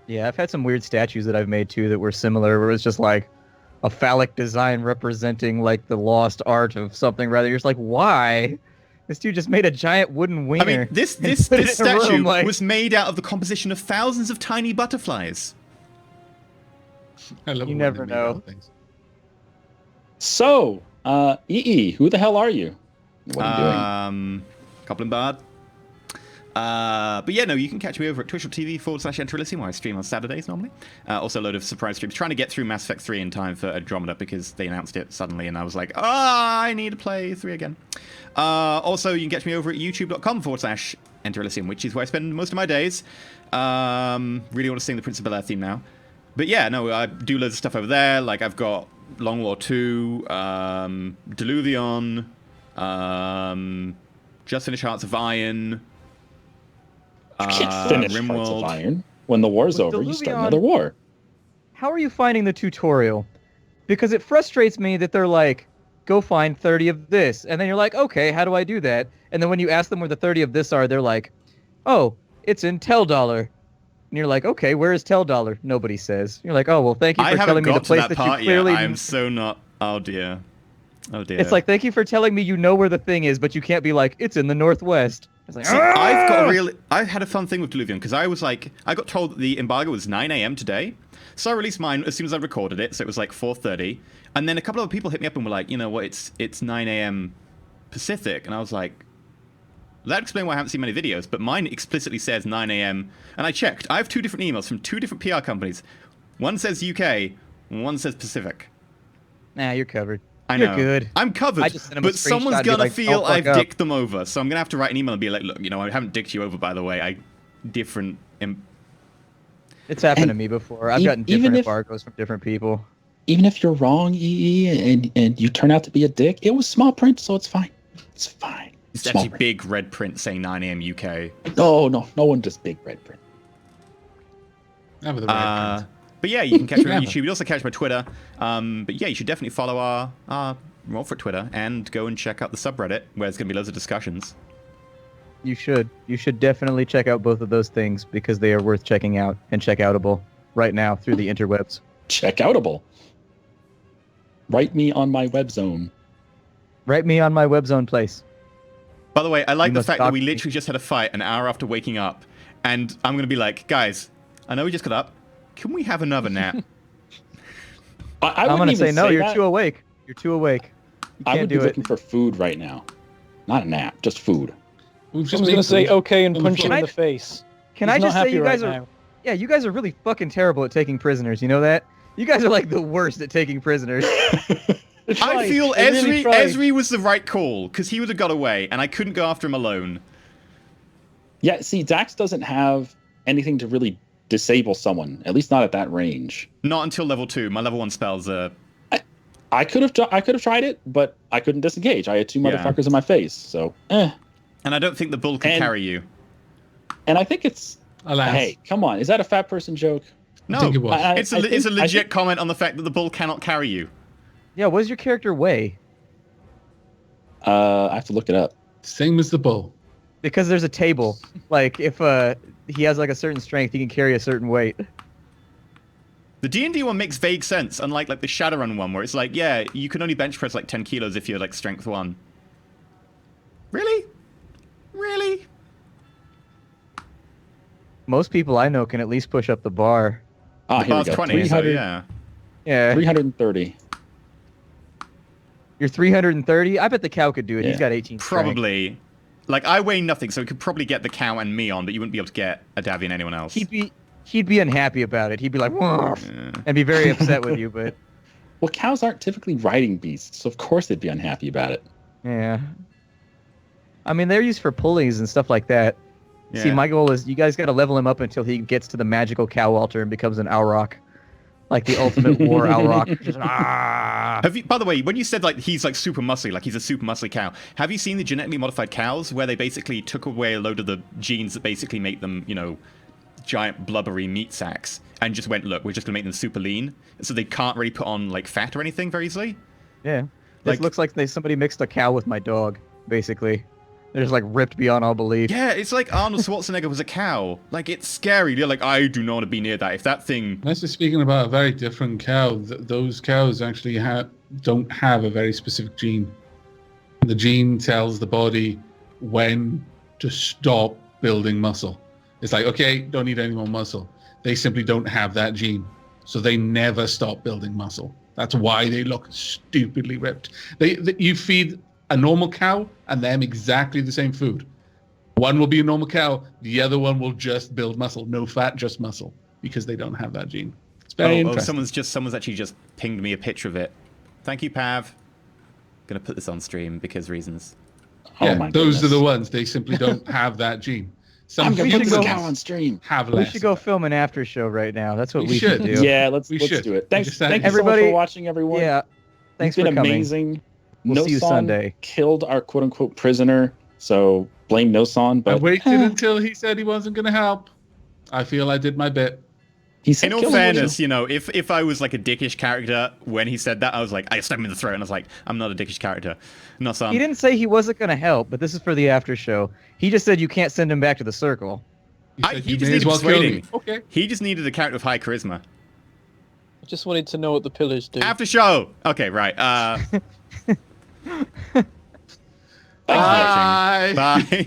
Yeah, I've had some weird statues that I've made too that were similar, where it's just like a phallic design representing like the lost art of something. Rather, you're just like, why? This dude just made a giant wooden wiener. I mean, this and put it in a statue room, like- was made out of the composition of thousands of tiny butterflies. I love You it when never they make know. up things. So, EE, who the hell are you? What are you doing? Goblin Bard. But yeah, no, you can catch me over at twitch.tv/Enter where I stream on Saturdays normally. Also a load of surprise streams. Trying to get through Mass Effect 3 in time for Andromeda because they announced it suddenly and I was like, I need to play 3 again. Also, you can catch me over at youtube.com/Enter which is where I spend most of my days. Really want to sing the Prince of Bel-Air theme now. But yeah, no, I do loads of stuff over there. Like I've got Long War 2, Deluvion, just finished Hearts of Iron. You can't finish Hearts of Rimworld. Iron. When the war's With over, you start Deluvion- another war. How are you finding the tutorial? Because it frustrates me that they're like, go find 30 of this. And then you're like, okay, how do I do that? And then when you ask them where the 30 of this are, they're like, oh, it's in Tell Dollar. And you're like, okay, where is Tell Dollar? Nobody says. You're like, oh, well, thank you I for haven't telling me the got to place that that part you clearly... yet. I'm so not... Oh dear. Oh dear. It's like, thank you for telling me you know where the thing is, but you can't be like, it's in the Northwest. It's like, See, I've had a fun thing with Deluvion because I was like, I got told that the embargo was 9 a.m. today, so I released mine as soon as I recorded it, so it was like 4:30, and then a couple of people hit me up and were like, you know what, it's 9 a.m. Pacific, and I was like, that explains why I haven't seen many videos, but mine explicitly says 9 a.m. and I checked. I have 2 different emails from 2 different PR companies. One says UK, one says Pacific. Nah, you're covered. I know. You're good. I'm covered, I just sent him a but someone's screenshot and be gonna like, feel "Oh, fuck I've up." dicked them over, so I'm gonna have to write an email and be like, look, you know, I haven't dicked you over, by the way. It's happened And to me before. I've e- gotten even different if- embargoes from different people. Even if you're wrong, EE, and you turn out to be a dick, it was small print, so it's fine. It's fine. It's Small actually print. big red print saying 9 a.m. UK. No one does big red print. Never the right print. But yeah, you can catch me on Yeah. YouTube. You can also catch my Twitter. But yeah, you should definitely follow our Roll4It Twitter and go and check out the subreddit where there's going to be loads of discussions. You should. You should definitely check out both of those things because they are worth checking out and checkoutable right now through the interwebs. Checkoutable. Write me on my web zone. Write me on my web zone place. By the way, I like You the must fact that talk we to me. literally just had a fight an hour after waking up. And I'm going to be like, guys, I know we just got up. Can we have another nap? I I'm wouldn't gonna even say no. You're that. too awake. You're too awake. You I can't would be do it. looking for food right now. Not a nap, just food. We've I just was made gonna say food. okay and On the punch you floor. in the face. Can He's I not just say happy you guys right are? now. Yeah, you guys are really fucking terrible at taking prisoners. You know that? You guys are like the worst at taking prisoners. They I tried. feel They really tried. Esri was the right call because he would have got away and I couldn't go after him alone. Yeah, see, Dax doesn't have anything to really disable someone, at least not at that range. Not until level 2. My level 1 spells are... I could have tried it, but I couldn't disengage. I had 2 Yeah. motherfuckers in my face, so And I don't think the bull can And- carry you. And I think it's Alas. hey, come on, is that a fat person joke? No, think it was. it's a legit comment on the fact that the bull cannot carry you. Yeah, what does your character weigh? I have to look it up. Same as the bull. Because there's a table. Like, if he has like a certain strength, he can carry a certain weight. The D&D one makes vague sense, unlike like the Shadowrun one, where it's like, yeah, you can only bench press like 10 kilos if you're like strength 1. Really? Really? Most people I know can at least push up the bar. Ah, The here we bar's go. 20, so yeah. Yeah. 330. You're 330? I bet the cow could do it. Yeah. He's got 18 strength. Probably. Like, I weigh nothing, so we could probably get the cow and me on, but you wouldn't be able to get a Davy and anyone else. He'd be unhappy about it. He'd be like, "Woof," and be very upset with you, but Well, cows aren't typically riding beasts, so of course they'd be unhappy about it. yeah. I mean, they're used for pulleys and stuff like that. See, Yeah. my goal is you guys got to level him up until he gets to the magical cow altar and becomes an Auroch. Like the ultimate war Auroch. Just, ah. Have you, by the way, when you said like he's like super muscly, like he's a super muscly cow, have you seen the genetically modified cows where they basically took away a load of the genes that basically make them, you know, giant blubbery meat sacks and just went, look, we're just gonna make them super lean, so they can't really put on like fat or anything very easily? Yeah. Like- It looks like somebody mixed a cow with my dog, basically. They're just like ripped beyond all belief. Yeah, it's like Arnold Schwarzenegger was a cow. Like, it's scary. You're like, I do not want to be near that. If that thing... Unless you're speaking about a very different cow, those cows actually don't have a very specific gene. The gene tells the body when to stop building muscle. It's like, okay, don't need any more muscle. They simply don't have that gene. So they never stop building muscle. That's why they look stupidly ripped. You feed a normal cow and them exactly the same food. One will be a normal cow, the other one will just build muscle. No fat, just muscle, because they don't have that gene. It's very interesting. Someone's actually just pinged me a picture of it. Thank you, Pav. Gonna put this on stream because reasons. Oh Yeah, my those goodness. are the ones. They simply don't have that gene. Some I'm gonna put people this cow on stream. have We less. should go film an after show right now. That's what We we should should. do. Yeah, let's We do should. it. Thanks, Just saying. thank you so much Everybody- for watching, everyone. Yeah. Thanks It's been for coming. amazing. We'll see you Noson Sunday. killed our quote-unquote prisoner, so blame Noson. I But waited until he said he wasn't going to help. I feel I did my bit. he said, In all kill him, fairness, you know, if I was like a dickish character when he said that, I was like, I stabbed him in the throat, and I was like, I'm not a dickish character. No, son. He didn't say he wasn't going to help, but this is for the after show. He just said you can't send him back to the circle. He said, He you just may as needed well kill me. persuading. Okay. He just needed a character of high charisma. I just wanted to know what the pillars do. After show. Okay, right. Thanks for Bye. watching. Bye.